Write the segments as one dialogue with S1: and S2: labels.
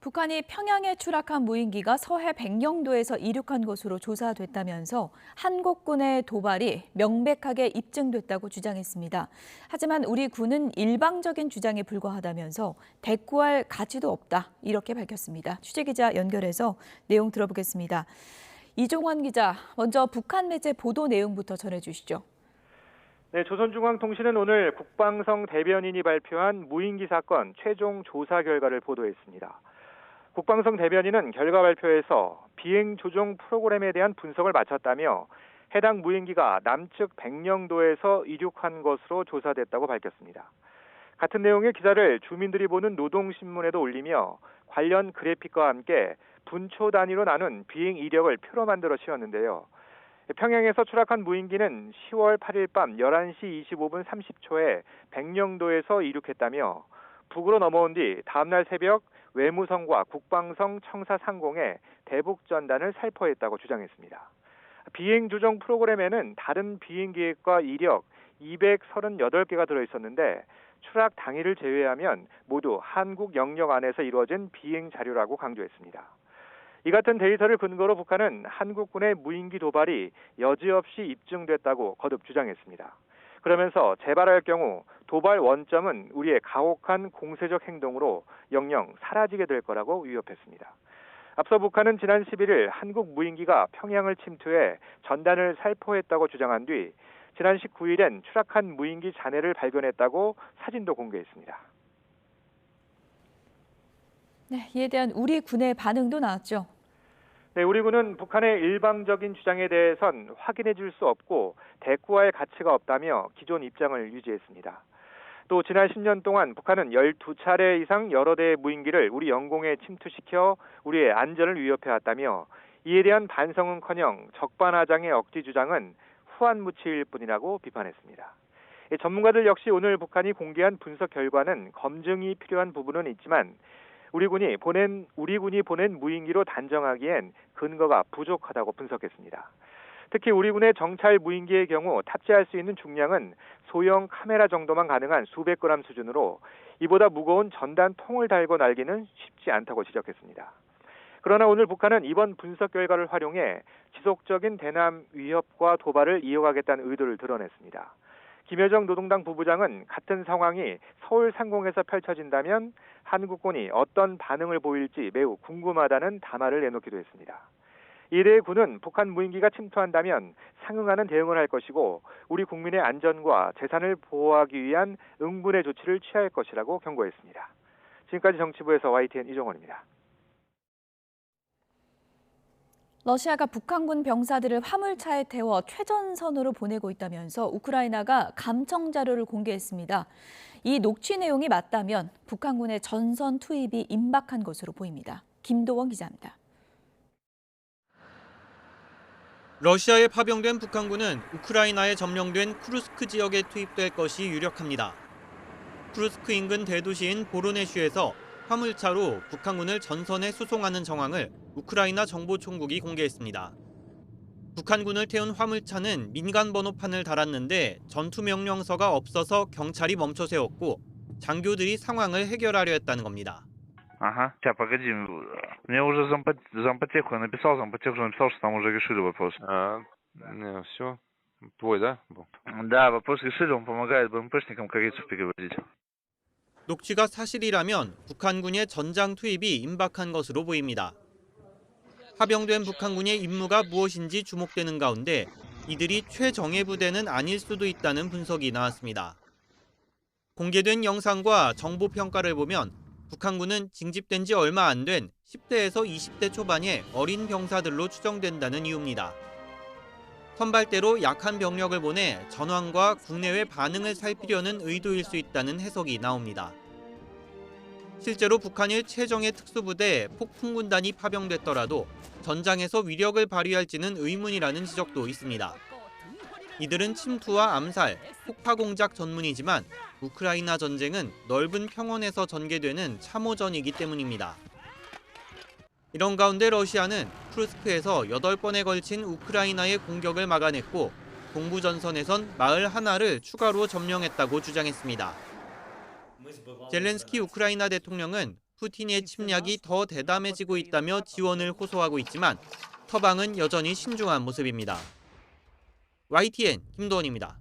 S1: 북한이 평양에 추락한 무인기가 서해 백령도에서 이륙한 것으로 조사됐다면서 한국군의 도발이 명백하게 입증됐다고 주장했습니다. 하지만 우리 군은 일방적인 주장에 불과하다면서 대꾸할 가치도 없다, 이렇게 밝혔습니다. 취재기자 연결해서 내용 들어보겠습니다. 이종원 기자, 먼저 북한 매체 보도 내용부터 전해주시죠.
S2: 네, 조선중앙통신은 오늘 국방성 대변인이 발표한 무인기 사건 최종 조사 결과를 보도했습니다. 국방성 대변인은 결과 발표에서 비행 조종 프로그램에 대한 분석을 마쳤다며 해당 무인기가 남측 백령도에서 이륙한 것으로 조사됐다고 밝혔습니다. 같은 내용의 기사를 주민들이 보는 노동신문에도 올리며 관련 그래픽과 함께 분초 단위로 나눈 비행 이력을 표로 만들어 씌웠는데요. 평양에서 추락한 무인기는 10월 8일 밤 11시 25분 30초에 백령도에서 이륙했다며 북으로 넘어온 뒤 다음날 새벽 외무성과 국방성 청사 상공에 대북 전단을 살포했다고 주장했습니다. 비행 조정 프로그램에는 다른 비행 계획과 이력 238개가 들어있었는데 추락 당일을 제외하면 모두 한국 영역 안에서 이루어진 비행 자료라고 강조했습니다. 이 같은 데이터를 근거로 북한은 한국군의 무인기 도발이 여지없이 입증됐다고 거듭 주장했습니다. 그러면서 재발할 경우 도발 원점은 우리의 가혹한 공세적 행동으로 영영 사라지게 될 거라고 위협했습니다. 앞서 북한은 지난 11일 한국 무인기가 평양을 침투해 전단을 살포했다고 주장한 뒤 지난 19일엔 추락한 무인기 잔해를 발견했다고 사진도 공개했습니다.
S1: 네, 이에 대한 우리 군의 반응도 나왔죠.
S2: 네, 우리 군은 북한의 일방적인 주장에 대해선 확인해 줄 수 없고 대꾸할 가치가 없다며 기존 입장을 유지했습니다. 또 지난 10년 동안 북한은 12차례 이상 여러 대의 무인기를 우리 영공에 침투시켜 우리의 안전을 위협해왔다며 이에 대한 반성은커녕 적반하장의 억지 주장은 후안무치일 뿐이라고 비판했습니다. 전문가들 역시 오늘 북한이 공개한 분석 결과는 검증이 필요한 부분은 있지만 우리 군이 보낸 무인기로 단정하기엔 근거가 부족하다고 분석했습니다. 특히 우리 군의 정찰 무인기의 경우 탑재할 수 있는 중량은 소형 카메라 정도만 가능한 수백 그램 수준으로 이보다 무거운 전단 통을 달고 날기는 쉽지 않다고 지적했습니다. 그러나 오늘 북한은 이번 분석 결과를 활용해 지속적인 대남 위협과 도발을 이어가겠다는 의도를 드러냈습니다. 김여정 노동당 부부장은 같은 상황이 서울 상공에서 펼쳐진다면 한국군이 어떤 반응을 보일지 매우 궁금하다는 담화를 내놓기도 했습니다. 이에 대해 군은 북한 무인기가 침투한다면 상응하는 대응을 할 것이고 우리 국민의 안전과 재산을 보호하기 위한 응분의 조치를 취할 것이라고 경고했습니다. 지금까지 정치부에서 YTN 이종원입니다.
S1: 러시아가 북한군 병사들을 화물차에 태워 최전선으로 보내고 있다면서 우크라이나가 감청 자료를 공개했습니다. 이 녹취 내용이 맞다면 북한군의 전선 투입이 임박한 것으로 보입니다. 김도원 기자입니다.
S3: 러시아에 파병된 북한군은 우크라이나에 점령된 쿠르스크 지역에 투입될 것이 유력합니다. 쿠르스크 인근 대도시인 보로네슈에서 화물차로 북한군을 전선에 수송하는 정황을 우크라이나 정보총국이 공개했습니다. 북한군을 태운 화물차는 민간 번호판을 달았는데 전투명령서가 없어서 경찰이 멈춰 세웠고 장교들이 상황을 해결하려 했다는 겁니다.
S4: Ага, сейчас погоди. Мне уже зампотеку написал, что там уже решили вопрос.
S5: Не, все. Твой, да?
S4: Да, вопрос решили, он помогает БМПшникам корейцев переводить.
S3: 녹취가 사실이라면 북한군의 전장 투입이 임박한 것으로 보입니다. 파병된 북한군의 임무가 무엇인지 주목되는 가운데 이들이 최정예 부대는 아닐 수도 있다는 분석이 나왔습니다. 공개된 영상과 정보 평가를 보면 북한군은 징집된 지 얼마 안 된 10대에서 20대 초반의 어린 병사들로 추정된다는 이유입니다. 선발대로 약한 병력을 보내 전황과 국내외 반응을 살피려는 의도일 수 있다는 해석이 나옵니다. 실제로 북한의 최정예 특수부대 폭풍군단이 파병됐더라도 전장에서 위력을 발휘할지는 의문이라는 지적도 있습니다. 이들은 침투와 암살, 폭파 공작 전문이지만 우크라이나 전쟁은 넓은 평원에서 전개되는 참호전이기 때문입니다. 이런 가운데 러시아는 쿠르스크에서 8번에 걸친 우크라이나의 공격을 막아냈고 동부 전선에선 마을 하나를 추가로 점령했다고 주장했습니다. 젤렌스키 우크라이나 대통령은 푸틴의 침략이 더 대담해지고 있다며 지원을 호소하고 있지만 서방은 여전히 신중한 모습입니다. YTN 김도원입니다.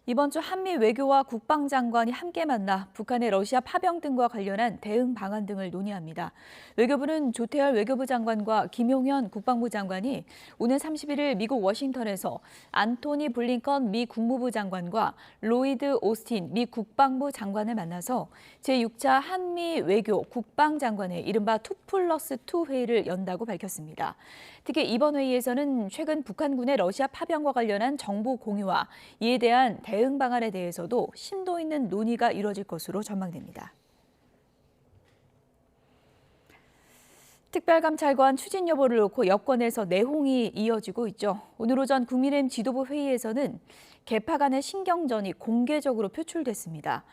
S1: 이번 주 한미 외교와 국방장관이 함께 만나 북한의 러시아 파병 등과 관련한 대응 방안 등을 논의합니다. 외교부는 조태열 외교부 장관과 김용현 국방부 장관이 오는 31일 미국 워싱턴에서 안토니 블링컨 미 국무부 장관과 로이드 오스틴 미 국방부 장관을 만나서 제6차 한미 외교 국방장관의 이른바 2+2 회의를 연다고 밝혔습니다. 특히 이번 회의에서는 최근 북한군의 러시아 파병과 관련한 정보 공유와 이에 대한 대응 방안에 대해서도 심도 있는 논의가 이뤄질 것으로 전망됩니다. 특별감찰관 추진 여부를 놓고 여권에서 내홍이 이어지고 있죠. 오늘 오전 국민의힘 지도부 회의에서는 개파 간의 신경전이 공개적으로 표출됐습니다.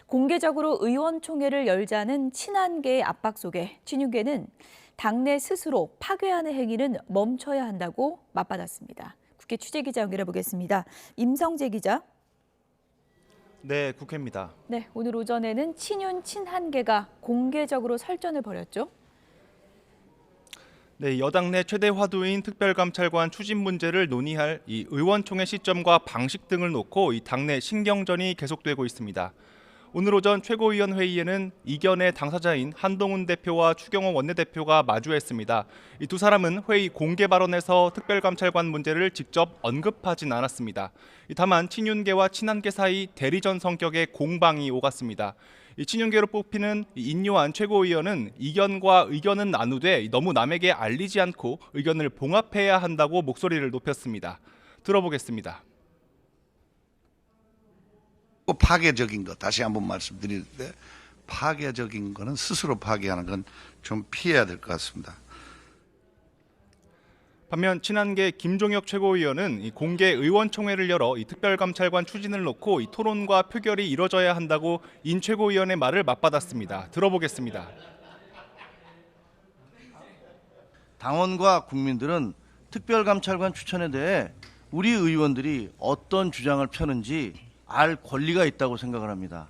S1: 공개적으로 의원총회를 열자는 친한계의 압박 속에 친윤계는 당내 스스로 파괴하는 행위는 멈춰야 한다고 맞받았습니다. 국회 취재기자 연결해 보겠습니다. 임성재 기자.
S6: 네, 국회입니다.
S1: 네, 오늘 오전에는 친윤 친한계가 공개적으로 설전을 벌였죠.
S6: 네, 여당 내 최대 화두인 특별감찰관 추진 문제를 논의할 이 의원총회 시점과 방식 등을 놓고 이 당내 신경전이 계속되고 있습니다. 오늘 오전 최고위원 회의에는 이견의 당사자인 한동훈 대표와 추경호 원내대표가 마주했습니다. 이 두 사람은 회의 공개 발언에서 특별감찰관 문제를 직접 언급하진 않았습니다. 다만 친윤계와 친한계 사이 대리전 성격의 공방이 오갔습니다. 이 친윤계로 뽑히는 인요한 최고위원은 이견과 의견은 나누되 너무 남에게 알리지 않고 의견을 봉합해야 한다고 목소리를 높였습니다. 들어보겠습니다.
S7: 파괴적인 것 다시 한번 말씀드리는데 파괴적인 거는 스스로 파괴하는 건 좀 피해야 될 것 같습니다.
S6: 반면 친한계 김종혁 최고위원은 이 공개 의원총회를 열어 이 특별감찰관 추진을 놓고 이 토론과 표결이 이뤄져야 한다고 인 최고위원의 말을 맞받았습니다. 들어보겠습니다.
S8: 당원과 국민들은 특별감찰관 추천에 대해 우리 의원들이 어떤 주장을 펴는지 알 권리가 있다고 생각을 합니다.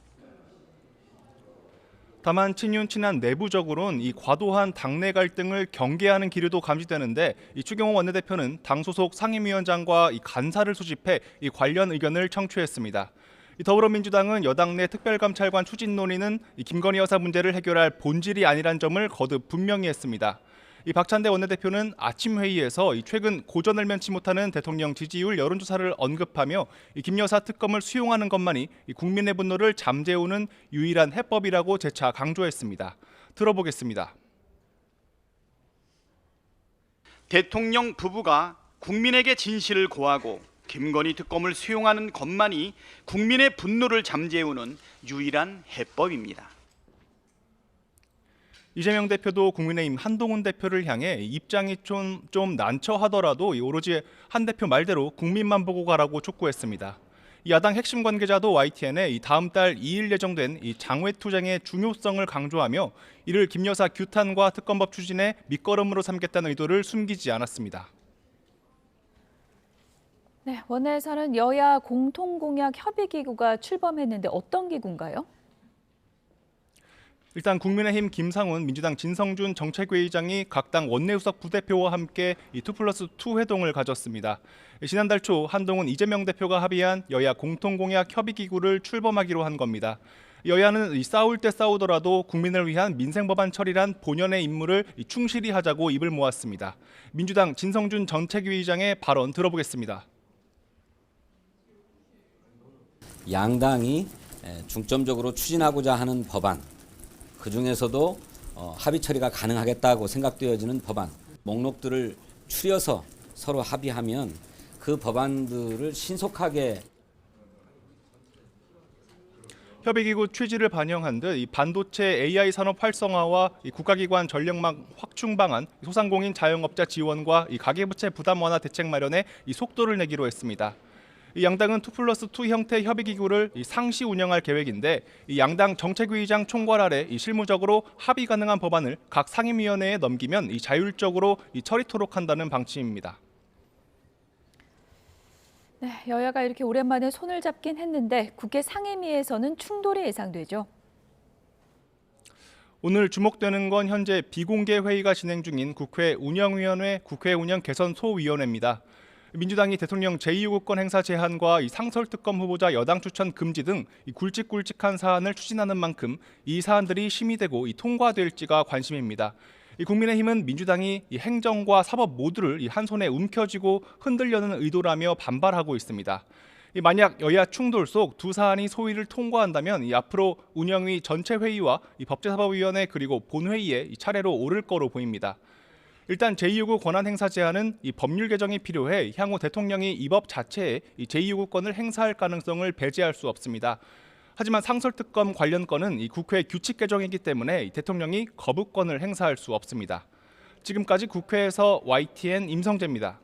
S6: 다만 친윤 친한 내부적으로는 이 과도한 당내 갈등을 경계하는 기류도 감지되는데 이 추경호 원내대표는 당 소속 상임위원장과 이 간사를 소집해 이 관련 의견을 청취했습니다. 이 더불어민주당은 여당 내 특별감찰관 추진 논의는 이 김건희 여사 문제를 해결할 본질이 아니란 점을 거듭 분명히 했습니다. 이 박찬대 원내대표는 아침 회의에서 이 최근 고전을 면치 못하는 대통령 지지율 여론조사를 언급하며 이 김 여사 특검을 수용하는 것만이 이 국민의 분노를 잠재우는 유일한 해법이라고 재차 강조했습니다. 들어보겠습니다.
S9: 대통령 부부가 국민에게 진실을 고하고 김건희 특검을 수용하는 것만이 국민의 분노를 잠재우는 유일한 해법입니다.
S6: 이재명 대표도 국민의힘 한동훈 대표를 향해 입장이 좀 난처하더라도 오로지 한 대표 말대로 국민만 보고 가라고 촉구했습니다. 야당 핵심 관계자도 YTN에 다음 달 2일 예정된 장외투쟁의 중요성을 강조하며 이를 김 여사 규탄과 특검법 추진의 밑거름으로 삼겠다는 의도를 숨기지 않았습니다.
S1: 네, 원내에서는 여야 공통공약 협의기구가 출범했는데 어떤 기구인가요?
S6: 일단 국민의힘 김상훈, 민주당 진성준 정책회의장이 각 당 원내수석 부대표와 함께 2+2 회동을 가졌습니다. 지난달 초 한동훈, 이재명 대표가 합의한 여야 공통공약 협의기구를 출범하기로 한 겁니다. 여야는 싸울 때 싸우더라도 국민을 위한 민생법안 처리란 본연의 임무를 충실히 하자고 입을 모았습니다. 민주당 진성준 정책위의장의 발언 들어보겠습니다.
S10: 양당이 중점적으로 추진하고자 하는 법안, 그중에서도 합의 처리가 가능하겠다고 생각되어지는 법안, 목록들을 추려서 서로 합의하면 그 법안들을 신속하게
S6: 협의기구 취지를 반영한 듯 반도체 AI 산업 활성화와 국가기관 전력망 확충 방안, 소상공인 자영업자 지원과 가계부채 부담 완화 대책 마련에 속도를 내기로 했습니다. 양당은 2+2 형태 협의기구를 상시 운영할 계획인데 양당 정책위의장 총괄 아래 실무적으로 합의 가능한 법안을 각 상임위원회에 넘기면 자율적으로 처리토록 한다는 방침입니다.
S1: 네, 여야가 이렇게 오랜만에 손을 잡긴 했는데 국회 상임위에서는 충돌이 예상되죠.
S6: 오늘 주목되는 건 현재 비공개 회의가 진행 중인 국회 운영위원회 국회 운영 개선 소위원회입니다. 민주당이 대통령 제2요구권 행사 제한과 이 상설특검 후보자 여당 추천 금지 등 굵직굵직한 사안을 추진하는 만큼 이 사안들이 심의되고 통과될지가 관심입니다. 국민의힘은 민주당이 행정과 사법 모두를 한 손에 움켜쥐고 흔들려는 의도라며 반발하고 있습니다. 만약 여야 충돌 속 두 사안이 소위를 통과한다면 앞으로 운영위 전체 회의와 법제사법위원회 그리고 본회의에 차례로 오를 거로 보입니다. 일단 제2요구 권한 행사 제한은 법률 개정이 필요해 향후 대통령이 이 법 자체에 제2요구권을 행사할 가능성을 배제할 수 없습니다. 하지만 상설특검 관련 건은 국회 규칙 개정이기 때문에 대통령이 거부권을 행사할 수 없습니다. 지금까지 국회에서 YTN 임성재입니다.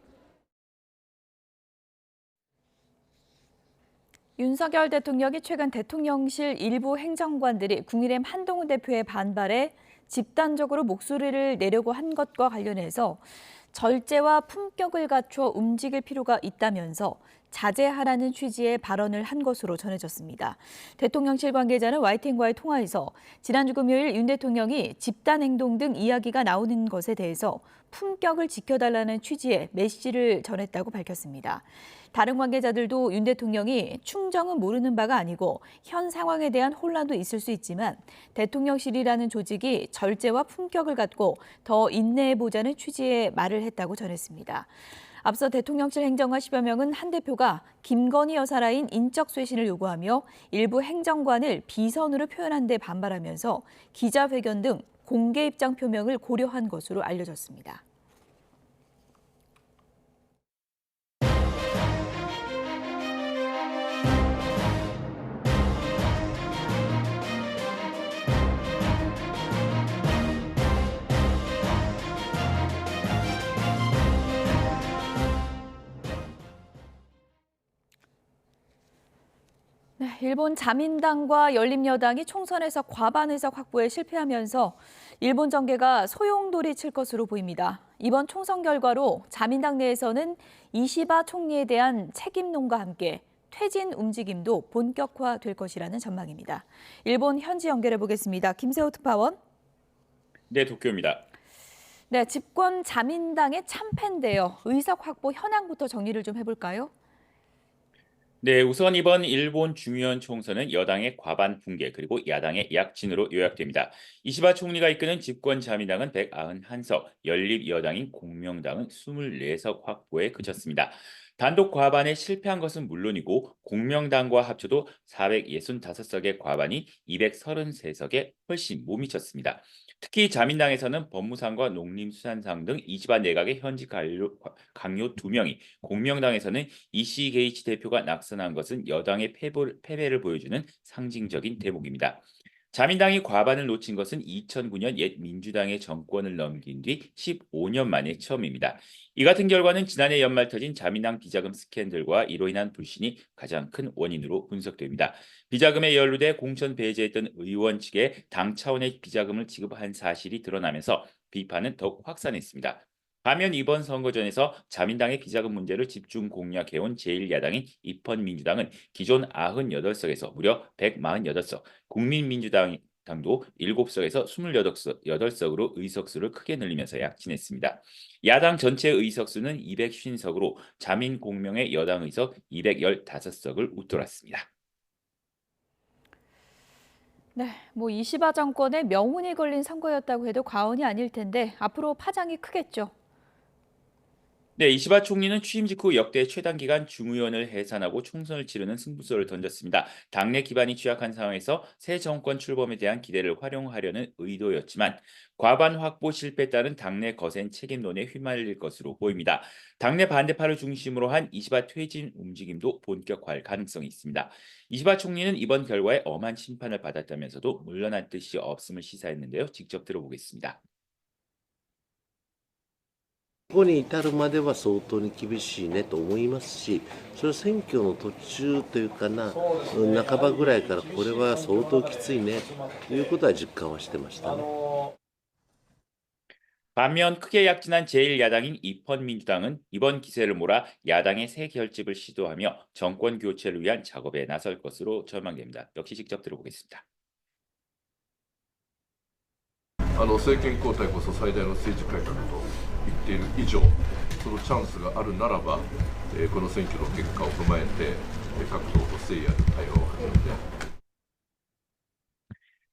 S1: 윤석열 대통령이 최근 대통령실 일부 행정관들이 국민의힘 한동훈 대표의 반발에 집단적으로 목소리를 내려고 한 것과 관련해서 절제와 품격을 갖춰 움직일 필요가 있다면서 자제하라는 취지의 발언을 한 것으로 전해졌습니다. 대통령실 관계자는 YTN과의 통화에서 지난주 금요일 윤 대통령이 집단 행동 등 이야기가 나오는 것에 대해서 품격을 지켜달라는 취지의 메시지를 전했다고 밝혔습니다. 다른 관계자들도 윤 대통령이 충정은 모르는 바가 아니고 현 상황에 대한 혼란도 있을 수 있지만 대통령실이라는 조직이 절제와 품격을 갖고 더 인내해보자는 취지의 말을 했다고 전했습니다. 앞서 대통령실 행정관 10여 명은 한 대표가 김건희 여사 라인 인적 쇄신을 요구하며 일부 행정관을 비선으로 표현한 데 반발하면서 기자회견 등 공개 입장 표명을 고려한 것으로 알려졌습니다. 일본 자민당과 열린여당이 총선에서 과반 의석 확보에 실패하면서 일본 정계가 소용돌이 칠 것으로 보입니다. 이번 총선 결과로 자민당 내에서는 이시바 총리에 대한 책임론과 함께 퇴진 움직임도 본격화될 것이라는 전망입니다. 일본 현지 연결해 보겠습니다. 김세호 특파원.
S11: 네, 도쿄입니다.
S1: 네, 집권 자민당의 참패인데요. 의석 확보 현황부터 정리를 좀 해볼까요?
S11: 네, 우선 이번 일본 중의원 총선은 여당의 과반 붕괴 그리고 야당의 약진으로 요약됩니다. 이시바 총리가 이끄는 집권 자민당은 191석, 연립 여당인 공명당은 24석 확보에 그쳤습니다. 단독 과반에 실패한 것은 물론이고 공명당과 합쳐도 465석의 과반이 233석에 훨씬 못 미쳤습니다. 특히 자민당에서는 법무상과 농림수산상 등 이시바 내각의 현직 강요 2명이, 공명당에서는 이시 게이치 대표가 낙선한 것은 여당의 패배를 보여주는 상징적인 대목입니다. 자민당이 과반을 놓친 것은 2009년 옛 민주당의 정권을 넘긴 뒤 15년 만에 처음입니다. 이 같은 결과는 지난해 연말 터진 자민당 비자금 스캔들과 이로 인한 불신이 가장 큰 원인으로 분석됩니다. 비자금에 연루돼 공천 배제했던 의원 측에 당 차원의 비자금을 지급한 사실이 드러나면서 비판은 더욱 확산했습니다. 반면 이번 선거전에서 자민당의 비자금 문제를 집중 공략해온 제1야당인 입헌민주당은 기존 98석에서 무려 148석, 국민민주당도 7석에서 28석으로 의석수를 크게 늘리면서 약진했습니다. 야당 전체 의석수는 250석으로 자민 공명의 여당 의석 215석을 웃돌았습니다.
S1: 네, 이시바 정권의 명운이 걸린 선거였다고 해도 과언이 아닐 텐데 앞으로 파장이 크겠죠.
S11: 네, 이시바 총리는 취임 직후 역대 최단기간 중의원을 해산하고 총선을 치르는 승부수를 던졌습니다. 당내 기반이 취약한 상황에서 새 정권 출범에 대한 기대를 활용하려는 의도였지만 과반 확보 실패에 따른 당내 거센 책임론에 휘말릴 것으로 보입니다. 당내 반대파를 중심으로 한 이시바 퇴진 움직임도 본격화할 가능성이 있습니다. 이시바 총리는 이번 결과에 엄한 심판을 받았다면서도 물러날 뜻이 없음을 시사했는데요. 직접 들어보겠습니다.
S12: ここに至るまでは相当に厳しいねと思いますし、それ選挙の途中というかな、半ばぐらいからこれは相当きついねということは実感はしてましたね。
S11: 반면 크게 약진한 제1야당인 입헌민주당은 이번 기세를 몰아 야당의 새 결집을 시도하며 정권 교체를 위한 작업에 나설 것으로 전망됩니다. 역시 직접 들어보겠습니다.
S5: 政権交代こそ最大の政治改革と言っている以上、そのチャンスがあるならば、この選挙の結果を踏まえて、各党と誠意ある対応を始めて。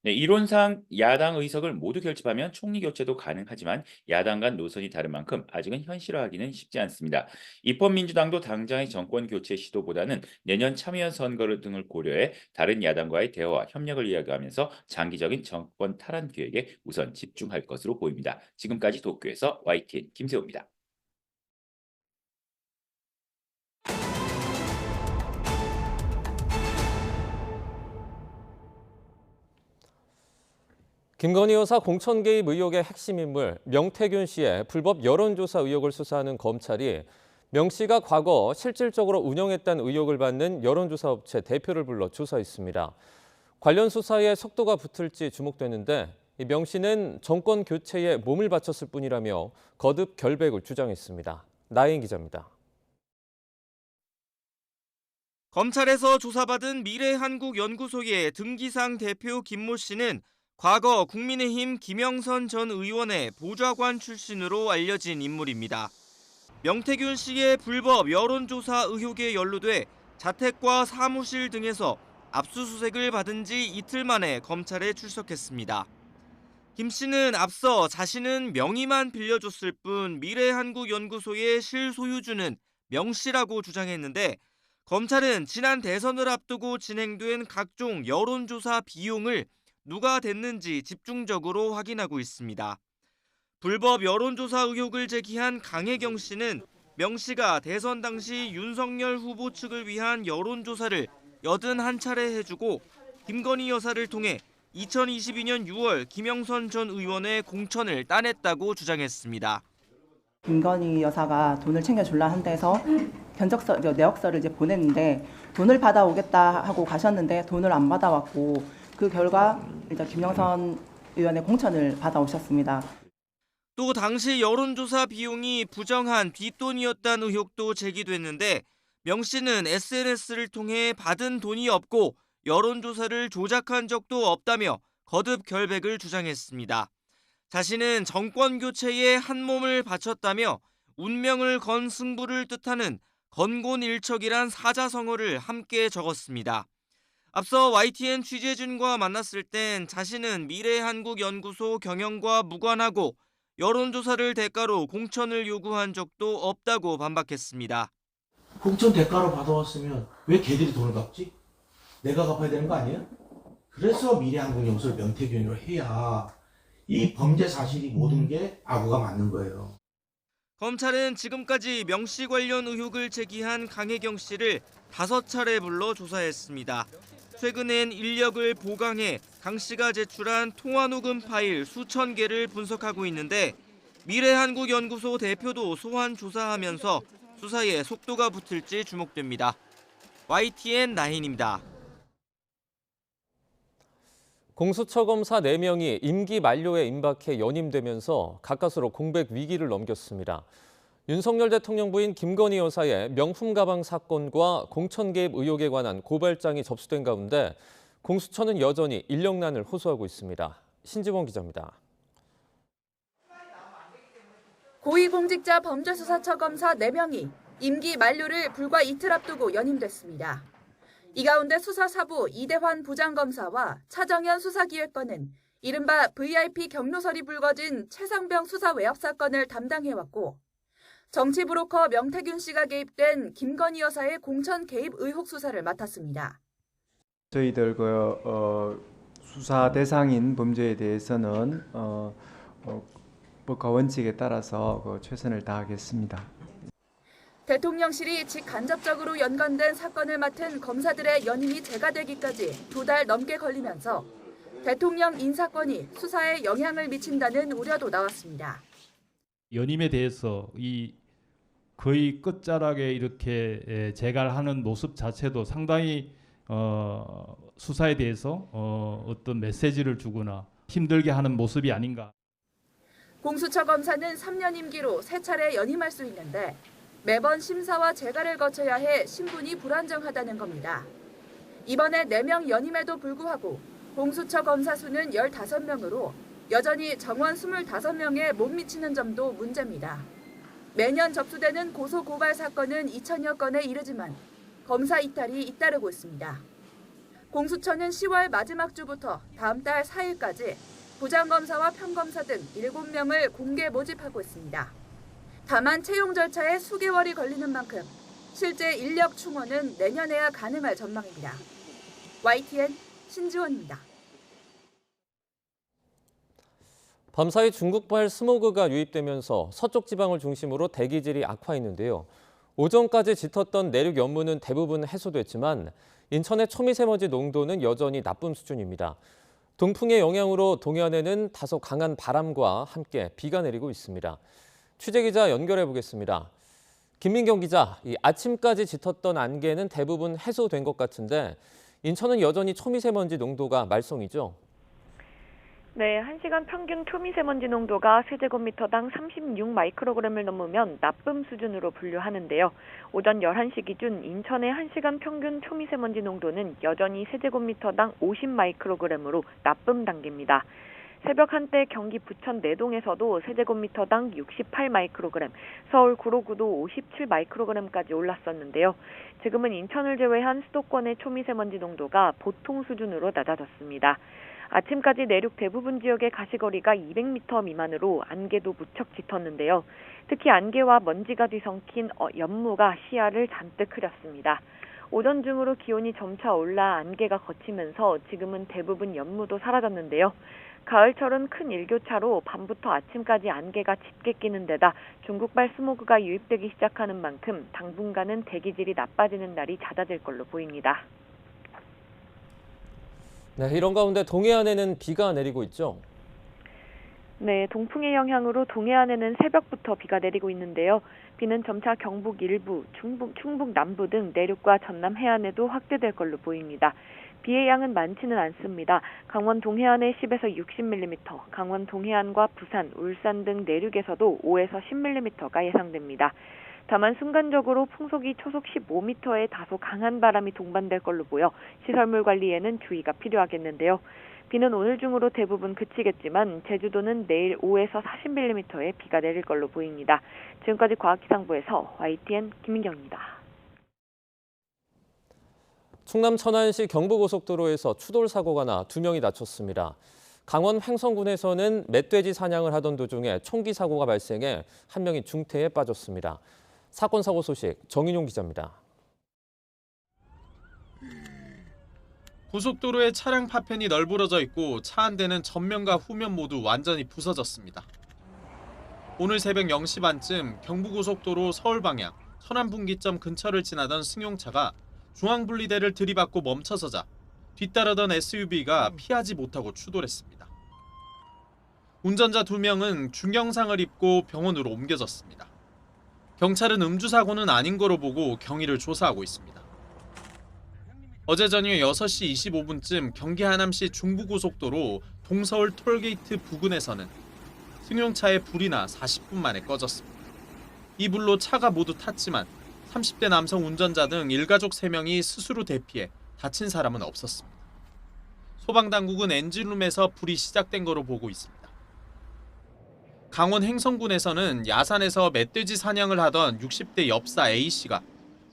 S11: 네, 이론상 야당 의석을 모두 결집하면 총리 교체도 가능하지만 야당 간 노선이 다른 만큼 아직은 현실화하기는 쉽지 않습니다. 입헌민주당도 당장의 정권 교체 시도보다는 내년 참여연 선거 등을 고려해 다른 야당과의 대화와 협력을 이야기하면서 장기적인 정권 탈환 계획에 우선 집중할 것으로 보입니다. 지금까지 도쿄에서 YTN 김세호입니다.
S13: 김건희 여사 공천 개입 의혹의 핵심 인물 명태균 씨의 불법 여론조사 의혹을 수사하는 검찰이 명 씨가 과거 실질적으로 운영했다는 의혹을 받는 여론조사 업체 대표를 불러 조사했습니다. 관련 수사에 속도가 붙을지 주목되는데 명 씨는 정권 교체에 몸을 바쳤을 뿐이라며 거듭 결백을 주장했습니다. 나혜인 기자입니다.
S14: 검찰에서 조사받은 미래한국연구소의 등기상 대표 김모 씨는 과거 국민의힘 김영선 전 의원의 보좌관 출신으로 알려진 인물입니다. 명태균 씨의 불법 여론조사 의혹에 연루돼 자택과 사무실 등에서 압수수색을 받은 지 이틀 만에 검찰에 출석했습니다. 김 씨는 앞서 자신은 명의만 빌려줬을 뿐 미래한국연구소의 실소유주는 명 씨라고 주장했는데 검찰은 지난 대선을 앞두고 진행된 각종 여론조사 비용을 누가 댔는지 집중적으로 확인하고 있습니다. 불법 여론조사 의혹을 제기한 강혜경 씨는 명 씨가 대선 당시 윤석열 후보 측을 위한 여론조사를 81차례 해주고 김건희 여사를 통해 2022년 6월 김영선 전 의원의 공천을 따냈다고 주장했습니다.
S15: 김건희 여사가 돈을 챙겨줄라 한 데서 내역서를 이제 보냈는데 돈을 받아오겠다 하고 가셨는데 돈을 안 받아왔고 그 결과 일단 김영선 의원의 공천을 받아오셨습니다.
S14: 또 당시 여론조사 비용이 부정한 뒷돈이었다는 의혹도 제기됐는데 명 씨는 SNS를 통해 받은 돈이 없고 여론조사를 조작한 적도 없다며 거듭 결백을 주장했습니다. 자신은 정권 교체에 한 몸을 바쳤다며 운명을 건 승부를 뜻하는 건곤일척이란 사자성어를 함께 적었습니다. 앞서 YTN 취재진과 만났을 땐 자신은 미래한국연구소 경영과 무관하고 여론조사를 대가로 공천을 요구한 적도 없다고 반박했습니다.
S16: 공천 대가로 받아왔으면 왜 걔들이 돈을 갚지? 내가 갚아야 되는 거 아니에요? 그래서 미래한국연구소를 명태균으로 해야 이 범죄 사실이 모든 게 아구가 맞는 거예요.
S14: 검찰은 지금까지 명 씨 관련 의혹을 제기한 강혜경 씨를 5차례 불러 조사했습니다. 최근엔 인력을 보강해 강 씨가 제출한 통화 녹음 파일 수천 개를 분석하고 있는데 미래한국연구소 대표도 소환 조사하면서 수사에 속도가 붙을지 주목됩니다. YTN 나인입니다.
S13: 공수처 검사 4명이 임기 만료에 임박해 연임되면서 가까스로 공백 위기를 넘겼습니다. 윤석열 대통령 부인 김건희 여사의 명품 가방 사건과 공천 개입 의혹에 관한 고발장이 접수된 가운데 공수처는 여전히 인력난을 호소하고 있습니다. 신지원 기자입니다.
S17: 고위공직자 범죄수사처 검사 4명이 임기 만료를 불과 이틀 앞두고 연임됐습니다. 이 가운데 수사사부 이대환 부장검사와 차정현 수사기획관은 이른바 VIP 경로설이 불거진 최상병 수사 외압 사건을 담당해왔고 정치 브로커 명태균 씨가 개입된 김건희 여사의 공천 개입 의혹 수사를 맡았습니다.
S18: 저희들 수사 대상인 범죄에 대해서는 법과 원칙에 따라서 최선을 다하겠습니다.
S17: 대통령실이 직간접적으로 연관된 사건을 맡은 검사들의 연임이 재가되기까지 2달 넘게 걸리면서 대통령 인사권이 수사에 영향을 미친다는 우려도 나왔습니다.
S19: 연임에 대해서 거의 끝자락에 이렇게 재갈하는 모습 자체도 상당히 수사에 대해서 어떤 메시지를 주거나 힘들게 하는 모습이 아닌가.
S17: 공수처 검사는 3년 임기로 3차례 연임할 수 있는데 매번 심사와 재가를 거쳐야 해 신분이 불안정하다는 겁니다. 이번에 4명 연임에도 불구하고 공수처 검사 수는 15명으로 여전히 정원 25명에 못 미치는 점도 문제입니다. 매년 접수되는 고소고발 사건은 2천여 건에 이르지만 검사 이탈이 잇따르고 있습니다. 공수처는 10월 마지막 주부터 다음 달 4일까지 부장검사와 평검사 등 7명을 공개 모집하고 있습니다. 다만 채용 절차에 수개월이 걸리는 만큼 실제 인력 충원은 내년에야 가능할 전망입니다. YTN 신지원입니다.
S13: 밤사이 중국발 스모그가 유입되면서 서쪽 지방을 중심으로 대기질이 악화했는데요. 오전까지 짙었던 내륙 연무는 대부분 해소됐지만 인천의 초미세먼지 농도는 여전히 나쁨 수준입니다. 동풍의 영향으로 동해안에는 다소 강한 바람과 함께 비가 내리고 있습니다. 취재기자 연결해 보겠습니다. 김민경 기자, 아침까지 짙었던 안개는 대부분 해소된 것 같은데 인천은 여전히 초미세먼지 농도가 말썽이죠?
S20: 네, 1시간 평균 초미세먼지 농도가 세제곱미터당 36 마이크로그램을 넘으면 나쁨 수준으로 분류하는데요. 오전 11시 기준 인천의 1시간 평균 초미세먼지 농도는 여전히 세제곱미터당 50 마이크로그램으로 나쁨 단계입니다. 새벽 한때 경기 부천 내동에서도 세제곱미터당 68 마이크로그램, 서울 구로구도 57 마이크로그램까지 올랐었는데요. 지금은 인천을 제외한 수도권의 초미세먼지 농도가 보통 수준으로 낮아졌습니다. 아침까지 내륙 대부분 지역의 가시거리가 200m 미만으로 안개도 무척 짙었는데요. 특히 안개와 먼지가 뒤섞인 연무가 시야를 잔뜩 흐렸습니다. 오전 중으로 기온이 점차 올라 안개가 걷히면서 지금은 대부분 연무도 사라졌는데요. 가을철은 큰 일교차로 밤부터 아침까지 안개가 짙게 끼는 데다 중국발 스모그가 유입되기 시작하는 만큼 당분간은 대기질이 나빠지는 날이 잦아질 걸로 보입니다.
S13: 네, 이런 가운데 동해안에는 비가 내리고 있죠?
S20: 네, 동풍의 영향으로 동해안에는 새벽부터 비가 내리고 있는데요. 비는 점차 경북 일부, 충북 남부 등 내륙과 전남 해안에도 확대될 걸로 보입니다. 비의 양은 많지는 않습니다. 강원 동해안에 10에서 60mm, 강원 동해안과 부산, 울산 등 내륙에서도 5에서 10mm가 예상됩니다. 다만 순간적으로 풍속이 초속 15m의 다소 강한 바람이 동반될 걸로 보여 시설물 관리에는 주의가 필요하겠는데요. 비는 오늘 중으로 대부분 그치겠지만 제주도는 내일 5에서 40mm의 비가 내릴 걸로 보입니다. 지금까지 과학기상부에서 YTN 김민경입니다.
S13: 충남 천안시 경부고속도로에서 추돌 사고가 나 2명이 다쳤습니다. 강원 횡성군에서는 멧돼지 사냥을 하던 도중에 총기 사고가 발생해 1명이 중태에 빠졌습니다. 사건 사고 소식 정인용 기자입니다.
S21: 고속도로에 차량 파편이 널브러져 있고 차 한 대는 전면과 후면 모두 완전히 부서졌습니다. 오늘 새벽 0시 반쯤 경부고속도로 서울 방향 천안분기점 근처를 지나던 승용차가 중앙분리대를 들이받고 멈춰서자 뒤따르던 SUV가 피하지 못하고 추돌했습니다. 운전자 2명은 중경상을 입고 병원으로 옮겨졌습니다. 경찰은 음주 사고는 아닌 거로 보고 경위를 조사하고 있습니다. 어제 저녁 6시 25분쯤 경기 하남시 중부고속도로 동서울 톨게이트 부근에서는 승용차에 불이 나 40분 만에 꺼졌습니다. 이 불로 차가 모두 탔지만 30대 남성 운전자 등 일가족 3명이 스스로 대피해 다친 사람은 없었습니다. 소방당국은 엔진룸에서 불이 시작된 거로 보고 있습니다. 강원 횡성군에서는 야산에서 멧돼지 사냥을 하던 60대 엽사 A씨가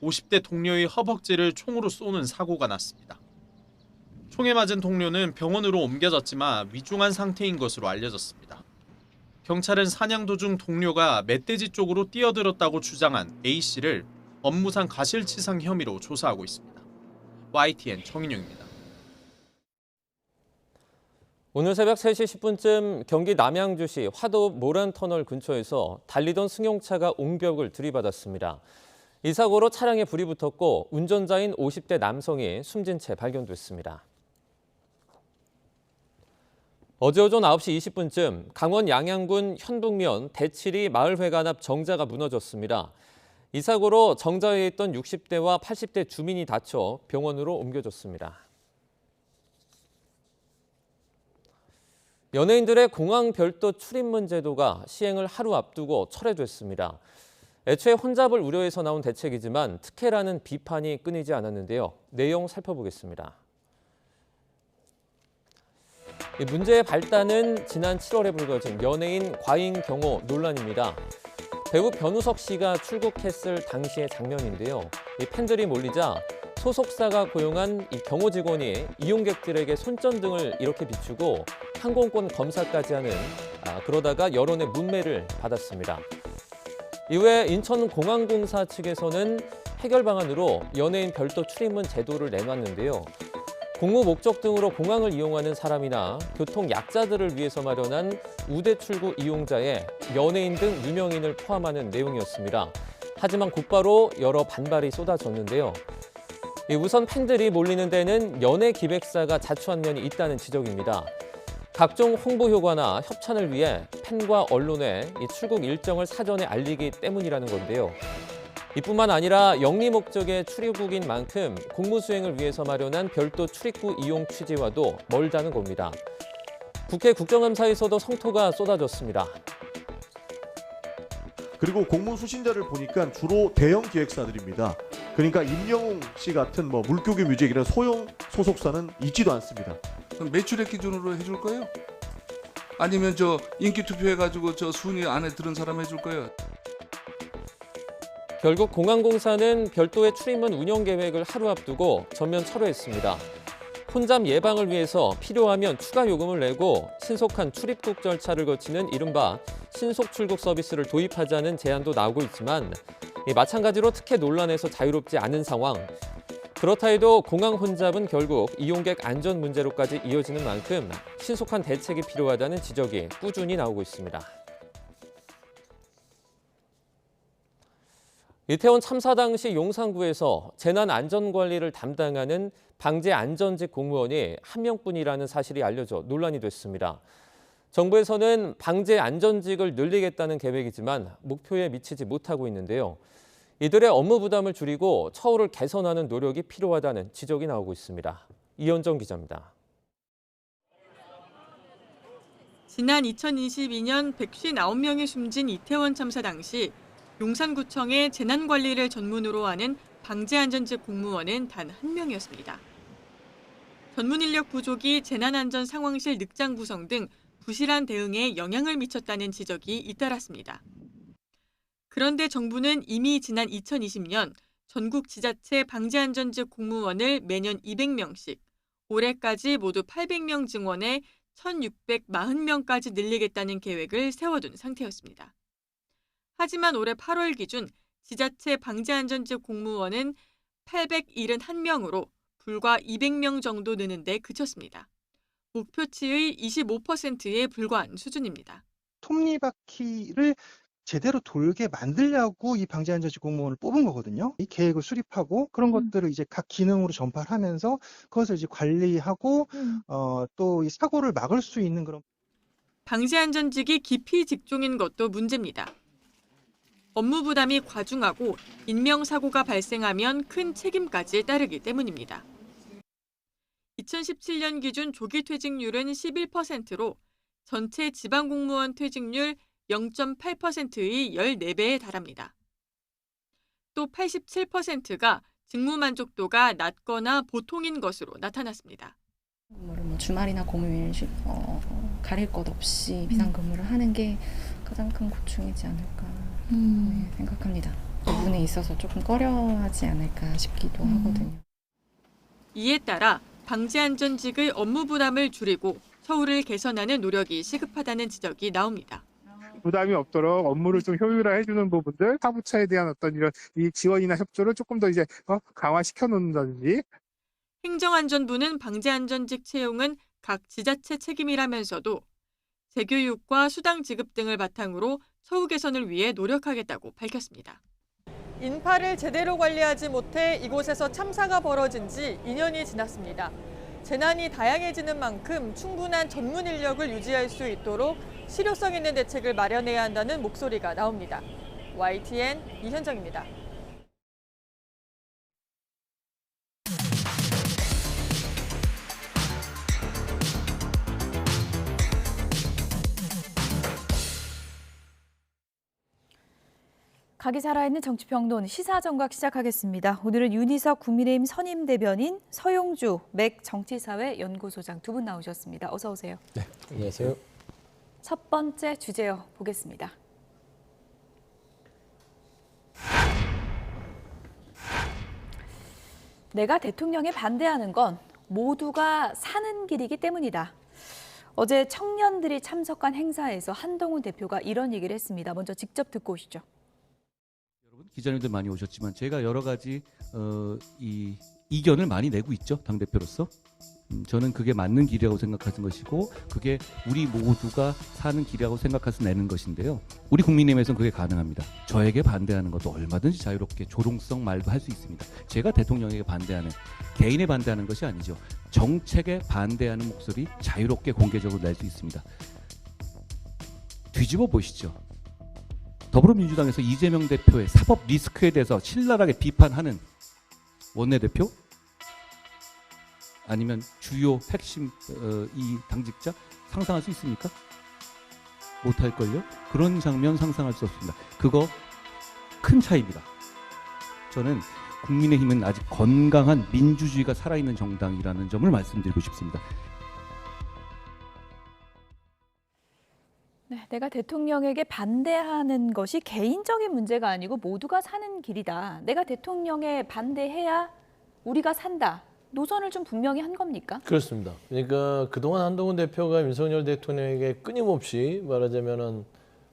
S21: 50대 동료의 허벅지를 총으로 쏘는 사고가 났습니다. 총에 맞은 동료는 병원으로 옮겨졌지만 위중한 상태인 것으로 알려졌습니다. 경찰은 사냥 도중 동료가 멧돼지 쪽으로 뛰어들었다고 주장한 A씨를 업무상 과실치상 혐의로 조사하고 있습니다. YTN 정인용입니다.
S13: 오늘 새벽 3시 10분쯤 경기 남양주시 화도 모란터널 근처에서 달리던 승용차가 옹벽을 들이받았습니다. 이 사고로 차량에 불이 붙었고 운전자인 50대 남성이 숨진 채 발견됐습니다. 어제 오전 9시 20분쯤 강원 양양군 현북면 대치리 마을회관 앞 정자가 무너졌습니다. 이 사고로 정자에 있던 60대와 80대 주민이 다쳐 병원으로 옮겨졌습니다. 연예인들의 공항 별도 출입문 제도가 시행을 하루 앞두고 철회됐습니다. 애초에 혼잡을 우려해서 나온 대책이지만 특혜라는 비판이 끊이지 않았는데요. 내용 살펴보겠습니다. 이 문제의 발단은 지난 7월에 불거진 연예인 과잉 경호 논란입니다. 배우 변우석 씨가 출국했을 당시의 장면인데요. 이 팬들이 몰리자 소속사가 고용한 이 경호 직원이 이용객들에게 손전등을 이렇게 비추고 항공권 검사까지 하는 그러다가 여론의 문매를 받았습니다. 이후에 인천공항공사 측에서는 해결 방안으로 연예인 별도 출입문 제도를 내놨는데요. 공무 목적 등으로 공항을 이용하는 사람이나 교통 약자들을 위해서 마련한 우대 출구 이용자에 연예인 등 유명인을 포함하는 내용이었습니다. 하지만 곧바로 여러 반발이 쏟아졌는데요. 우선 팬들이 몰리는 데는 연예 기획사가 자초한 면이 있다는 지적입니다. 각종 홍보 효과나 협찬을 위해 팬과 언론에 이 출국 일정을 사전에 알리기 때문이라는 건데요. 이뿐만 아니라 영리 목적의 출입국인 만큼 공무 수행을 위해서 마련한 별도 출입구 이용 취지와도 멀다는 겁니다. 국회 국정감사에서도 성토가 쏟아졌습니다.
S2: 그리고 공무 수신자를 보니까 주로 대형 기획사들입니다. 그러니까 임영웅 씨 같은 물고기 뮤직 이런 소형 소속사는 있지도 않습니다.
S22: 그럼 매출액 기준으로 해줄 거예요? 아니면 저 인기 투표해가지고 저 순위 안에 들은 사람 해줄 거예요?
S13: 결국 공항공사는 별도의 출입문 운영 계획을 하루 앞두고 전면 철회했습니다. 혼잡 예방을 위해서 필요하면 추가 요금을 내고 신속한 출입국 절차를 거치는 이른바 신속 출국 서비스를 도입하자는 제안도 나오고 있지만 마찬가지로 특혜 논란에서 자유롭지 않은 상황. 그렇다 해도 공항 혼잡은 결국 이용객 안전 문제로까지 이어지는 만큼 신속한 대책이 필요하다는 지적이 꾸준히 나오고 있습니다. 이태원 참사 당시 용산구에서 재난안전관리를 담당하는 방재안전직 공무원이 한 명뿐이라는 사실이 알려져 논란이 됐습니다. 정부에서는 방재안전직을 늘리겠다는 계획이지만 목표에 미치지 못하고 있는데요. 이들의 업무 부담을 줄이고 처우를 개선하는 노력이 필요하다는 지적이 나오고 있습니다. 이현정 기자입니다.
S23: 지난 2022년 159명이 숨진 이태원 참사 당시 용산구청의 재난관리를 전문으로 하는 방재안전직 공무원은 단 한 명이었습니다. 전문 인력 부족이 재난안전 상황실 늑장 구성 등 부실한 대응에 영향을 미쳤다는 지적이 잇따랐습니다. 그런데 정부는 이미 지난 2020년 전국 지자체 방재안전직 공무원을 매년 200명씩, 올해까지 모두 800명 증원해 1,640명까지 늘리겠다는 계획을 세워둔 상태였습니다. 하지만 올해 8월 기준 지자체 방재안전직 공무원은 871명으로 불과 200명 정도 느는 데 그쳤습니다. 목표치의 25%에 불과한 수준입니다.
S24: 톱니바퀴를 제대로 돌게 만들려고 이 방재안전직 공무원을 뽑은 거거든요. 이 계획을 수립하고 그런 것들을 이제 각 기능으로 전파를 하면서 그것을 이제 관리하고 또 이 사고를 막을 수 있는 그런
S23: 방재안전직이 기피 직종인 것도 문제입니다. 업무 부담이 과중하고 인명사고가 발생하면 큰 책임까지 따르기 때문입니다. 2017년 기준 조기 퇴직률은 11%로 전체 지방공무원 퇴직률 0.8%의 14배에 달합니다. 또 87%가 직무 만족도가 낮거나 보통인 것으로 나타났습니다.
S25: 주말이나 공휴일 가릴 것 없이 비상근무를 하는 게 가장 큰 고충이지 않을까 생각합니다. 그 부분에 있어서 조금 꺼려하지 않을까 싶기도 하거든요.
S23: 이에 따라 방재안전직의 업무 부담을 줄이고 처우를 개선하는 노력이 시급하다는 지적이 나옵니다.
S26: 부담이 없도록 업무를 좀 효율화해주는 부분들, 사부처에 대한 어떤 이런 이 지원이나 협조를 조금 더 이제 강화시켜 놓는다든지.
S23: 행정안전부는 방재안전직 채용은 각 지자체 책임이라면서도 재교육과 수당 지급 등을 바탕으로 처우 개선을 위해 노력하겠다고 밝혔습니다.
S27: 인파를 제대로 관리하지 못해 이곳에서 참사가 벌어진 지 2년이 지났습니다. 재난이 다양해지는 만큼 충분한 전문 인력을 유지할 수 있도록 실효성 있는 대책을 마련해야 한다는 목소리가 나옵니다. YTN 이현정입니다.
S1: 각이 살아있는 정치평론 시사정각 시작하겠습니다. 오늘은 윤희석 국민의힘 선임 대변인, 서용주 맥 정치사회 연구소장 두 분 나오셨습니다. 어서 오세요.
S3: 네, 안녕하세요.
S1: 첫 번째 주제요 보겠습니다. 내가 대통령에 반대하는 건 모두가 사는 길이기 때문이다. 어제 청년들이 참석한 행사에서 한동훈 대표가 이런 얘기를 했습니다. 먼저 직접 듣고 오시죠.
S4: 기자님들 많이 오셨지만 제가 여러 가지 이 이견을 많이 내고 있죠. 당대표로서. 저는 그게 맞는 길이라고 생각하는 것이고 그게 우리 모두가 사는 길이라고 생각해서 내는 것인데요. 우리 국민의힘에서는 그게 가능합니다. 저에게 반대하는 것도 얼마든지 자유롭게 조롱성 말도 할 수 있습니다. 제가 대통령에게 반대하는, 개인에 반대하는 것이 아니죠. 정책에 반대하는 목소리 자유롭게 공개적으로 낼 수 있습니다. 뒤집어 보시죠. 더불어민주당에서 이재명 대표의 사법 리스크에 대해서 신랄하게 비판하는 원내대표? 아니면 주요 핵심 이 당직자 상상할 수 있습니까? 못할걸요? 그런 장면 상상할 수 없습니다. 그거 큰 차이입니다. 저는 국민의힘은 아직 건강한 민주주의가 살아있는 정당이라는 점을 말씀드리고 싶습니다.
S1: 네, 내가 대통령에게 반대하는 것이 개인적인 문제가 아니고 모두가 사는 길이다. 내가 대통령에 반대해야 우리가 산다. 노선을 좀 분명히 한 겁니까?
S3: 그렇습니다. 그러니까 그동안 한동훈 대표가 윤석열 대통령에게 끊임없이 말하자면은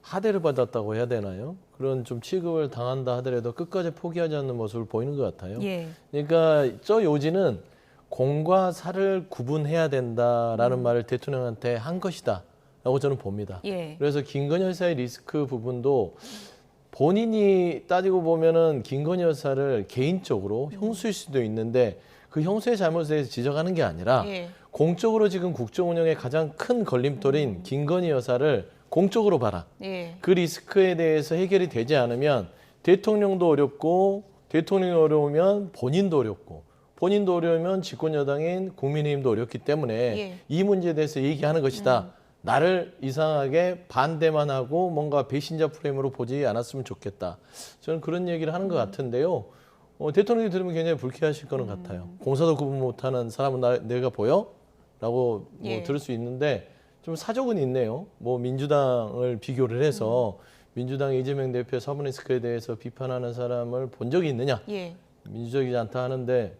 S3: 하대를 받았다고 해야 되나요? 그런 좀 취급을 당한다 하더라도 끝까지 포기하지 않는 모습을 보이는 것 같아요.
S1: 예.
S3: 그러니까 저 요지는 공과 사를 구분해야 된다라는 말을 대통령한테 한 것이다 라고 저는 봅니다.
S1: 예.
S3: 그래서 김건희 여사의 리스크 부분도 본인이 따지고 보면은 김건희 여사를 개인적으로 형수일 수도 있는데 그 형수의 잘못에 대해서 지적하는 게 아니라
S1: 예.
S3: 공적으로 지금 국정 운영의 가장 큰 걸림돌인 김건희 여사를 공적으로 봐라.
S1: 예.
S3: 그 리스크에 대해서 해결이 되지 않으면 대통령도 어렵고 대통령이 어려우면 본인도 어렵고 본인도 어려우면 집권 여당인 국민의힘도 어렵기 때문에
S1: 예.
S3: 이 문제에 대해서 얘기하는 것이다. 나를 이상하게 반대만 하고 뭔가 배신자 프레임으로 보지 않았으면 좋겠다. 저는 그런 얘기를 하는 것 같은데요. 대통령이 들으면 굉장히 불쾌하실 거는 같아요. 공사도 구분 못하는 사람은 내가 보여? 라고
S1: 예.
S3: 들을 수 있는데 좀 사족은 있네요. 민주당을 비교를 해서 민주당의 이재명 대표의 사법 리스크에 대해서 비판하는 사람을 본 적이 있느냐?
S1: 예.
S3: 민주적이지 않다 하는데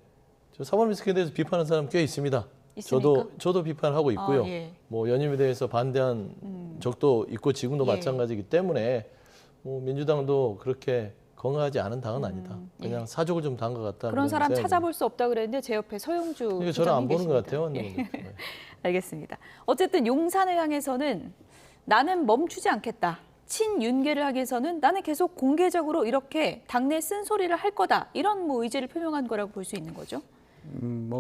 S3: 저 사법 리스크에 대해서 비판하는 사람 꽤 있습니다.
S1: 있습니까?
S3: 저도 비판하고 있고요.
S1: 예.
S3: 연임에 대해서 반대한 적도 있고 지금도
S1: 예.
S3: 마찬가지이기 때문에 민주당도 그렇게 건강하지 않은 당은 아니다. 그냥 사족을 좀 단 것 같다.
S1: 그런 사람 찾아볼 수 없다 그랬는데 제 옆에 서용주
S3: 그러니까 저는 안 보는 것 같아요.
S1: 알겠습니다. 어쨌든 용산을 향해서는 나는 멈추지 않겠다. 친윤계를 하기 위해서는 나는 계속 공개적으로 이렇게 당내 쓴소리를 할 거다. 이런 의지를 표명한 거라고 볼 수 있는 거죠.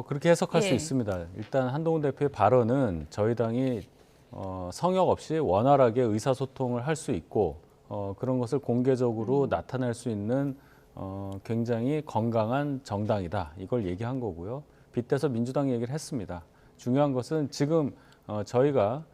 S13: 그렇게 해석할 수
S1: 예.
S13: 있습니다. 일단 한동훈 대표의 발언은 저희 당이 성역 없이 원활하게 의사소통을 할 수 있고 그런 것을 공개적으로 나타낼 수 있는 굉장히 건강한 정당이다. 이걸 얘기한 거고요. 빗대서 민주당 얘기를 했습니다. 중요한 것은 지금 저희가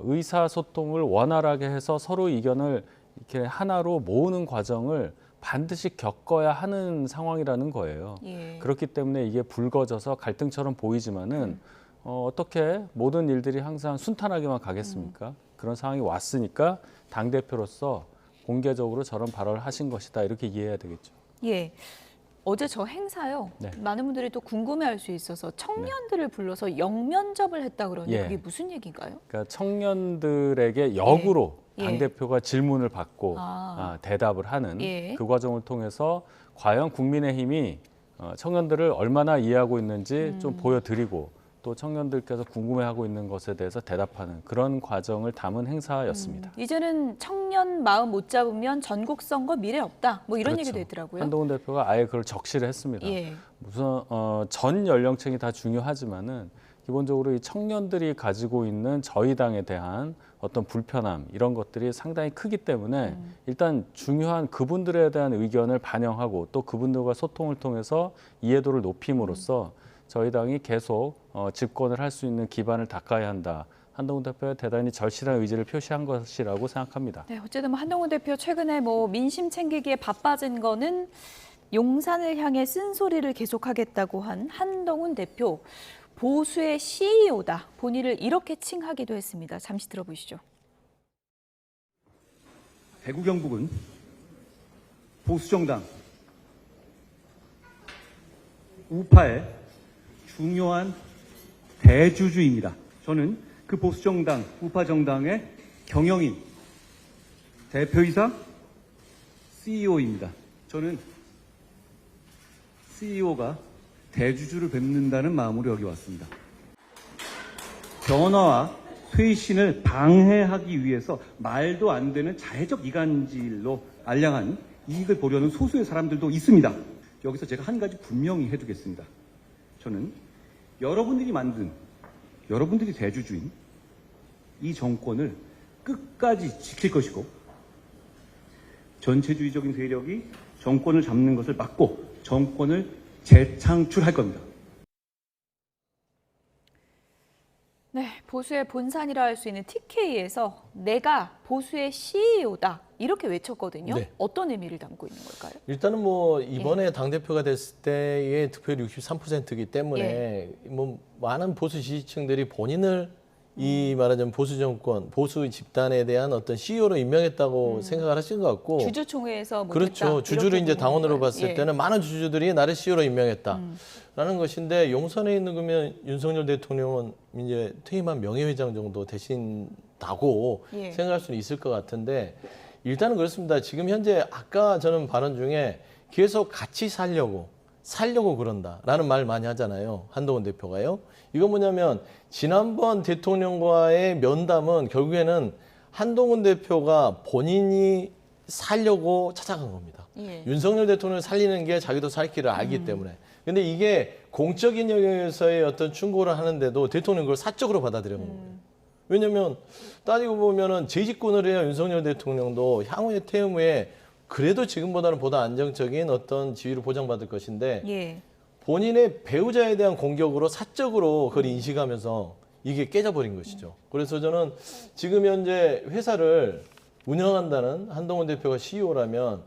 S13: 의사소통을 원활하게 해서 서로 의견을 이렇게 하나로 모으는 과정을 반드시 겪어야 하는 상황이라는 거예요.
S1: 예.
S13: 그렇기 때문에 이게 불거져서 갈등처럼 보이지만은 어떻게 모든 일들이 항상 순탄하게만 가겠습니까? 그런 상황이 왔으니까 당대표로서 공개적으로 저런 발언을 하신 것이다. 이렇게 이해해야 되겠죠.
S1: 예. 어제 저 행사요.
S13: 네.
S1: 많은 분들이 또 궁금해할 수 있어서 청년들을 불러서 영면접을 했다 그러는데
S13: 예.
S1: 그게 무슨 얘기인가요?
S13: 그러니까 청년들에게 역으로
S1: 예.
S13: 당대표가 질문을 받고 대답을 하는
S1: 예.
S13: 그 과정을 통해서 과연 국민의힘이 청년들을 얼마나 이해하고 있는지 좀 보여드리고 또 청년들께서 궁금해하고 있는 것에 대해서 대답하는 그런 과정을 담은 행사였습니다.
S1: 이제는 청년 마음 못 잡으면 전국 선거 미래 없다. 이런
S13: 그렇죠.
S1: 얘기도 있더라고요.
S13: 한동훈 대표가 아예 그걸 적시를 했습니다.
S1: 예.
S13: 우선 전 연령층이 다 중요하지만은 기본적으로 이 청년들이 가지고 있는 저희 당에 대한 어떤 불편함 이런 것들이 상당히 크기 때문에 일단 중요한 그분들에 대한 의견을 반영하고 또 그분들과 소통을 통해서 이해도를 높임으로써 저희 당이 계속 집권을 할 수 있는 기반을 닦아야 한다
S5: 한동훈 대표가 대단히 절실한 의지를 표시한 것이라고 생각합니다.
S1: 네, 어쨌든 한동훈 대표 최근에 민심 챙기기에 바빠진 거는 용산을 향해 쓴소리를 계속하겠다고 한 한동훈 대표. 보수의 CEO다. 본인을 이렇게 칭하기도 했습니다. 잠시 들어보시죠.
S6: 대구 경북은 보수정당 우파의 중요한 대주주입니다. 저는 그 보수정당, 우파정당의 경영인, 대표이사 CEO입니다. 저는 CEO가 대주주를 뵙는다는 마음으로 여기 왔습니다. 변화와推신을 방해하기 위해서 말도 안 되는 자해적 이간질로 알량한 이익을 보려는 소수의 사람들도 있습니다. 여기서 제가 한 가지 분명히 해두겠습니다. 저는 여러분들이 만든, 여러분들이 대주주인 이 정권을 끝까지 지킬 것이고 전체주의적인 세력이 정권을 잡는 것을 막고 정권을 재창출할 겁니다.
S1: 네, 보수의 본산이라 할 수 있는 TK에서 내가 보수의 CEO다 이렇게 외쳤거든요.
S3: 네.
S1: 어떤 의미를 담고 있는 걸까요?
S3: 일단은 이번에 당대표가 됐을 때의 득표율이 63%이기 때문에 많은 보수 지지층들이 본인을 이 말하자면 보수 정권, 보수 집단에 대한 어떤 CEO로 임명했다고 생각을 하신 것 같고.
S1: 주주총회에서
S3: 그렇죠. 주주를 이제 당원으로 봤을 때는 많은 주주들이 나를 CEO로 임명했다라는 것인데 용산에 있는 그러면 윤석열 대통령은 이제 퇴임한 명예회장 정도 되신다고 생각할 수는 있을 것 같은데 일단은 그렇습니다. 지금 현재 아까 저는 발언 중에 계속 같이 살려고 그런다라는 말 많이 하잖아요. 한동훈 대표가요. 이건 뭐냐면 지난번 대통령과의 면담은 결국에는 한동훈 대표가 본인이 살려고 찾아간 겁니다. 윤석열 대통령을 살리는 게 자기도 살 길을 알기 때문에. 근데 이게 공적인 영역에서의 어떤 충고를 하는데도 대통령이 그걸 사적으로 받아들여는 거예요. 왜냐면 따지고 보면은 재집권을 해야 윤석열 대통령도 향후의 퇴임 후에 그래도 지금보다는 보다 안정적인 어떤 지위를 보장받을 것인데 본인의 배우자에 대한 공격으로 사적으로 그걸 인식하면서 이게 깨져버린 것이죠. 그래서 저는 지금 현재 회사를 운영한다는 한동훈 대표가 CEO라면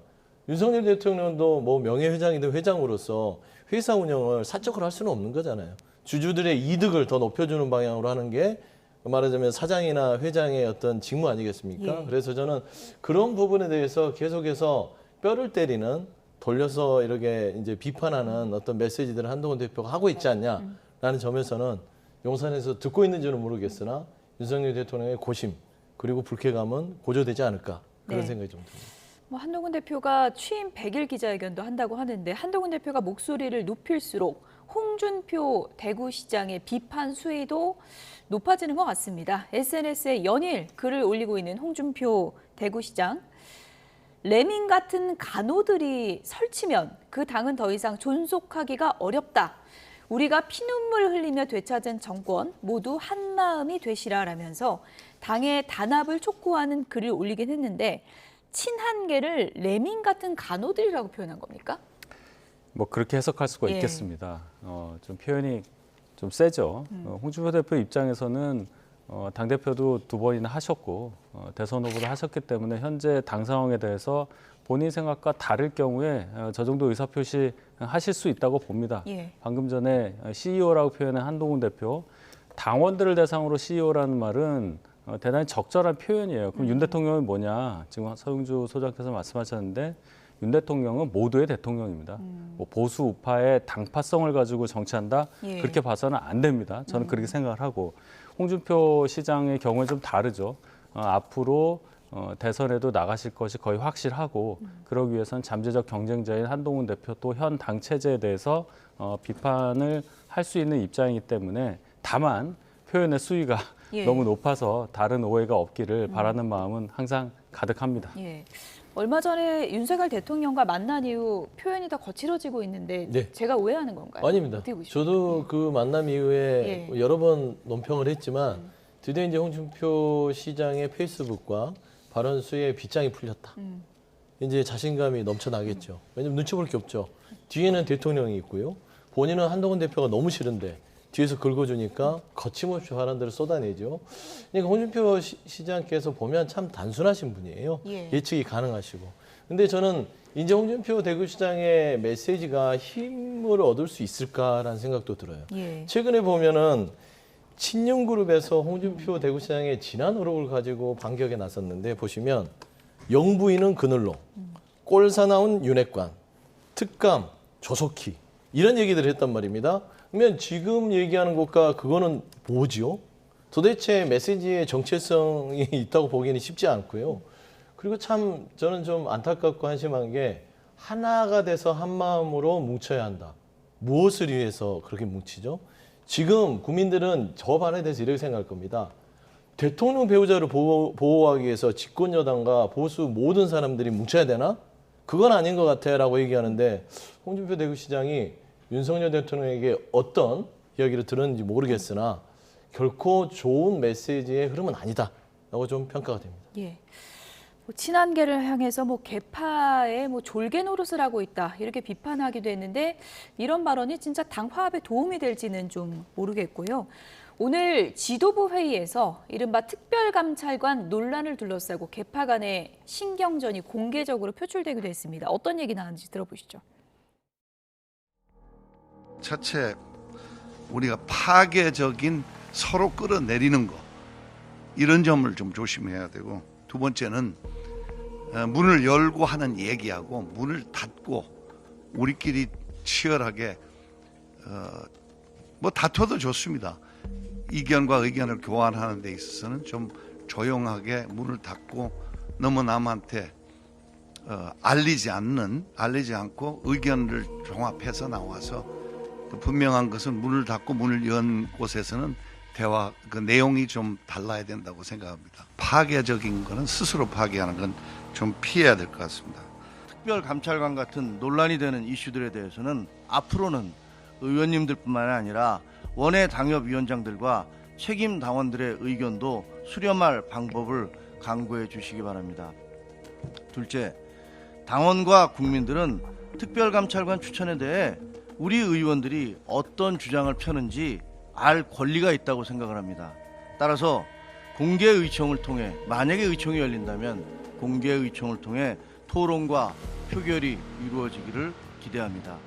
S3: 윤석열 대통령도 명예회장이든 회장으로서 회사 운영을 사적으로 할 수는 없는 거잖아요. 주주들의 이득을 더 높여주는 방향으로 하는 게 말하자면 사장이나 회장의 어떤 직무 아니겠습니까? 그래서 저는 그런 부분에 대해서 계속해서 뼈를 때리는 돌려서 이렇게 이제 비판하는 어떤 메시지들을 한동훈 대표가 하고 있지 않냐라는 점에서는 용산에서 듣고 있는지는 모르겠으나 윤석열 대통령의 고심 그리고 불쾌감은 고조되지 않을까 그런 생각이 좀 듭니다.
S1: 한동훈 대표가 취임 100일 기자회견도 한다고 하는데 한동훈 대표가 목소리를 높일수록 홍준표 대구시장의 비판 수위도 높아지는 것 같습니다. SNS에 연일 글을 올리고 있는 홍준표 대구시장. 레민 같은 간호들이 설치면 그 당은 더 이상 존속하기가 어렵다. 우리가 피눈물 흘리며 되찾은 정권 모두 한마음이 되시라라면서 당의 단합을 촉구하는 글을 올리긴 했는데 친한계를 레민 같은 간호들이라고 표현한 겁니까?
S5: 그렇게 해석할 수가 있겠습니다. 좀 표현이 좀 세죠. 홍준표 대표 입장에서는 당대표도 2번이나 하셨고 대선 후보도 하셨기 때문에 현재 당 상황에 대해서 본인 생각과 다를 경우에 저 정도 의사표시 하실 수 있다고 봅니다. 방금 전에 CEO라고 표현한 한동훈 대표, 당원들을 대상으로 CEO라는 말은 대단히 적절한 표현이에요. 그럼 윤 대통령은 뭐냐? 지금 서영주 소장께서 말씀하셨는데 윤 대통령은 모두의 대통령입니다. 보수 우파의 당파성을 가지고 정치한다? 그렇게 봐서는 안 됩니다. 저는 그렇게 생각을 하고 홍준표 시장의 경우는 좀 다르죠. 앞으로 대선에도 나가실 것이 거의 확실하고 그러기 위해서는 잠재적 경쟁자인 한동훈 대표 또 현 당 체제에 대해서 비판을 할 수 있는 입장이기 때문에 다만 표현의 수위가 너무 높아서 다른 오해가 없기를 바라는 마음은 항상 가득합니다.
S1: 얼마 전에 윤석열 대통령과 만난 이후 표현이 더 거칠어지고 있는데 제가 오해하는 건가요?
S3: 아닙니다. 저도 그 만남 이후에 여러 번 논평을 했지만 드디어 이제 홍준표 시장의 페이스북과 발언 수에 빗장이 풀렸다. 이제 자신감이 넘쳐나겠죠. 왜냐면 눈치 볼 게 없죠. 뒤에는 대통령이 있고요. 본인은 한동훈 대표가 너무 싫은데 뒤에서 긁어주니까 거침없이 화란들을 쏟아내죠. 그러니까 홍준표 시장께서 보면 참 단순하신 분이에요. 예측이 가능하시고. 근데 저는 이제 홍준표 대구시장의 메시지가 힘을 얻을 수 있을까라는 생각도 들어요. 최근에 보면은 친윤그룹에서 홍준표 대구시장의 지난 어록을 가지고 반격에 나섰는데 보시면 영부인은 그늘로, 꼴사나운 윤핵관, 특감, 조속히 이런 얘기들을 했단 말입니다. 그러면 지금 얘기하는 것과 그거는 뭐지요? 도대체 메시지의 정체성이 있다고 보기는 쉽지 않고요. 그리고 참 저는 좀 안타깝고 한심한 게 하나가 돼서 한 마음으로 뭉쳐야 한다. 무엇을 위해서 그렇게 뭉치죠? 지금 국민들은 저 발에 대해서 이렇게 생각할 겁니다. 대통령 배우자를 보호하기 위해서 집권 여당과 보수 모든 사람들이 뭉쳐야 되나? 그건 아닌 것 같아라고 얘기하는데 홍준표 대구시장이 윤석열 대통령에게 어떤 이야기를 들었는지 모르겠으나 결코 좋은 메시지의 흐름은 아니다라고 좀 평가가 됩니다.
S1: 예. 친한계를 향해서 개파의 졸개 노릇을 하고 있다 이렇게 비판하기도 했는데 이런 발언이 진짜 당 화합에 도움이 될지는 좀 모르겠고요. 오늘 지도부 회의에서 이른바 특별감찰관 논란을 둘러싸고 개파 간의 신경전이 공개적으로 표출되기도 했습니다. 어떤 얘기 나왔는지 들어보시죠.
S7: 첫째, 우리가 파괴적인 서로 끌어내리는 거 이런 점을 좀 조심해야 되고, 두 번째는 문을 열고 하는 얘기하고 문을 닫고 우리끼리 치열하게 다퉈도 좋습니다. 이견과 의견을 교환하는 데 있어서는 좀 조용하게 문을 닫고 너무 남한테 알리지 않고 의견을 종합해서 나와서 분명한 것은 문을 닫고 문을 연 곳에서는 대화 그 내용이 좀 달라야 된다고 생각합니다. 파괴적인 거는 스스로 파괴하는 건 좀 피해야 될 것 같습니다.
S8: 특별감찰관 같은 논란이 되는 이슈들에 대해서는 앞으로는 의원님들뿐만 아니라 원외 당협위원장들과 책임 당원들의 의견도 수렴할 방법을 강구해 주시기 바랍니다. 둘째, 당원과 국민들은 특별감찰관 추천에 대해 우리 의원들이 어떤 주장을 펴는지 알 권리가 있다고 생각을 합니다. 따라서 공개 의총을 통해, 만약에 의총이 열린다면 공개 의총을 통해 토론과 표결이 이루어지기를 기대합니다.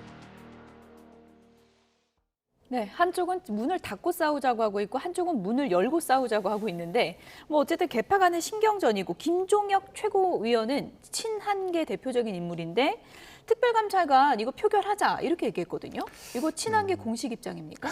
S1: 네, 한쪽은 문을 닫고 싸우자고 하고 있고 한쪽은 문을 열고 싸우자고 하고 있는데 어쨌든 개파 간의 신경전이고, 김종혁 최고위원은 친한계 대표적인 인물인데 특별감찰관 이거 표결하자 이렇게 얘기했거든요. 이거 친한계 공식 입장입니까?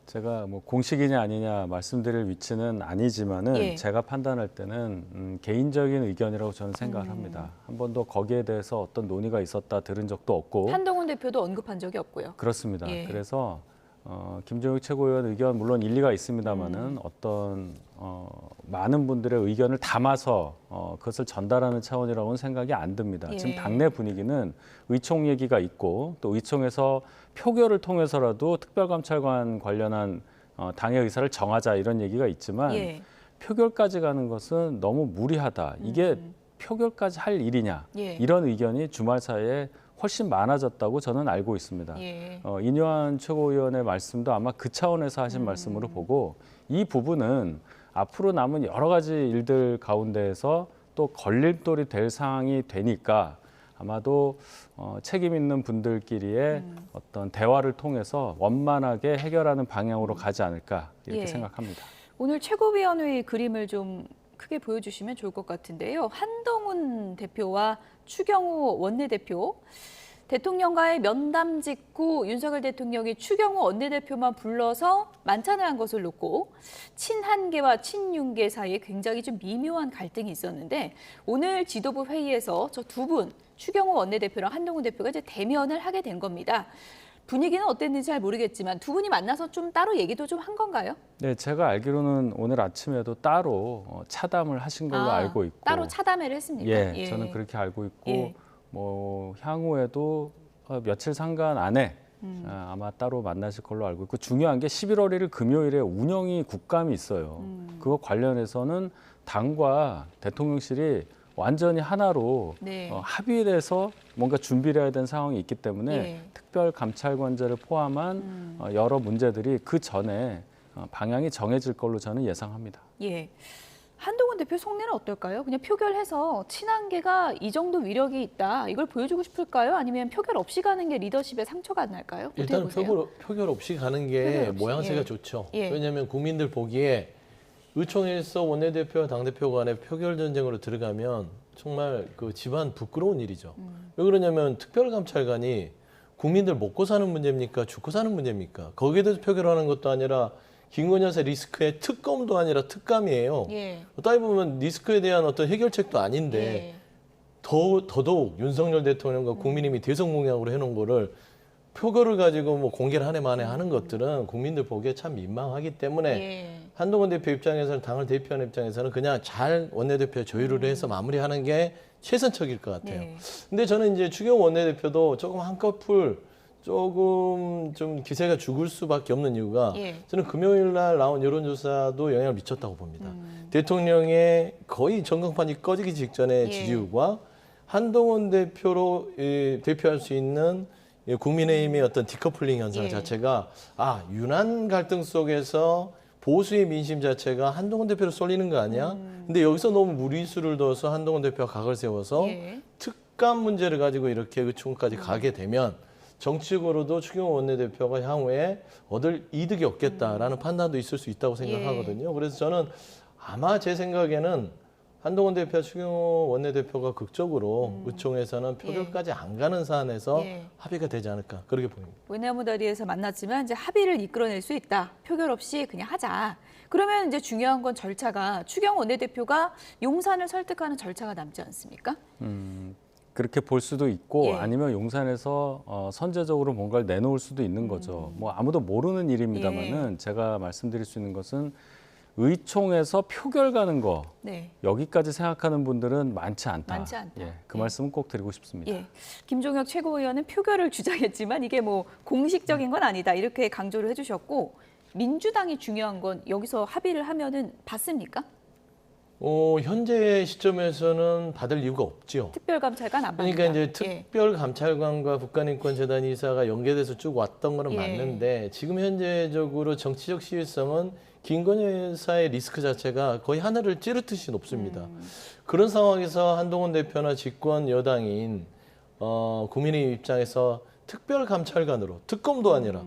S5: 제가 공식이냐 아니냐 말씀드릴 위치는 아니지만은 제가 판단할 때는 개인적인 의견이라고 저는 생각을 합니다. 한 번도 거기에 대해서 어떤 논의가 있었다 들은 적도 없고,
S1: 한동훈 대표도 언급한 적이 없고요.
S5: 그렇습니다. 그래서 김종혁 최고위원 의견 물론 일리가 있습니다만은 어떤 많은 분들의 의견을 담아서 그것을 전달하는 차원이라고는 생각이 안 듭니다. 지금 당내 분위기는 의총 얘기가 있고 또 의총에서 표결을 통해서라도 특별감찰관 관련한 당의 의사를 정하자 이런 얘기가 있지만 표결까지 가는 것은 너무 무리하다. 이게 표결까지 할 일이냐. 이런 의견이 주말 사이에 훨씬 많아졌다고 저는 알고 있습니다. 인요한 최고위원의 말씀도 아마 그 차원에서 하신 말씀으로 보고, 이 부분은 앞으로 남은 여러 가지 일들 가운데에서 또 걸림돌이 될 상황이 되니까 아마도 책임 있는 분들끼리의 어떤 대화를 통해서 원만하게 해결하는 방향으로 가지 않을까 이렇게 생각합니다.
S1: 오늘 최고위원회의 그림을 좀 크게 보여주시면 좋을 것 같은데요. 한동훈 대표와 추경호 원내대표, 대통령과의 면담 직후 윤석열 대통령이 추경호 원내대표만 불러서 만찬을 한 것을 놓고 친한계와 친윤계 사이에 굉장히 좀 미묘한 갈등이 있었는데, 오늘 지도부 회의에서 저 두 분, 추경호 원내대표랑 한동훈 대표가 이제 대면을 하게 된 겁니다. 분위기는 어땠는지 잘 모르겠지만 두 분이 만나서 좀 따로 얘기도 좀 한 건가요?
S5: 네, 제가 알기로는 오늘 아침에도 따로 차담을 하신 걸로 알고 있고.
S1: 따로 차담회를 했습니까?
S5: 저는 그렇게 알고 있고 향후에도 며칠 상간 안에 아마 따로 만나실 걸로 알고 있고, 중요한 게 11월 1일 금요일에 운영위 국감이 있어요. 그거 관련해서는 당과 대통령실이 완전히 하나로
S1: 네.
S5: 합의를 해서 뭔가 준비를 해야 되는 상황이 있기 때문에
S1: 예.
S5: 특별감찰관제를 포함한 여러 문제들이 그 전에 방향이 정해질 걸로 저는 예상합니다.
S1: 예. 한동훈 대표 속내는 어떨까요? 그냥 표결해서 친한계가 이 정도 위력이 있다. 이걸 보여주고 싶을까요? 아니면 표결 없이 가는 게 리더십에 상처가 안 날까요? 어떻게
S3: 일단
S1: 보세요?
S3: 표결 없이 가는 게
S1: 표결 없이,
S3: 모양새가
S1: 예.
S3: 좋죠.
S1: 예.
S3: 왜냐하면 국민들 보기에 의총에서 원내대표와 당대표 간의 표결 전쟁으로 들어가면 정말 그 집안 부끄러운 일이죠. 왜 그러냐면 특별감찰관이 국민들 먹고 사는 문제입니까? 죽고 사는 문제입니까? 거기에 대해서 표결하는 것도 아니라 김건희 여사 리스크의 특검도 아니라 특감이에요.
S1: 예.
S3: 따위 보면 리스크에 대한 어떤 해결책도 아닌데
S1: 예.
S3: 더더욱 윤석열 대통령과 국민의힘이 대선 공약으로 해놓은 거를 표결을 가지고 뭐 공개를 한 해 만에 하는 것들은 국민들 보기에 참 민망하기 때문에
S1: 예.
S3: 한동훈 대표 입장에서는 당을 대표하는 입장에서는 그냥 잘 원내대표 조율을 해서 마무리하는 게 최선책일 것 같아요.
S1: 네.
S3: 근데 저는 이제 추경호 원내대표도 조금 한꺼풀 조금 좀 기세가 죽을 수밖에 없는 이유가
S1: 예.
S3: 저는 금요일 날 나온 여론조사도 영향을 미쳤다고 봅니다. 대통령의 거의 전광판이 꺼지기 직전의
S1: 예.
S3: 지지율과 한동훈 대표로 대표할 수 있는 국민의힘의 어떤 디커플링 현상
S1: 예.
S3: 자체가 유난 갈등 속에서 보수의 민심 자체가 한동훈 대표로 쏠리는 거 아니야? 근데 여기서 너무 무리수를 둬서 한동훈 대표가 각을 세워서
S1: 예.
S3: 특감 문제를 가지고 이렇게 의총까지 가게 되면 정치적으로도 추경호 원내대표가 향후에 얻을 이득이 없겠다라는 판단도 있을 수 있다고 생각하거든요. 그래서 저는 아마 제 생각에는 한동훈 대표와 추경호 원내대표가 극적으로 의총에서는 표결까지 안 가는 사안에서
S1: 예.
S3: 합의가 되지 않을까 그렇게 보입니다.
S1: 외나무다리에서 만났지만 이제 합의를 이끌어낼 수 있다. 표결 없이 그냥 하자. 그러면 이제 중요한 건 절차가 추경호 원내대표가 용산을 설득하는 절차가 남지 않습니까?
S5: 그렇게 볼 수도 있고
S1: 예.
S5: 아니면 용산에서 선제적으로 뭔가를 내놓을 수도 있는 거죠. 뭐 아무도 모르는 일입니다만은 제가 말씀드릴 수 있는 것은 의총에서 표결 가는 거
S1: 네.
S5: 여기까지 생각하는 분들은 많지 않다.
S1: 많지 않다.
S5: 예, 그 말씀은 꼭 드리고 싶습니다.
S1: 예. 김종혁 최고위원은 표결을 주장했지만 이게 뭐 공식적인 건 아니다. 이렇게 강조를 해주셨고 민주당이 중요한 건 여기서 합의를 하면은 받습니까?
S3: 현재 시점에서는 받을 이유가 없죠.
S1: 특별감찰관 안 받는다.
S3: 그러니까 이제
S1: 예.
S3: 특별감찰관과 국가인권재단 이사가 연계돼서 쭉 왔던 거는
S1: 예.
S3: 맞는데 지금 현재적으로 정치적 시의성은 김건희 여사의 리스크 자체가 거의 하늘을 찌르듯이 높습니다. 그런 상황에서 한동훈 대표나 집권 여당인 국민의 입장에서 특별감찰관으로 특검도 아니라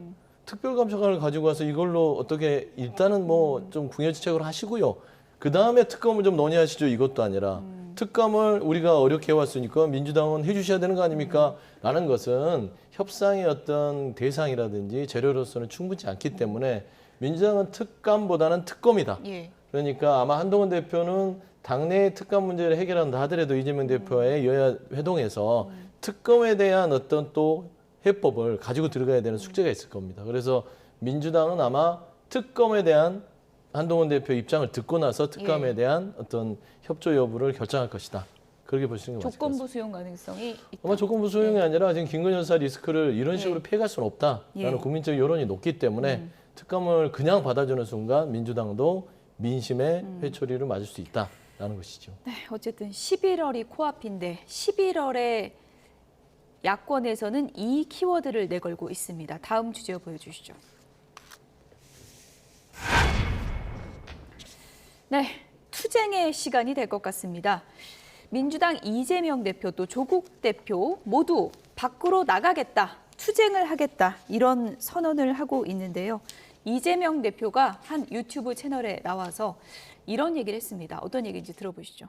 S3: 특별감찰관을 가지고 와서 이걸로 어떻게 일단은 뭐 좀 궁여지책으로 하시고요. 그 다음에 특검을 좀 논의하시죠. 이것도 아니라 특검을 우리가 어렵게 해왔으니까 민주당은 해주셔야 되는 거 아닙니까? 라는 것은 협상의 어떤 대상이라든지 재료로서는 충분치 않기 때문에 민주당은 특감보다는 특검이다.
S1: 예.
S3: 그러니까 아마 한동훈 대표는 당내 특감 문제를 해결한다 하더라도 이재명 대표와의 여야 회동에서 특검에 대한 어떤 또 해법을 가지고 들어가야 되는 숙제가 있을 겁니다. 그래서 민주당은 아마 특검에 대한 한동훈 대표 입장을 듣고 나서 특감에
S1: 예.
S3: 대한 어떤 협조 여부를 결정할 것이다. 그렇게 보시는 게 맞을 것 같습니다.
S1: 조건부 수용 가능성이 있다.
S3: 아마 조건부 수용이 아니라 지금 김건희 여사 리스크를 이런 식으로 피해갈 수는 없다라는
S1: 예.
S3: 국민적 여론이 높기 때문에 특감을 그냥 받아주는 순간 민주당도 민심의 회초리를 맞을 수 있다라는 것이죠.
S1: 네, 어쨌든 11월이 코앞인데 11월에 야권에서는 이 키워드를 내걸고 있습니다. 다음 주제 보여주시죠. 네, 투쟁의 시간이 될 것 같습니다. 민주당 이재명 대표 또 조국 대표 모두 밖으로 나가겠다, 투쟁을 하겠다 이런 선언을 하고 있는데요. 이재명 대표가 한 유튜브 채널에 나와서 이런 얘기를 했습니다. 어떤 얘기인지 들어보시죠.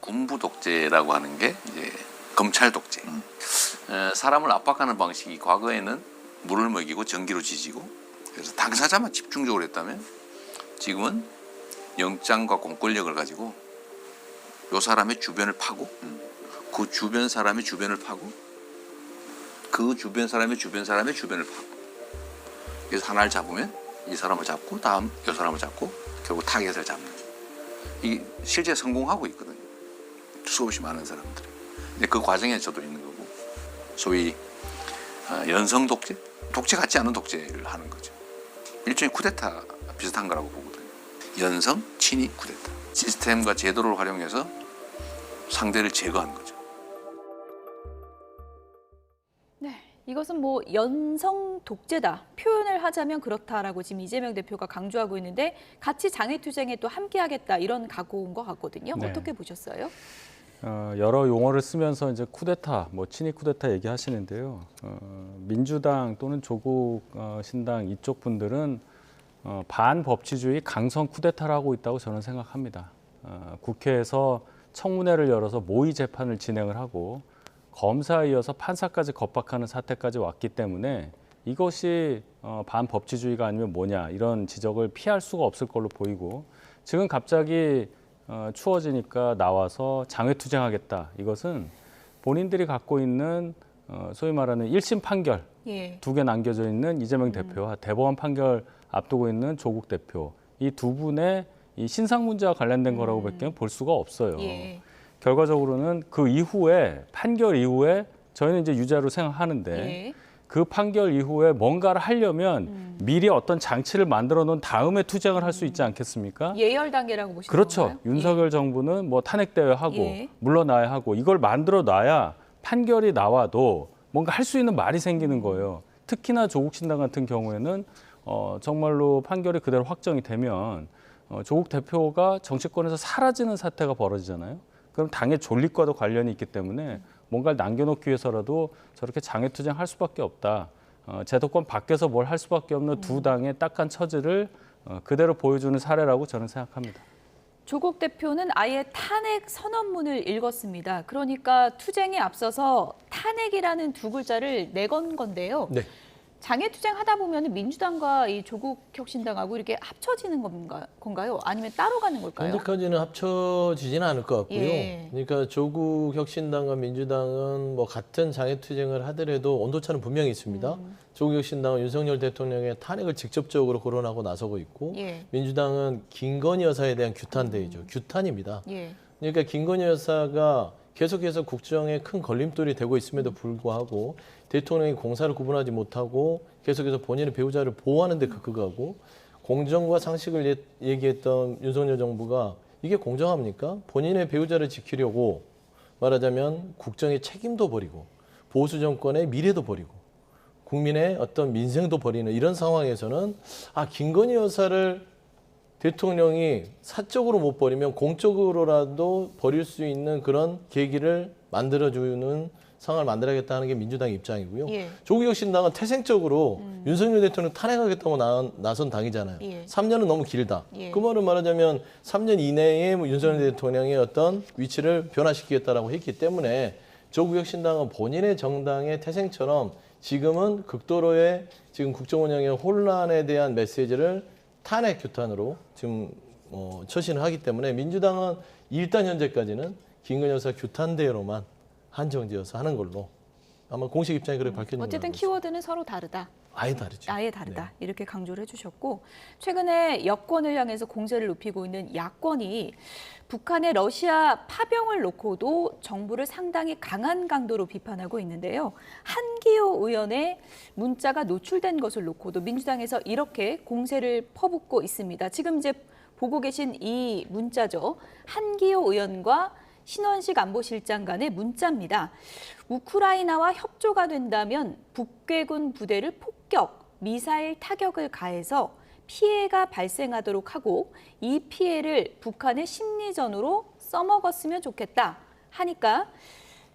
S9: 군부 독재라고 하는 게 이제 검찰 독재. 사람을 압박하는 방식이 과거에는 물을 먹이고 전기로 지지고 그래서 당사자만 집중적으로 했다면 지금은 영장과 공권력을 가지고 요 사람의 주변을 파고 그 주변 사람의 주변을 파고 그 주변 사람의 주변 사람의 주변을 파고 그래서 하나를 잡으면 이 사람을 잡고 다음 이 사람을 잡고 결국 타겟을 잡는 이 실제 성공하고 있거든요. 수없이 많은 사람들이. 근데 그 과정에 저도 있는 거고 소위 연성 독재? 독재 같지 않은 독재를 하는 거죠. 일종의 쿠데타 비슷한 거라고 보거든요. 연성, 친위, 쿠데타. 시스템과 제도를 활용해서 상대를 제거한 거죠.
S1: 네, 이것은 뭐 연성 독재다. 표현을 하자면 그렇다라고 지금 이재명 대표가 강조하고 있는데 같이 장애투쟁에 또 함께하겠다 이런 각오인 것 같거든요.
S5: 네.
S1: 어떻게 보셨어요?
S5: 여러 용어를 쓰면서 이제 쿠데타, 뭐 친이 쿠데타 얘기하시는데요. 민주당 또는 조국 신당 이쪽 분들은 반법치주의 강성 쿠데타를 하고 있다고 저는 생각합니다. 국회에서 청문회를 열어서 모의 재판을 진행을 하고 검사에 이어서 판사까지 겁박하는 사태까지 왔기 때문에 이것이 반법치주의가 아니면 뭐냐 이런 지적을 피할 수가 없을 걸로 보이고 지금 갑자기 추워지니까 나와서 장외투쟁하겠다. 이것은 본인들이 갖고 있는 소위 말하는 1심 판결
S1: 예.
S5: 2개 남겨져 있는 이재명 대표와 대법원 판결 앞두고 있는 조국 대표 이 두 분의 이 신상 문제와 관련된 거라고밖에 볼 수가 없어요.
S1: 예.
S5: 결과적으로는 그 이후에 판결 이후에 저희는 이제 유죄로 생각하는데
S1: 예.
S5: 그 판결 이후에 뭔가를 하려면 미리 어떤 장치를 만들어 놓은 다음에 투쟁을 할 수 있지 않겠습니까?
S1: 예열 단계라고 보시는
S5: 그렇죠.
S1: 건가요?
S5: 윤석열 정부는 뭐 탄핵돼야 하고
S1: 예.
S5: 물러나야 하고 이걸 만들어 놔야 판결이 나와도 뭔가 할 수 있는 말이 생기는 거예요. 특히나 조국 신당 같은 경우에는 정말로 판결이 그대로 확정이 되면 조국 대표가 정치권에서 사라지는 사태가 벌어지잖아요. 그럼 당의 존립과도 관련이 있기 때문에 뭔가를 남겨놓기 위해서라도 저렇게 장외투쟁 할 수밖에 없다. 제도권 밖에서 뭘 할 수밖에 없는 두 당의 딱한 처지를 그대로 보여주는 사례라고 저는 생각합니다.
S1: 조국 대표는 아예 탄핵 선언문을 읽었습니다. 그러니까 투쟁에 앞서서 탄핵이라는 두 글자를 내건 건데요.
S3: 네.
S1: 장애투쟁 하다 보면 민주당과 이 조국혁신당하고 이렇게 합쳐지는 건가요? 아니면 따로 가는 걸까요?
S3: 현재까지는 합쳐지지는 않을 것 같고요.
S1: 예.
S3: 그러니까 조국 혁신당과 민주당은 뭐 같은 장애투쟁을 하더라도 온도차는 분명히 있습니다. 조국 혁신당은 윤석열 대통령의 탄핵을 직접적으로 거론하고 나서고 있고
S1: 예.
S3: 민주당은 김건희 여사에 대한 규탄 대회죠. 규탄입니다.
S1: 예.
S3: 그러니까 김건희 여사가 계속해서 국정에 큰 걸림돌이 되고 있음에도 불구하고 대통령이 공사를 구분하지 못하고 계속해서 본인의 배우자를 보호하는 데 급급하고 공정과 상식을 얘기했던 윤석열 정부가 이게 공정합니까? 본인의 배우자를 지키려고 말하자면 국정의 책임도 버리고 보수 정권의 미래도 버리고 국민의 어떤 민생도 버리는 이런 상황에서는 김건희 여사를 대통령이 사적으로 못 버리면 공적으로라도 버릴 수 있는 그런 계기를 만들어주는 상황을 만들어야겠다는 게 민주당의 입장이고요.
S1: 예.
S3: 조국혁신당은 태생적으로 윤석열 대통령 탄핵하겠다고 나선 당이잖아요.
S1: 예.
S3: 3년은 너무 길다.
S1: 예.
S3: 그 말은 말하자면 3년 이내에 윤석열 대통령의 어떤 위치를 변화시키겠다라고 했기 때문에 조국혁신당은 본인의 정당의 태생처럼 지금은 극도로의 지금 국정 운영의 혼란에 대한 메시지를 탄핵 규탄으로 지금 처신을 하기 때문에 민주당은 일단 현재까지는 김건희 여사 규탄 대회로만 한정되어서 하는 걸로 아마 공식 입장이 그렇게 밝혀진 걸로
S1: 어쨌든
S3: 알고
S1: 키워드는 서로 다르다.
S3: 아예 다르죠.
S1: 아예 다르다.
S3: 네.
S1: 이렇게 강조를 해주셨고 최근에 여권을 향해서 공세를 높이고 있는 야권이 북한의 러시아 파병을 놓고도 정부를 상당히 강한 강도로 비판하고 있는데요. 한기호 의원의 문자가 노출된 것을 놓고도 민주당에서 이렇게 공세를 퍼붓고 있습니다. 지금 이제 보고 계신 이 문자죠. 한기호 의원과 신원식 안보실장 간의 문자입니다. 우크라이나와 협조가 된다면 북괴군 부대를 폭격, 미사일 타격을 가해서 피해가 발생하도록 하고 이 피해를 북한의 심리전으로 써먹었으면 좋겠다 하니까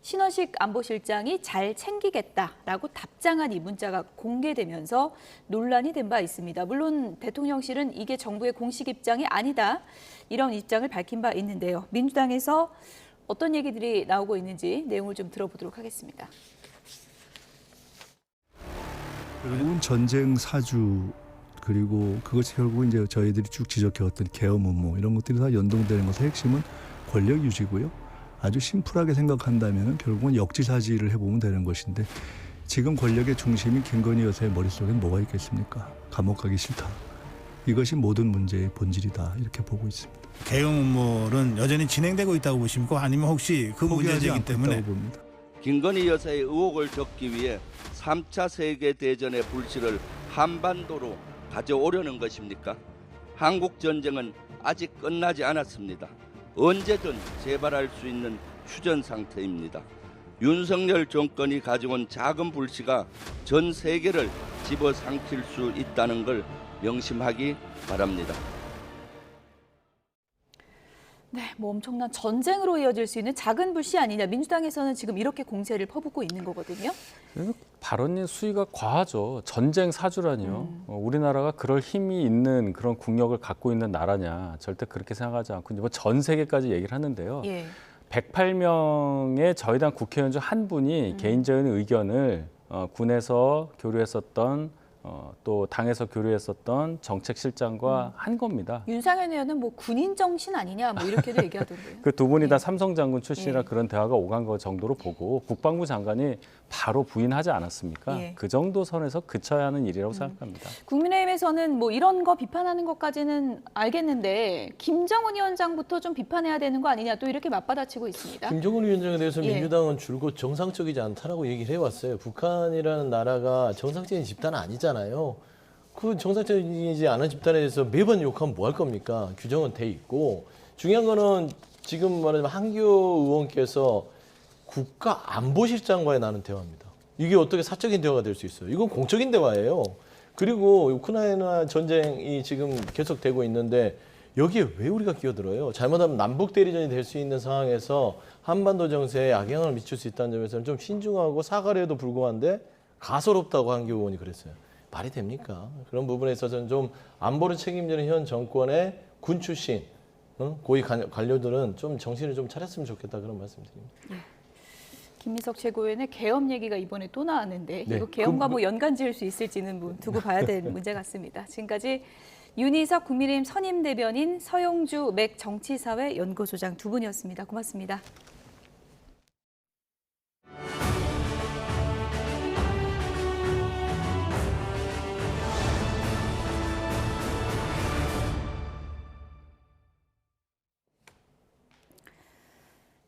S1: 신원식 안보실장이 잘 챙기겠다라고 답장한 이 문자가 공개되면서 논란이 된 바 있습니다. 물론 대통령실은 이게 정부의 공식 입장이 아니다 이런 입장을 밝힌 바 있는데요. 민주당에서 어떤 얘기들이 나오고 있는지 내용을 좀 들어보도록 하겠습니다.
S10: 결국은 전쟁 사주 그리고 그것이 결국 이제 저희들이 쭉 지적해왔던 계엄 음모 이런 것들이 다 연동되는 것의 핵심은 권력 유지고요. 아주 심플하게 생각한다면 결국은 역지사지를 해보면 되는 것인데 지금 권력의 중심이 김건희 여사의 머릿속엔 뭐가 있겠습니까? 감옥 가기 싫다. 이것이 모든 문제의 본질이다 이렇게 보고 있습니다.
S11: 계엄 음모는 여전히 진행되고 있다고 보십니까? 아니면 혹시 그 문제이기 때문에
S10: 봅니다.
S12: 김건희 여사의 의혹을 덮기 위해 3차 세계대전의 불씨를 한반도로 가져오려는 것입니까? 한국 전쟁은 아직 끝나지 않았습니다. 언제든 재발할 수 있는 휴전 상태입니다. 윤석열 정권이 가져온 작은 불씨가 전 세계를 집어삼킬 수 있다는 걸 명심하기 바랍니다.
S1: 네, 뭐 엄청난 전쟁으로 이어질 수 있는 작은 불씨 아니냐. 민주당에서는 지금 이렇게 공세를 퍼붓고 있는 거거든요.
S5: 발언의 수위가 과하죠. 전쟁 사주라니요. 우리나라가 그럴 힘이 있는 그런 국력을 갖고 있는 나라냐. 절대 그렇게 생각하지 않고 뭐 전 세계까지 얘기를 하는데요.
S1: 예.
S5: 108명의 저희 당 국회의원 중 한 분이 개인적인 의견을 군에서 교류했었던 또 당에서 교류했었던 정책실장과 한 겁니다.
S1: 윤상현 의원은 뭐 군인 정신 아니냐 뭐 이렇게도 얘기하던데요.
S5: 그 두 분이 다 삼성 장군 출신이라 그런 대화가 오간 거 정도로 보고 국방부 장관이 바로 부인하지 않았습니까?
S1: 예.
S5: 그 정도 선에서 그쳐야 하는 일이라고 생각합니다.
S1: 국민의힘에서는 뭐 이런 거 비판하는 것까지는 알겠는데 김정은 위원장부터 좀 비판해야 되는 거 아니냐 또 이렇게 맞받아치고 있습니다.
S3: 김정은 위원장에 대해서
S1: 예.
S3: 민주당은 줄곧 정상적이지 않다라고 얘기를 해왔어요. 북한이라는 나라가 정상적인 집단은 아니잖아요. 그 정상적이지 않은 집단에 대해서 매번 욕하면 뭐 할 겁니까? 규정은 돼 있고 중요한 거는 지금 말하자면 한교 의원께서 국가안보실장과의 나는 대화입니다. 이게 어떻게 사적인 대화가 될 수 있어요? 이건 공적인 대화예요. 그리고 우크라이나 전쟁이 지금 계속되고 있는데 여기에 왜 우리가 끼어들어요? 잘못하면 남북 대리전이 될 수 있는 상황에서 한반도 정세에 악영향을 미칠 수 있다는 점에서는 좀 신중하고 사과를 해도 불구한데 가소롭다고 한교 의원이 그랬어요. 말이 됩니까? 그런 부분에 있어서는 좀 안보를 책임지는 현 정권의 군 출신 고위 관료들은 좀 정신을 좀 차렸으면 좋겠다 그런 말씀드립니다.
S1: 김민석 최고위원의 계엄 얘기가 이번에 또 나왔는데
S3: 네.
S1: 이거 계엄과 뭐 연관 지을 수 있을지는 뭐 두고 봐야 될 문제 같습니다. 지금까지 윤희석 국민의힘 선임 대변인, 서용주 맥 정치사회 연구소장 두 분이었습니다. 고맙습니다.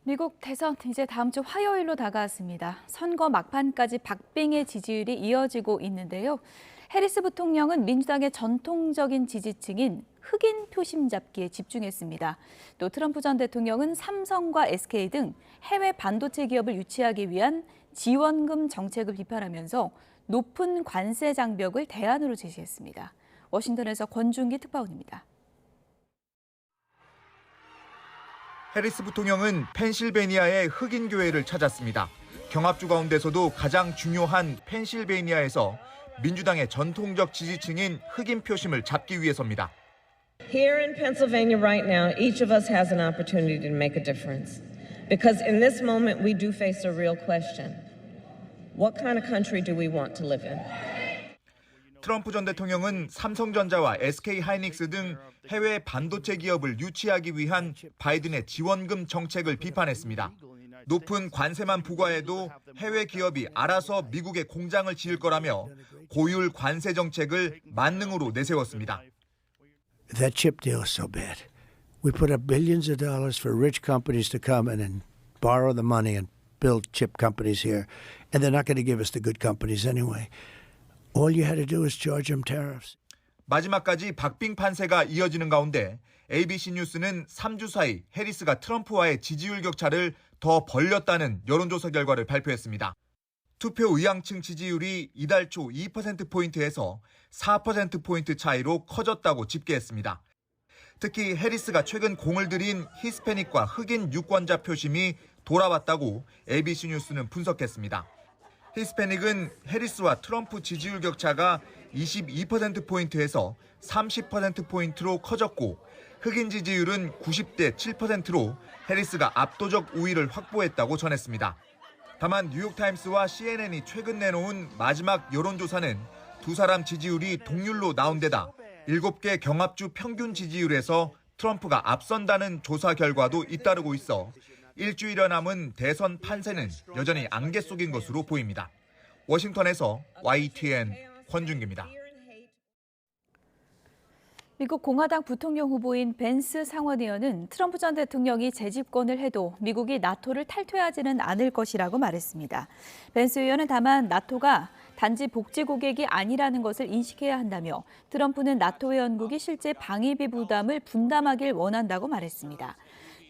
S1: 미국 대선 이제 다음 주 화요일로 다가왔습니다. 선거 막판까지 박빙의 지지율이 이어지고 있는데요. 해리스 부통령은 민주당의 전통적인 지지층인 흑인 표심 잡기에 집중했습니다. 또 트럼프 전 대통령은 삼성과 SK 등 해외 반도체 기업을 유치하기 위한 지원금 정책을 비판하면서 높은 관세 장벽을 대안으로 제시했습니다. 워싱턴에서 권준기 특파원입니다.
S14: 해리스 부통령은 펜실베니아의 흑인 교회를 찾았습니다. 경합주 가운데서도 가장 중요한 펜실베니아에서 민주당의 전통적 지지층인 흑인 표심을 잡기 위해서입니다.
S15: Here in Pennsylvania right now, each of us has an opportunity to make a difference. Because in this moment we do face a real question. What kind of country do we want to live in?
S14: 트럼프 전 대통령은 삼성전자와 SK 하이닉스 등 해외 반도체 기업을 유치하기 위한 바이든의 지원금 정책을 비판했습니다. 높은 관세만 부과해도 해외 기업이 알아서 미국에 공장을 지을 거라며 고율 관세 정책을 만능으로 내세웠습니다.
S16: That chip deal is so bad. We put up billions of dollars for rich companies to come and borrow the money and build chip companies here, and they're not going to give us the good companies anyway. All you had to do is charge them tariffs.
S14: 마지막까지 박빙 판세가 이어지는 가운데 ABC 뉴스는 3주 사이 해리스가 트럼프와의 지지율 격차를 더 벌렸다는 여론조사 결과를 발표했습니다. 투표 의향층 지지율이 이달 초 2%포인트에서 4%포인트 차이로 커졌다고 집계했습니다. 특히 해리스가 최근 공을 들인 히스패닉과 흑인 유권자 표심이 돌아왔다고 ABC 뉴스는 분석했습니다. 히스패닉은 해리스와 트럼프 지지율 격차가 22%포인트에서 30%포인트로 커졌고 흑인 지지율은 90대 7%로 해리스가 압도적 우위를 확보했다고 전했습니다. 다만 뉴욕타임스와 CNN이 최근 내놓은 마지막 여론조사는 두 사람 지지율이 동률로 나온 데다 7개 경합주 평균 지지율에서 트럼프가 앞선다는 조사 결과도 잇따르고 있어 일주일여 남은 대선 판세는 여전히 안개 속인 것으로 보입니다. 워싱턴에서 YTN 권준기입니다.
S1: 미국 공화당 부통령 후보인 벤스 상원의원은 트럼프 전 대통령이 재집권을 해도 미국이 나토를 탈퇴하지는 않을 것이라고 말했습니다. 벤스 의원은 다만 나토가 단지 복지 고객이 아니라는 것을 인식해야 한다며 트럼프는 나토 회원국이 실제 방위비 부담을 분담하길 원한다고 말했습니다.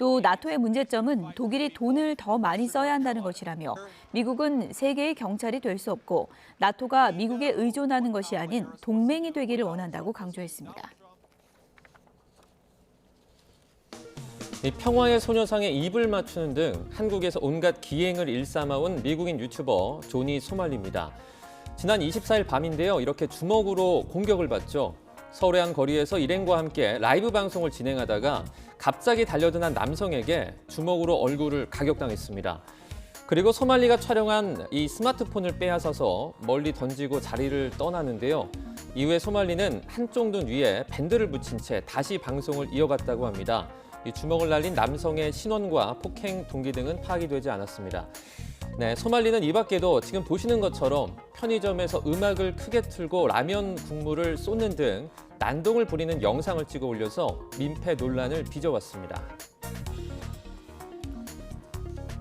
S1: 또 나토의 문제점은 독일이 돈을 더 많이 써야 한다는 것이라며 미국은 세계의 경찰이 될 수 없고 나토가 미국에 의존하는 것이 아닌 동맹이 되기를 원한다고 강조했습니다.
S13: 평화의 소녀상에 입을 맞추는 등 한국에서 온갖 기행을 일삼아온 미국인 유튜버 조니 소말리입니다. 지난 24일 밤인데요. 이렇게 주먹으로 공격을 받죠. 서울의 한 거리에서 일행과 함께 라이브 방송을 진행하다가 갑자기 달려든 한 남성에게 주먹으로 얼굴을 가격당했습니다. 그리고 소말리가 촬영한 이 스마트폰을 빼앗아서 멀리 던지고 자리를 떠나는데요. 이후에 소말리는 한쪽 눈 위에 밴드를 붙인 채 다시 방송을 이어갔다고 합니다. 이 주먹을 날린 남성의 신원과 폭행 동기 등은 파악이 되지 않았습니다. 네, 소말리는 이 밖에도 지금 보시는 것처럼 편의점에서 음악을 크게 틀고 라면 국물을 쏟는 등 난동을 부리는 영상을 찍어 올려서 민폐 논란을 빚어왔습니다.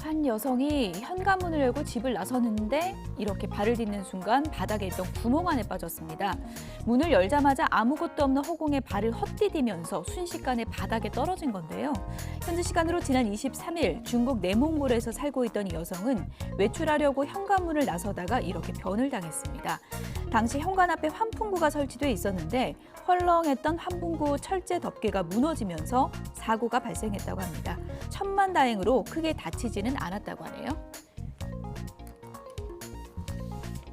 S1: 한 여성이 현관문을 열고 집을 나서는데 이렇게 발을 딛는 순간 바닥에 있던 구멍 안에 빠졌습니다. 문을 열자마자 아무것도 없는 허공에 발을 헛디디면서 순식간에 바닥에 떨어진 건데요. 현지 시간으로 지난 23일 중국 내몽골에서 살고 있던 이 여성은 외출하려고 현관문을 나서다가 이렇게 변을 당했습니다. 당시 현관 앞에 환풍구가 설치돼 있었는데 헐렁했던 환풍구 철제 덮개가 무너지면서 사고가 발생했다고 합니다. 천만다행으로 크게 다치지는 않았다고 하네요.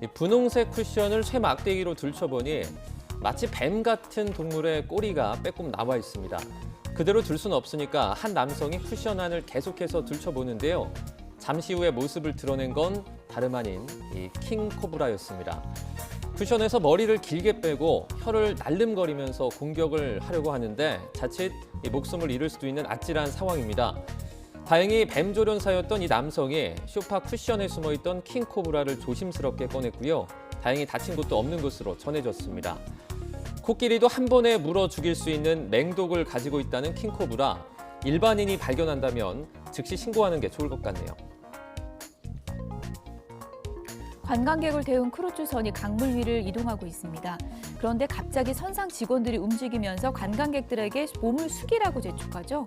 S13: 이 분홍색 쿠션을 쇠 막대기로 들춰보니 마치 뱀 같은 동물의 꼬리가 빼꼼 나와 있습니다. 그대로 둘 수는 없으니까 한 남성이 쿠션 안을 계속해서 들춰보는데요. 잠시 후에 모습을 드러낸 건 다름 아닌 이 킹코브라였습니다. 쿠션에서 머리를 길게 빼고 혀를 날름거리면서 공격을 하려고 하는데 자칫 이 목숨을 잃을 수도 있는 아찔한 상황입니다. 다행히 뱀조련사였던 이 남성이 소파 쿠션에 숨어있던 킹코브라를 조심스럽게 꺼냈고요. 다행히 다친 곳도 없는 것으로 전해졌습니다. 코끼리도 한 번에 물어 죽일 수 있는 맹독을 가지고 있다는 킹코브라. 일반인이 발견한다면 즉시 신고하는 게 좋을 것 같네요.
S1: 관광객을 태운 크루즈선이 강물 위를 이동하고 있습니다. 그런데 갑자기 선상 직원들이 움직이면서 관광객들에게 몸을 숙이라고 재촉하죠.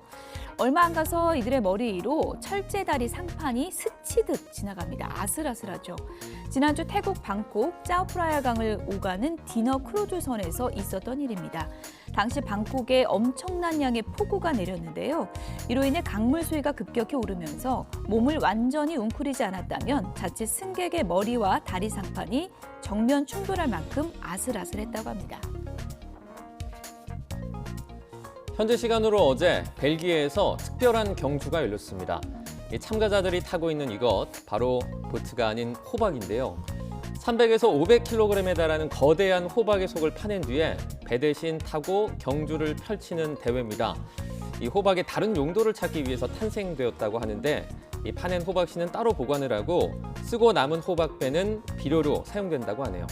S1: 얼마 안 가서 이들의 머리 위로 철제다리 상판이 스치듯 지나갑니다. 아슬아슬하죠. 지난주 태국 방콕 짜오프라야 강을 오가는 디너 크루즈선에서 있었던 일입니다. 당시 방콕에 엄청난 양의 폭우가 내렸는데요. 이로 인해 강물 수위가 급격히 오르면서 몸을 완전히 웅크리지 않았다면 자칫 승객의 머리와 다리 상판이 정면 충돌할 만큼 아슬아슬했다고 합니다.
S13: 현재 시간으로 어제 벨기에에서 특별한 경주가 열렸습니다. 이 참가자들이 타고 있는 이것 바로 보트가 아닌 호박인데요. 300에서 500kg에 달하는 거대한 호박의 속을 파낸 뒤에 배 대신 타고 경주를 펼치는 대회입니다. 이 호박의 다른 용도를 찾기 위해서 탄생되었다고 하는데 이 파낸 호박씨는 따로 보관을 하고 쓰고 남은 호박배는 비료로 사용된다고 하네요.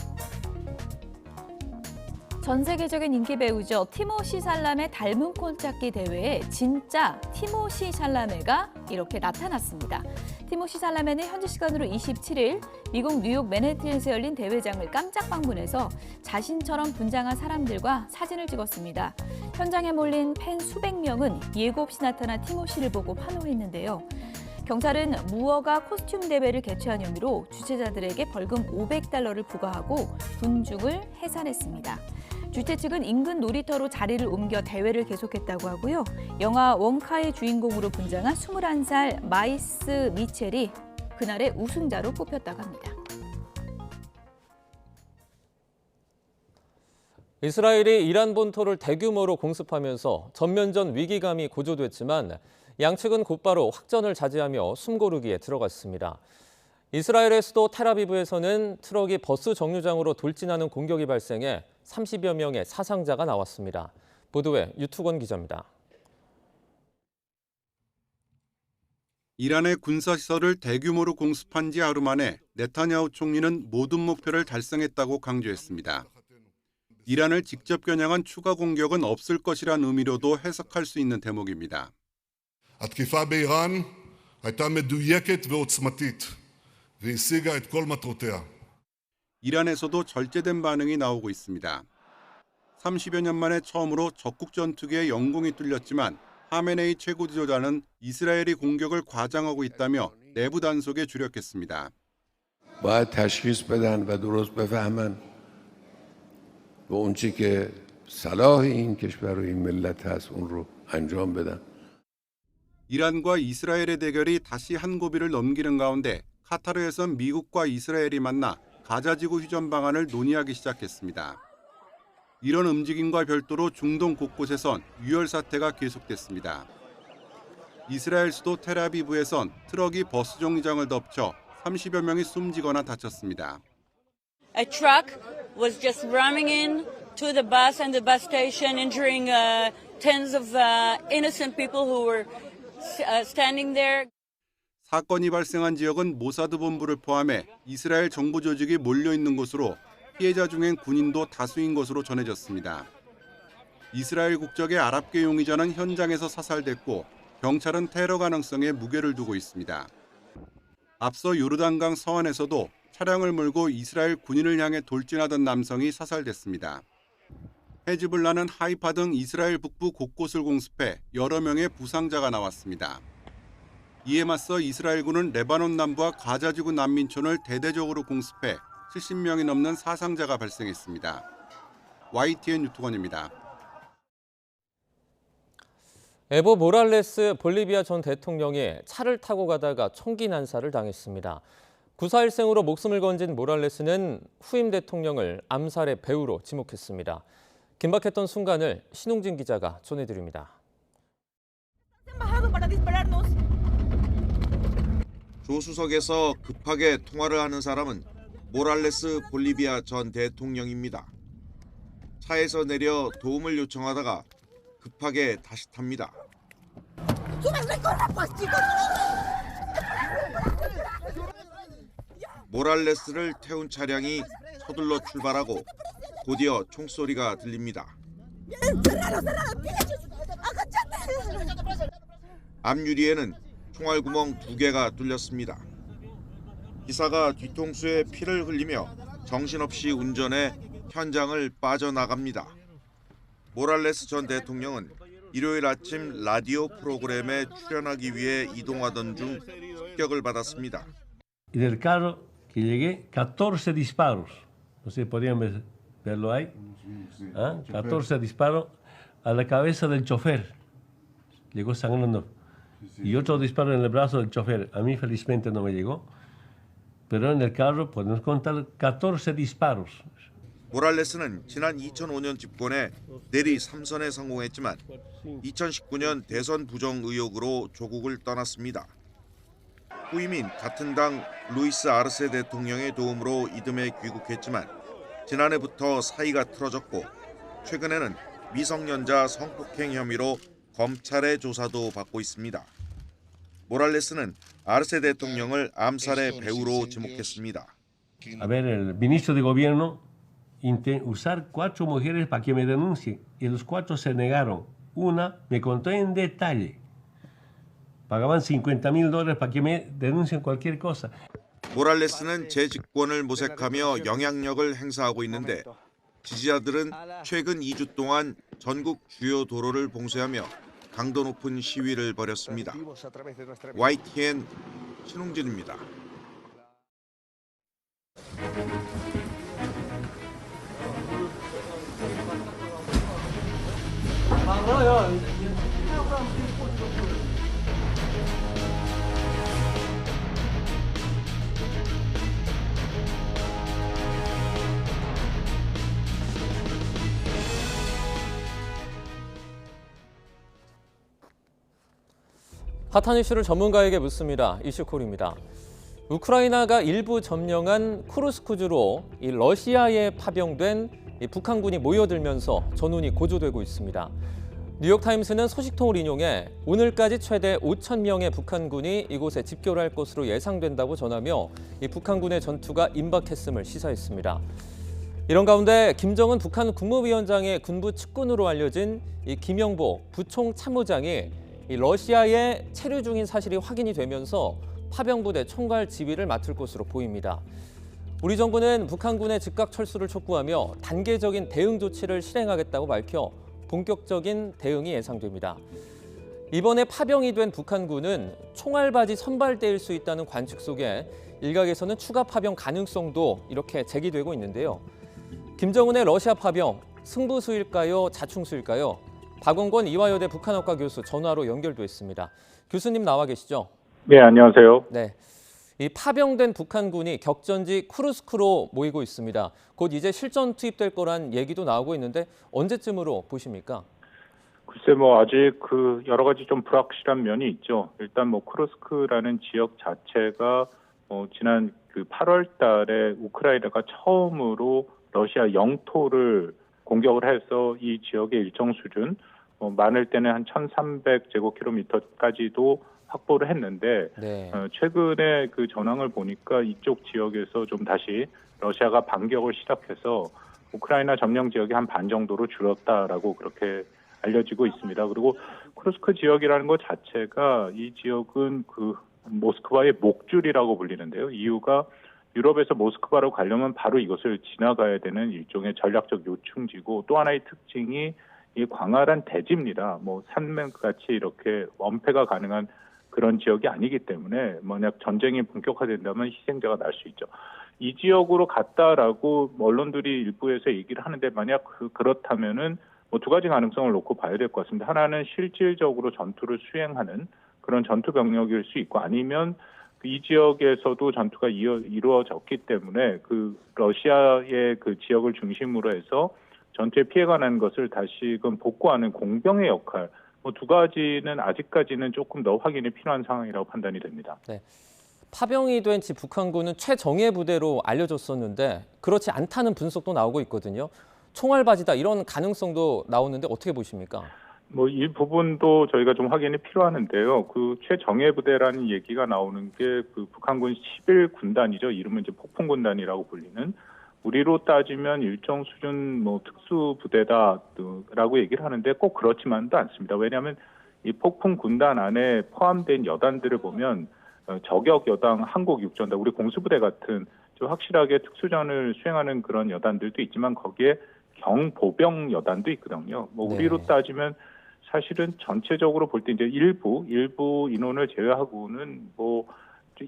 S1: 전 세계적인 인기 배우죠. 티모시 샬라메 닮은 꼴 찾기 대회에 진짜 티모시 샬라메가 이렇게 나타났습니다. 티모시 샬라메는 현지 시간으로 27일 미국 뉴욕 맨해튼에서 열린 대회장을 깜짝 방문해서 자신처럼 분장한 사람들과 사진을 찍었습니다. 현장에 몰린 팬 수백 명은 예고 없이 나타난 티모시를 보고 환호했는데요. 경찰은 무허가 코스튬 대회를 개최한 혐의로 주최자들에게 벌금 $500를 부과하고 분중을 해산했습니다. 주최 측은 인근 놀이터로 자리를 옮겨 대회를 계속했다고 하고요. 영화 원카의 주인공으로 분장한 21살 마이스 미첼이 그날의 우승자로 뽑혔다고 합니다.
S13: 이스라엘이 이란 본토를 대규모로 공습하면서 전면전 위기감이 고조됐지만 양측은 곧바로 확전을 자제하며 숨고르기에 들어갔습니다. 이스라엘의 수도 텔아비브에서는 트럭이 버스 정류장으로 돌진하는 공격이 발생해 30여 명의 사상자가 나왔습니다. 보도에 유투건 기자입니다.
S2: 이란의 군사시설을 대규모로 공습한 지 하루 만에 네타냐후 총리는 모든 목표를 달성했다고 강조했습니다. 이란을 직접 겨냥한 추가 공격은 없을 것이란 의미로도 해석할 수 있는 대목입니다.
S17: התקיפה באיראן הייתה מדויקת ועוצמתית והשיגה את כל מטרותיה.
S2: 이란에서도 절제된 반응이 나오고 있습니다. 30여 년 만에 처음으로 적국 전투기에 영공이 뚫렸지만 하메네이 최고 지도자는 이스라엘이 공격을 과장하고 있다며 내부 단속에 주력했습니다.
S18: باید تشخیص بدن و درست بفهمن و اون چی که صلاح این کشور و این ملت هست اون رو انجام بدن.
S2: 이란과 이스라엘의 대결이 다시 한 고비를 넘기는 가운데 카타르에선 미국과 이스라엘이 만나 가자지구 휴전 방안을 논의하기 시작했습니다. 이런 움직임과 별도로 중동 곳곳에선 유혈 사태가 계속됐습니다. 이스라엘 수도 텔아비브에선 트럭이 버스 정류장을 덮쳐 30여 명이 숨지거나 다쳤습니다.
S19: A truck was just ramming in to the bus and the bus station, injuring tens of innocent people who were standing there.
S2: 사건이 발생한 지역은 모사드 본부를 포함해 이스라엘 정부 조직이 몰려 있는 곳으로 피해자 중엔 군인도 다수인 것으로 전해졌습니다. 이스라엘 국적의 아랍계 용의자는 현장에서 사살됐고 경찰은 테러 가능성에 무게를 두고 있습니다. 앞서 요르단강 서안에서도 차량을 몰고 이스라엘 군인을 향해 돌진하던 남성이 사살됐습니다. 헤즈볼라는 하이파 등 이스라엘 북부 곳곳을 공습해 여러 명의 부상자가 나왔습니다. 이에 맞서 이스라엘군은 레바논 남부와 가자지구 난민촌을 대대적으로 공습해 70명이 넘는 사상자가 발생했습니다. YTN 유튜건입니다.
S13: 에보 모랄레스 볼리비아 전 대통령이 차를 타고 가다가 총기 난사를 당했습니다. 9.4일생으로 목숨을 건진 모랄레스는 후임 대통령을 암살의 배후로 지목했습니다. 긴박했던 순간을 신웅진 기자가 전해드립니다.
S20: 조수석에서 급하게 통화를 하는 사람은 모랄레스 볼리비아 전 대통령입니다. 차에서 내려 도움을 요청하다가 급하게 다시 탑니다. 모랄레스를 태운 차량이 서둘러 출발하고 곧이어 총소리가 들립니다. 앞유리에는 총알구멍 2개가 뚫렸습니다. 기사가 뒤통수에 피를 흘리며 정신없이 운전해 현장을 빠져나갑니다. 모랄레스 전 대통령은 일요일 아침 라디오 프로그램에 출연하기 위해 이동하던 중 습격을 받았습니다.
S21: Y del carro que llegué, 14 disparos. No sé, podrían verlo ahí. 14 disparos a la cabeza del chofer. Llegó sangrando. Y otro disparo en el brazo del chofer. A mí felizmente no me llegó. Pero en el carro podemos contar 14 disparos.
S20: 모랄레스는 지난 2005년 집권에 내리 3선에 성공했지만 2019년 대선 부정 의혹으로 조국을 떠났습니다. 후임인 같은 당 루이스 아르세 대통령의 도움으로 이듬해 귀국했지만 지난해부터 사이가 틀어졌고 최근에는 미성년자 성폭행 혐의로 검찰의 조사도 받고 있습니다. 모랄레스는 아르세 대통령을 암살의 배후로 지목했습니다.
S21: A ver, el ministro de gobierno usar 4 mujeres para que me denuncien y los 4 se negaron. Una me contó en detalle. Pagaban $50,000 para que me denuncien cualquier cosa.
S20: 모랄레스는 재집권을 모색하며 영향력을 행사하고 있는데 지지자들은 최근 2주 동안 전국 주요 도로를 봉쇄하며 강도 높은 시위를 벌였습니다. YTN 신웅진입니다.
S13: 핫한 이슈를 전문가에게 묻습니다. 이슈콜입니다. 우크라이나가 일부 점령한 쿠르스크주로 이 러시아에 파병된 이 북한군이 모여들면서 전운이 고조되고 있습니다. 뉴욕타임스는 소식통을 인용해 오늘까지 최대 5,000명의 북한군이 이곳에 집결할 것으로 예상된다고 전하며 이 북한군의 전투가 임박했음을 시사했습니다. 이런 가운데 김정은 북한 국무위원장의 군부 측근으로 알려진 이 김영복 부총참모장이 이 러시아에 체류 중인 사실이 확인이 되면서 파병부대 총괄 지휘를 맡을 것으로 보입니다. 우리 정부는 북한군의 즉각 철수를 촉구하며 단계적인 대응 조치를 실행하겠다고 밝혀 본격적인 대응이 예상됩니다. 이번에 파병이 된 북한군은 총알바지 선발대일 수 있다는 관측 속에 일각에서는 추가 파병 가능성도 이렇게 제기되고 있는데요. 김정은의 러시아 파병, 승부수일까요? 자충수일까요? 박원권 이화여대 북한학과 교수 전화로 연결돼 있습니다. 교수님 나와 계시죠?
S4: 네, 안녕하세요.
S13: 네, 이 파병된 북한군이 격전지 쿠르스크로 모이고 있습니다. 곧 이제 실전 투입될 거란 얘기도 나오고 있는데 언제쯤으로 보십니까?
S4: 글쎄 아직 여러 가지 좀 불확실한 면이 있죠. 일단 쿠르스크라는 지역 자체가 지난 8월 달에 우크라이나가 처음으로 러시아 영토를 공격을 해서 이 지역의 일정 수준, 많을 때는 한 1,300제곱킬로미터까지도 확보를 했는데,
S13: 네.
S4: 최근에 그 전황을 보니까 이쪽 지역에서 좀 다시 러시아가 반격을 시작해서 우크라이나 점령 지역이 한 반 정도로 줄었다라고 그렇게 알려지고 있습니다. 그리고 쿠르스크 지역이라는 것 자체가 이 지역은 모스크바의 목줄이라고 불리는데요. 이유가 유럽에서 모스크바로 가려면 바로 이것을 지나가야 되는 일종의 전략적 요충지고, 또 하나의 특징이 이 광활한 대지입니다. 산맥같이 이렇게 원패가 가능한 그런 지역이 아니기 때문에 만약 전쟁이 본격화된다면 희생자가 날 수 있죠. 이 지역으로 갔다라고 언론들이 일부에서 얘기를 하는데, 만약 그렇다면은 두 가지 가능성을 놓고 봐야 될 것 같습니다. 하나는 실질적으로 전투를 수행하는 그런 전투 병력일 수 있고, 아니면 이 지역에서도 전투가 이루어졌기 때문에 러시아의 지역을 중심으로 해서 전투에 피해가 난 것을 다시금 복구하는 공병의 역할, 두 가지는 아직까지는 조금 더 확인이 필요한 상황이라고 판단이 됩니다.
S13: 네. 파병이 된 북한군은 최정예 부대로 알려졌었는데 그렇지 않다는 분석도 나오고 있거든요. 총알바지다 이런 가능성도 나오는데 어떻게 보십니까?
S4: 이 부분도 저희가 좀 확인이 필요하는데요. 최정예 부대라는 얘기가 나오는 게 북한군 11군단이죠. 이름은 이제 폭풍군단이라고 불리는, 우리로 따지면 일정 수준 특수부대다라고 얘기를 하는데 꼭 그렇지만도 않습니다. 왜냐하면 이 폭풍군단 안에 포함된 여단들을 보면 저격 여당, 한국 육전단, 우리 공수부대 같은 좀 확실하게 특수전을 수행하는 그런 여단들도 있지만 거기에 경보병 여단도 있거든요. 우리로 따지면 사실은 전체적으로 볼 때 이제 일부 인원을 제외하고는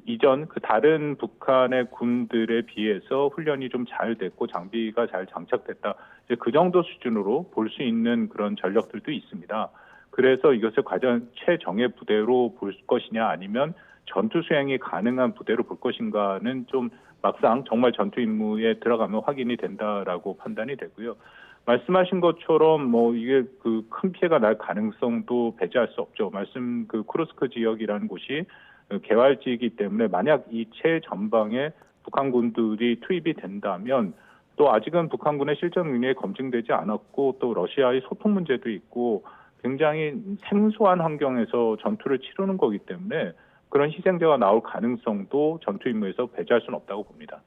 S4: 이전 다른 북한의 군들에 비해서 훈련이 좀 잘 됐고 장비가 잘 장착됐다, 이제 그 정도 수준으로 볼 수 있는 그런 전력들도 있습니다. 그래서 이것을 과연 최정예 부대로 볼 것이냐, 아니면 전투 수행이 가능한 부대로 볼 것인가는 좀 막상 정말 전투 임무에 들어가면 확인이 된다라고 판단이 되고요. 말씀하신 것처럼 이게 큰 피해가 날 가능성도 배제할 수 없죠. 쿠르스크 지역이라는 곳이 개활지이기 때문에 만약 이 최전방에 북한군들이 투입이 된다면, 또 아직은 북한군의 실전 능력이 검증되지 않았고 또 러시아의 소통 문제도 있고 굉장히 생소한 환경에서 전투를 치르는 거기 때문에 그런 희생자가 나올 가능성도 전투 임무에서 배제할 수는 없다고 봅니다.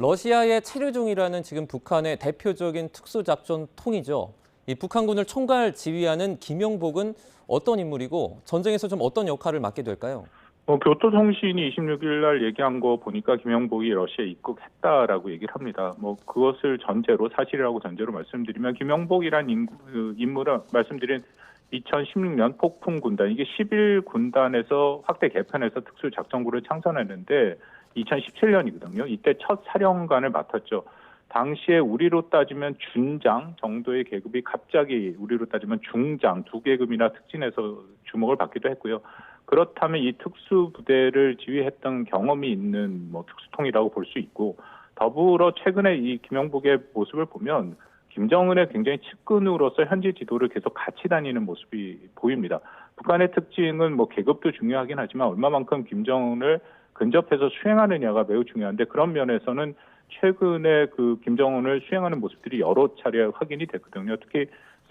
S13: 러시아의 체류 중이라는 지금 북한의 대표적인 특수작전통이죠. 이 북한군을 총괄 지휘하는 김영복은 어떤 인물이고 전쟁에서 좀 어떤 역할을 맡게 될까요?
S4: 교토통신이 26일 날 얘기한 거 보니까 김영복이 러시아에 입국했다라고 얘기를 합니다. 그것을 전제로, 사실이라고 전제로 말씀드리면, 김영복이란 인물은 말씀드린 2016년 폭풍군단, 이게 11군단에서 확대 개편해서 특수작전구를 창설했는데 2017년이거든요. 이때 첫 사령관을 맡았죠. 당시에 우리로 따지면 준장 정도의 계급이 갑자기 우리로 따지면 중장 2계급이나 특진해서 주목을 받기도 했고요. 그렇다면 이 특수부대를 지휘했던 경험이 있는 특수통이라고 볼 수 있고, 더불어 최근에 이 김영복의 모습을 보면 김정은의 굉장히 측근으로서 현지 지도를 계속 같이 다니는 모습이 보입니다. 북한의 특징은 계급도 중요하긴 하지만 얼마만큼 김정은을 근접해서 수행하느냐가 매우 중요한데, 그런 면에서는 최근에 김정은을 수행하는 모습들이 여러 차례 확인이 됐거든요. 특히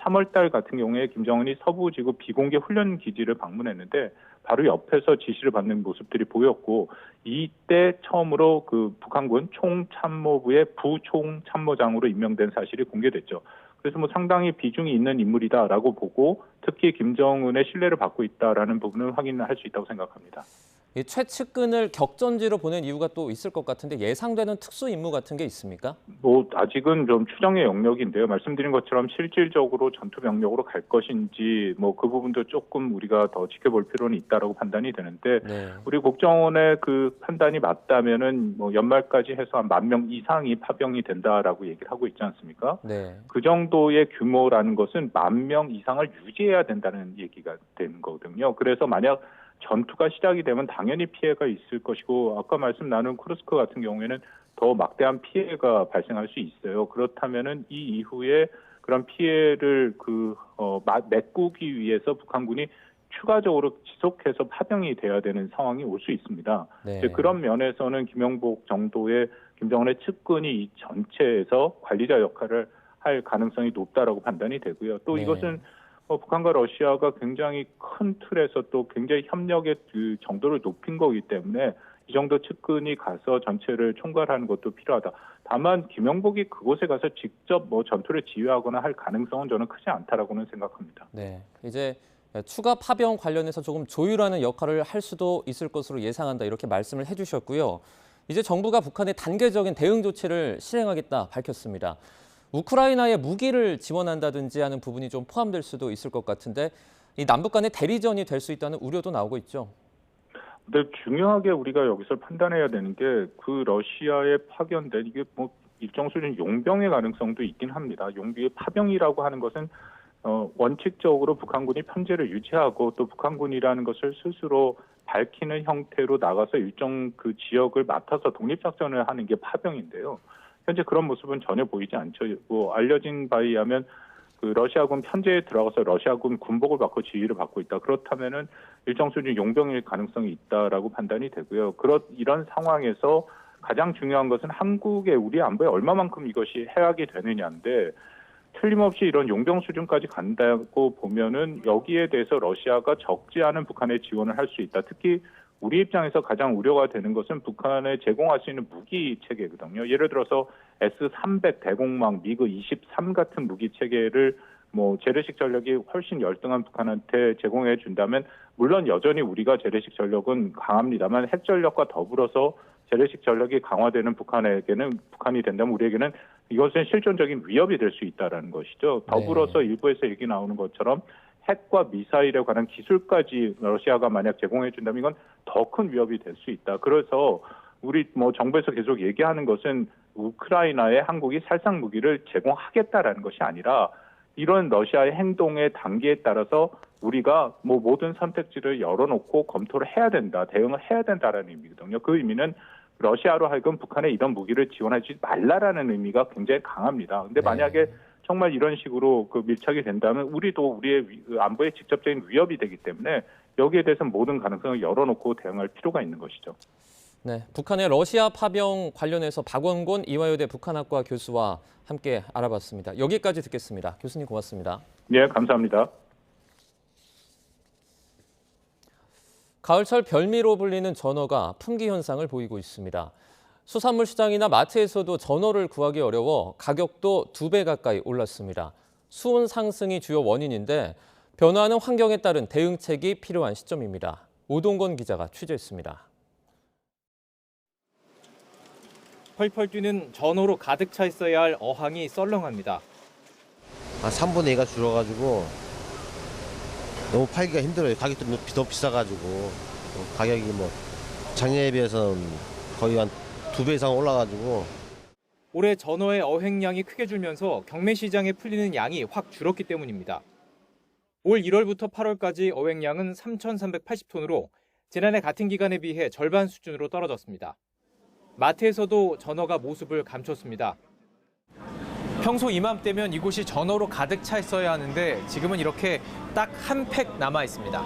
S4: 3월 달 같은 경우에 김정은이 서부지구 비공개 훈련 기지를 방문했는데 바로 옆에서 지시를 받는 모습들이 보였고, 이때 처음으로 그 북한군 총참모부의 부총참모장으로 임명된 사실이 공개됐죠. 그래서 뭐 상당히 비중이 있는 인물이다라고 보고, 특히 김정은의 신뢰를 받고 있다라는 부분을 확인할 수 있다고 생각합니다.
S13: 이 최측근을 격전지로 보낸 이유가 또 있을 것 같은데 예상되는 특수 임무 같은 게 있습니까?
S4: 뭐 아직은 좀 추정의 영역인데요. 말씀드린 것처럼 실질적으로 전투 병력으로 갈 것인지 뭐 그 부분도 조금 우리가 더 지켜볼 필요는 있다라고 판단이 되는데,
S13: 네.
S4: 우리 국정원의 그 판단이 맞다면은 뭐 연말까지 해서 한 10,000명 이상이 파병이 된다라고 얘기를 하고 있지 않습니까?
S13: 네.
S4: 그 정도의 규모라는 것은 10,000명 이상을 유지해야 된다는 얘기가 되는 거거든요. 그래서 만약 전투가 시작이 되면 당연히 피해가 있을 것이고, 아까 말씀 나눈 쿠르스크 같은 경우에는 더 막대한 피해가 발생할 수 있어요. 그렇다면은 이 이후에 그런 피해를 메꾸기 위해서 북한군이 추가적으로 지속해서 파병이 돼야 되는 상황이 올 수 있습니다.
S13: 네.
S4: 이제 그런 면에서는 김영복 정도의 김정은의 측근이 이 전체에서 관리자 역할을 할 가능성이 높다라고 판단이 되고요. 또
S13: 네.
S4: 이것은 북한과 러시아가 굉장히 큰 틀에서 또 굉장히 협력의 그 정도를 높인 거기 때문에 이 정도 측근이 가서 전체를 총괄하는 것도 필요하다. 다만 김영복이 그곳에 가서 직접 뭐 전투를 지휘하거나 할 가능성은 저는 크지 않다라고는 생각합니다.
S13: 네. 이제 추가 파병 관련해서 조금 조율하는 역할을 할 수도 있을 것으로 예상한다, 이렇게 말씀을 해주셨고요. 이제 정부가 북한의 단계적인 대응 조치를 실행하겠다 밝혔습니다. 우크라이나에 무기를 지원한다든지 하는 부분이 좀 포함될 수도 있을 것 같은데, 이 남북 간의 대리전이 될 수 있다는 우려도 나오고 있죠.
S4: 근데 중요하게 우리가 여기서 판단해야 되는 게, 그 러시아에 파견된 이게 뭐 일정 수준 용병의 가능성도 있긴 합니다. 용병의 파병이라고 하는 것은 원칙적으로 북한군이 편제를 유지하고 또 북한군이라는 것을 스스로 밝히는 형태로 나가서 일정 그 지역을 맡아서 독립작전을 하는 게 파병인데요. 현재 그런 모습은 전혀 보이지 않죠. 뭐 알려진 바에 의하면 그 러시아군 편제에 들어가서 러시아군 군복을 받고 지휘를 받고 있다. 그렇다면은 일정 수준 용병일 가능성이 있다라고 판단이 되고요. 이런 상황에서 가장 중요한 것은 한국의 우리 안보에 얼마만큼 이것이 해악이 되느냐인데, 틀림없이 이런 용병 수준까지 간다고 보면은 여기에 대해서 러시아가 적지 않은 북한에 지원을 할 수 있다. 특히 우리 입장에서 가장 우려가 되는 것은 북한에 제공할 수 있는 무기 체계거든요. 예를 들어서 S-300 대공망, 미그 23 같은 무기 체계를 뭐 재래식 전력이 훨씬 열등한 북한한테 제공해 준다면, 물론 여전히 우리가 재래식 전력은 강합니다만 핵 전력과 더불어서 재래식 전력이 강화되는 북한이 된다면 우리에게는 이것은 실존적인 위협이 될 수 있다라는 것이죠. 더불어서 일부에서 얘기 나오는 것처럼 핵과 미사일에 관한 기술까지 러시아가 만약 제공해 준다면 이건 더 큰 위협이 될 수 있다. 그래서 우리 뭐 정부에서 계속 얘기하는 것은 우크라이나에 한국이 살상 무기를 제공하겠다라는 것이 아니라, 이런 러시아의 행동의 단계에 따라서 우리가 뭐 모든 선택지를 열어놓고 검토를 해야 된다, 대응을 해야 된다라는 의미거든요. 그 의미는 러시아로 하여금 북한에 이런 무기를 지원하지 말라라는 의미가 굉장히 강합니다. 근데 만약에 정말 이런 식으로 그 밀착이 된다면 우리도 우리의 안보에 직접적인 위협이 되기 때문에 여기에 대해서 모든 가능성을 열어놓고 대응할 필요가 있는 것이죠.
S13: 네, 북한의 러시아 파병 관련해서 박원곤 이화여대 북한학과 교수와 함께 알아봤습니다. 여기까지 듣겠습니다. 교수님 고맙습니다.
S4: 네, 감사합니다.
S13: 가을철 별미로 불리는 전어가 품귀 현상을 보이고 있습니다. 수산물 시장이나 마트에서도 전어를 구하기 어려워 가격도 2배 가까이 올랐습니다. 수온 상승이 주요 원인인데 변화하는 환경에 따른 대응책이 필요한 시점입니다. 오동건 기자가 취재했습니다.
S6: 펄펄 뛰는 전어로 가득 차 있어야 할 어항이 썰렁합니다.
S22: 3분의 2가 줄어가지고 너무 팔기가 힘들어요. 가격도 너무 비싸가지고 가격이 뭐 작년에 비해서는 거의 한 2배 이상 올라가지고.
S6: 올해 전어의 어획량이 크게 줄면서 경매시장에 풀리는 양이 확 줄었기 때문입니다. 올 1월부터 8월까지 어획량은 3,380톤으로 지난해 같은 기간에 비해 절반 수준으로 떨어졌습니다. 마트에서도 전어가 모습을 감췄습니다. 평소 이맘때면 이곳이 전어로 가득 차 있어야 하는데 지금은 이렇게 딱 한 팩 남아 있습니다.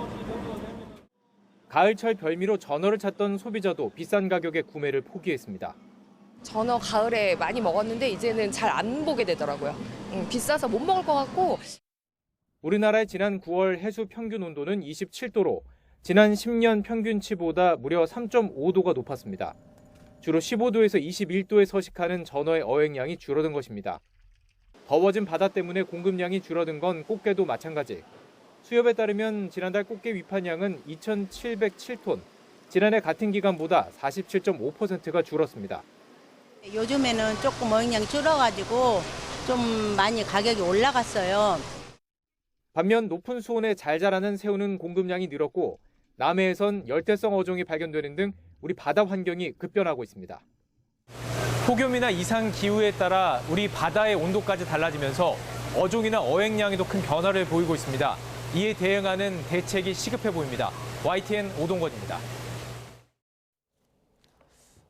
S6: 가을철 별미로 전어를 찾던 소비자도 비싼 가격에 구매를 포기했습니다.
S23: 전어 가을에 많이 먹었는데 이제는 잘 안 보게 되더라고요. 비싸서 못 먹을 것 같고.
S6: 우리나라의 지난 9월 해수 평균 온도는 27도로 지난 10년 평균치보다 무려 3.5도가 높았습니다. 주로 15도에서 21도에 서식하는 전어의 어획량이 줄어든 것입니다. 더워진 바다 때문에 공급량이 줄어든 건 꽃게도 마찬가지. 수협에 따르면 지난달 꽃게 위판량은 2,707톤, 지난해 같은 기간보다 47.5%가 줄었습니다.
S7: 요즘에는 조금 어획량이 줄어가지고 좀 많이 가격이 올라갔어요.
S6: 반면 높은 수온에 잘 자라는 새우는 공급량이 늘었고 남해에선 열대성 어종이 발견되는 등 우리 바다 환경이 급변하고 있습니다.
S8: 폭염이나 이상 기후에 따라 우리 바다의 온도까지 달라지면서 어종이나 어획량에도 큰 변화를 보이고 있습니다. 이에 대응하는 대책이 시급해 보입니다. YTN 오동건입니다.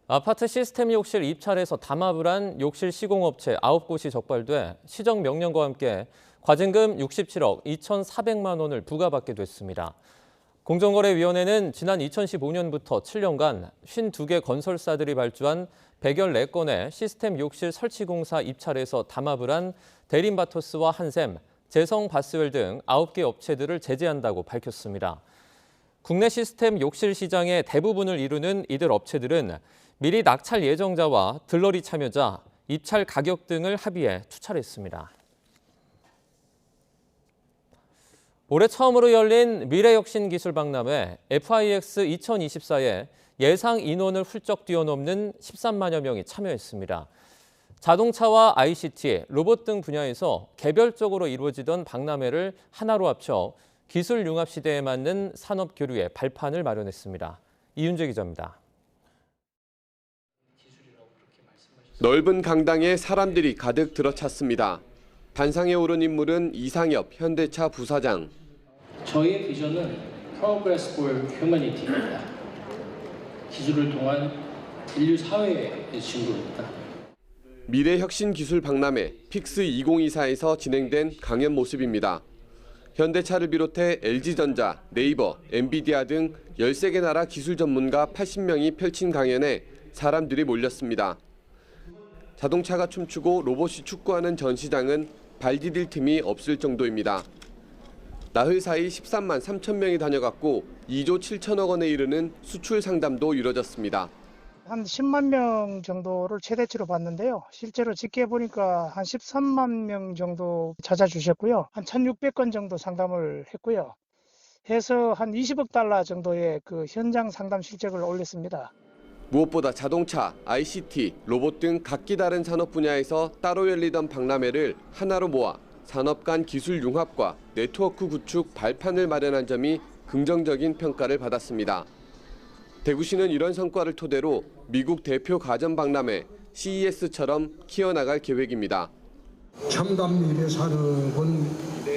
S13: 아파트 시스템 욕실 입찰에서 담합을 한 욕실 시공업체 9곳이 적발돼 시정 명령과 함께 과징금 67억 2,400만 원을 부과받게 됐습니다. 공정거래위원회는 지난 2015년부터 7년간 52개 건설사들이 발주한 114건의 시스템 욕실 설치 공사 입찰에서 담합을 한 대림바토스와 한샘, 재성바스웰 등 9개 업체들을 제재한다고 밝혔습니다. 국내 시스템 욕실 시장의 대부분을 이루는 이들 업체들은 미리 낙찰 예정자와 들러리 참여자, 입찰 가격 등을 합의해 투찰했습니다. 올해 처음으로 열린 미래혁신기술박람회 FIX 2024에 예상 인원을 훌쩍 뛰어넘는 13만여 명이 참여했습니다. 자동차와 ICT, 로봇 등 분야에서 개별적으로 이루어지던 박람회를 하나로 합쳐 기술 융합 시대에 맞는 산업 교류의 발판을 마련했습니다. 이윤재 기자입니다.
S23: 넓은 강당에 사람들이 가득 들어찼습니다. 단상에 오른 인물은 이상엽 현대차 부사장.
S24: 저희의 비전은 Progress for Humanity입니다. 기술을 통한 인류 사회의 진보입니다.
S23: 미래혁신기술박람회 픽스 2024에서 진행된 강연 모습입니다. 현대차를 비롯해 LG전자, 네이버, 엔비디아 등 13개 나라 기술 전문가 80명이 펼친 강연에 사람들이 몰렸습니다. 자동차가 춤추고 로봇이 축구하는 전시장은 발 디딜 틈이 없을 정도입니다. 나흘 사이 13만 3천 명이 다녀갔고 2조 7천억 원에 이르는 수출 상담도 이뤄졌습니다.
S25: 한 10만 명 정도를 최대치로 봤는데요. 실제로 집계 보니까 한 13만 명 정도 찾아주셨고요. 한 1,600건 정도 상담을 했고요. 해서 한 20억 달러 정도의 그 현장 상담 실적을 올렸습니다.
S23: 무엇보다 자동차, ICT, 로봇 등 각기 다른 산업 분야에서 따로 열리던 박람회를 하나로 모아 산업 간 기술 융합과 네트워크 구축 발판을 마련한 점이 긍정적인 평가를 받았습니다. 대구시는 이런 성과를 토대로 미국 대표 가전 박람회 CES처럼 키워나갈 계획입니다.
S26: 첨단 미래 산업은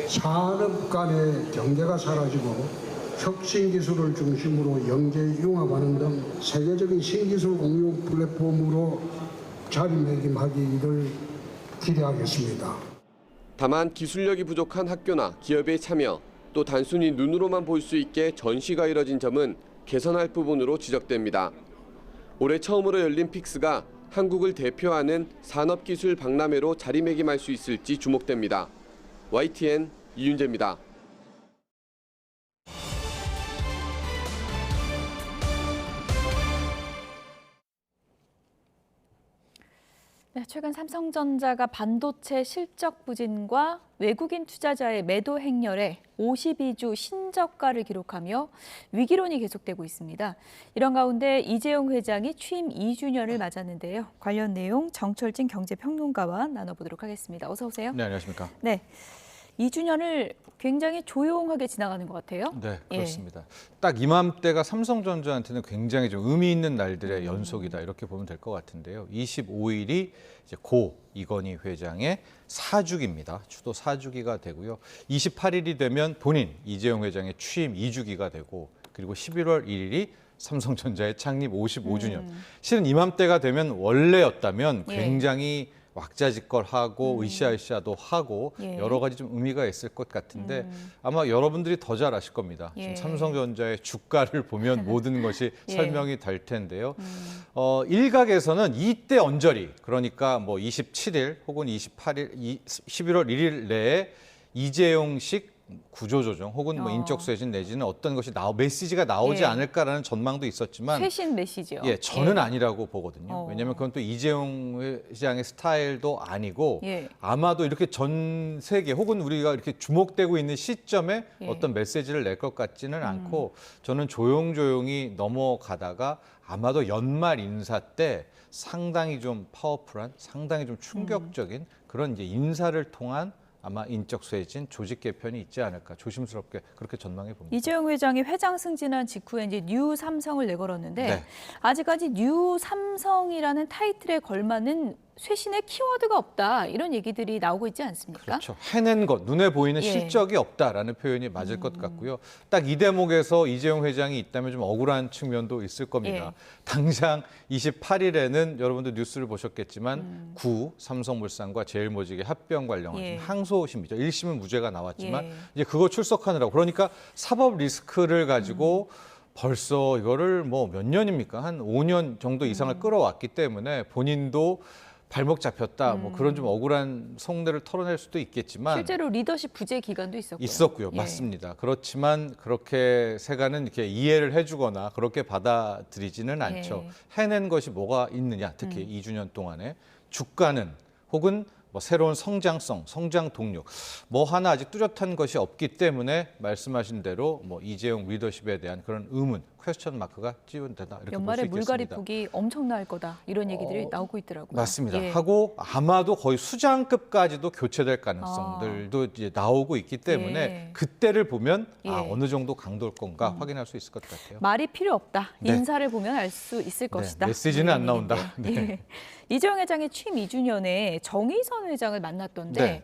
S26: 산업 간의 경계가 사라지고 혁신 기술을 중심으로 연계 융합하는 등 세계적인 신기술 공유 플랫폼으로 자리매김하기를 기대하겠습니다.
S23: 다만 기술력이 부족한 학교나 기업의 참여, 또 단순히 눈으로만 볼 수 있게 전시가 이뤄진 점은 개선할 부분으로 지적됩니다. 올해 처음으로 열린 픽스가 한국을 대표하는 산업기술 박람회로 자리매김할 수 있을지 주목됩니다. YTN 이윤재입니다.
S1: 네, 최근 삼성전자가 반도체 실적 부진과 외국인 투자자의 매도 행렬에 52주 신저가를 기록하며 위기론이 계속되고 있습니다. 이런 가운데 이재용 회장이 취임 2주년을 맞았는데요. 관련 내용 정철진 경제평론가와 나눠보도록 하겠습니다. 어서 오세요.
S27: 네, 안녕하십니까.
S1: 네, 2주년을 굉장히 조용하게 지나가는 것 같아요.
S27: 네, 그렇습니다. 딱 이맘때가 삼성전자한테는 굉장히 좀 의미 있는 날들의 연속이다 이렇게 보면 될 것 같은데요. 25일이 이제 고 이건희 회장의 4주기입니다. 추도 4주기가 되고요. 28일이 되면 본인 이재용 회장의 취임 2주기가 되고 그리고 11월 1일이 삼성전자의 창립 55주년. 실은 이맘때가 되면 원래였다면 굉장히 왁자지껄하고 으쌰으쌰도 하고 여러 가지 좀 의미가 있을 것 같은데 아마 여러분들이 더 잘 아실 겁니다. 지금 삼성전자의 주가를 보면 모든 것이 설명이 될 텐데요. 일각에서는 이때 언저리, 그러니까 뭐 27일 혹은 28일, 11월 1일 내에 이재용식 구조조정 혹은 뭐 인적 쇄신 내지는 어떤 것이 메시지가 나오지
S1: 예.
S27: 않을까라는 전망도 있었지만
S1: 쇄신 메시지요.
S27: 예, 저는
S1: 예.
S27: 아니라고 보거든요. 왜냐하면 그건 또 이재용 회장의 스타일도 아니고
S1: 예.
S27: 아마도 이렇게 전 세계 혹은 우리가 이렇게 주목되고 있는 시점에
S1: 예.
S27: 어떤 메시지를 낼 것 같지는 않고 저는 조용조용히 넘어가다가 아마도 연말 인사 때 상당히 좀 파워풀한, 상당히 좀 충격적인 그런 이제 인사를 통한 아마 인적 쇄신, 조직 개편이 있지 않을까 조심스럽게 그렇게 전망해 봅니다.
S1: 이재용 회장이 회장 승진한 직후에 이제 뉴 삼성을 내걸었는데
S27: 네.
S1: 아직까지 뉴 삼성이라는 타이틀에 걸맞는 쇄신의 키워드가 없다 이런 얘기들이 나오고 있지 않습니까?
S27: 그렇죠. 해낸 것, 눈에 보이는
S1: 예.
S27: 실적이 없다라는 표현이 맞을 것 같고요. 딱 이 대목에서 이재용 회장이 있다면 좀 억울한 측면도 있을 겁니다.
S1: 예.
S27: 당장 28일에는 여러분들 뉴스를 보셨겠지만 구 삼성물산과 제일모직의 합병 관련한
S1: 예.
S27: 항소심이죠. 1심은 무죄가 나왔지만
S1: 예.
S27: 이제 그거 출석하느라고 그러니까 사법 리스크를 가지고 벌써 이거를 뭐 몇 년입니까? 한 5년 정도 이상을 끌어왔기 때문에 본인도 발목 잡혔다. 뭐 그런 좀 억울한 속내를 털어낼 수도 있겠지만
S1: 실제로 리더십 부재 기간도 있었고요.
S27: 있었고요.
S1: 예.
S27: 맞습니다. 그렇지만 그렇게 세간은 이렇게 이해를 해주거나 그렇게 받아들이지는 않죠. 해낸 것이 뭐가 있느냐. 특히 2주년 동안에 주가는 혹은 뭐 새로운 성장성, 성장 동력 뭐 하나 아직 뚜렷한 것이 없기 때문에 말씀하신 대로 뭐 이재용 리더십에 대한 그런 의문, 퀘스천 마크가 찌운되다 이렇게 볼 수
S1: 연말에
S27: 있겠습니다.
S1: 물갈이 폭이 엄청날 거다 이런 얘기들이 나오고 있더라고요.
S27: 맞습니다.
S1: 예.
S27: 하고 아마도 거의 수장급까지도 교체될 가능성들도 이제 나오고 있기 때문에
S1: 예.
S27: 그때를 보면
S1: 예.
S27: 어느 정도 강도일 건가 확인할 수 있을 것 같아요.
S1: 말이 필요 없다.
S27: 네.
S1: 인사를 보면 알 수 있을 것이다.
S27: 메시지는
S1: 이런
S27: 안 나온다.
S1: 얘기인데.
S27: 네.
S1: 예. 이재용 회장의 취임 2주년에 정의선 회장을 만났던데
S27: 네.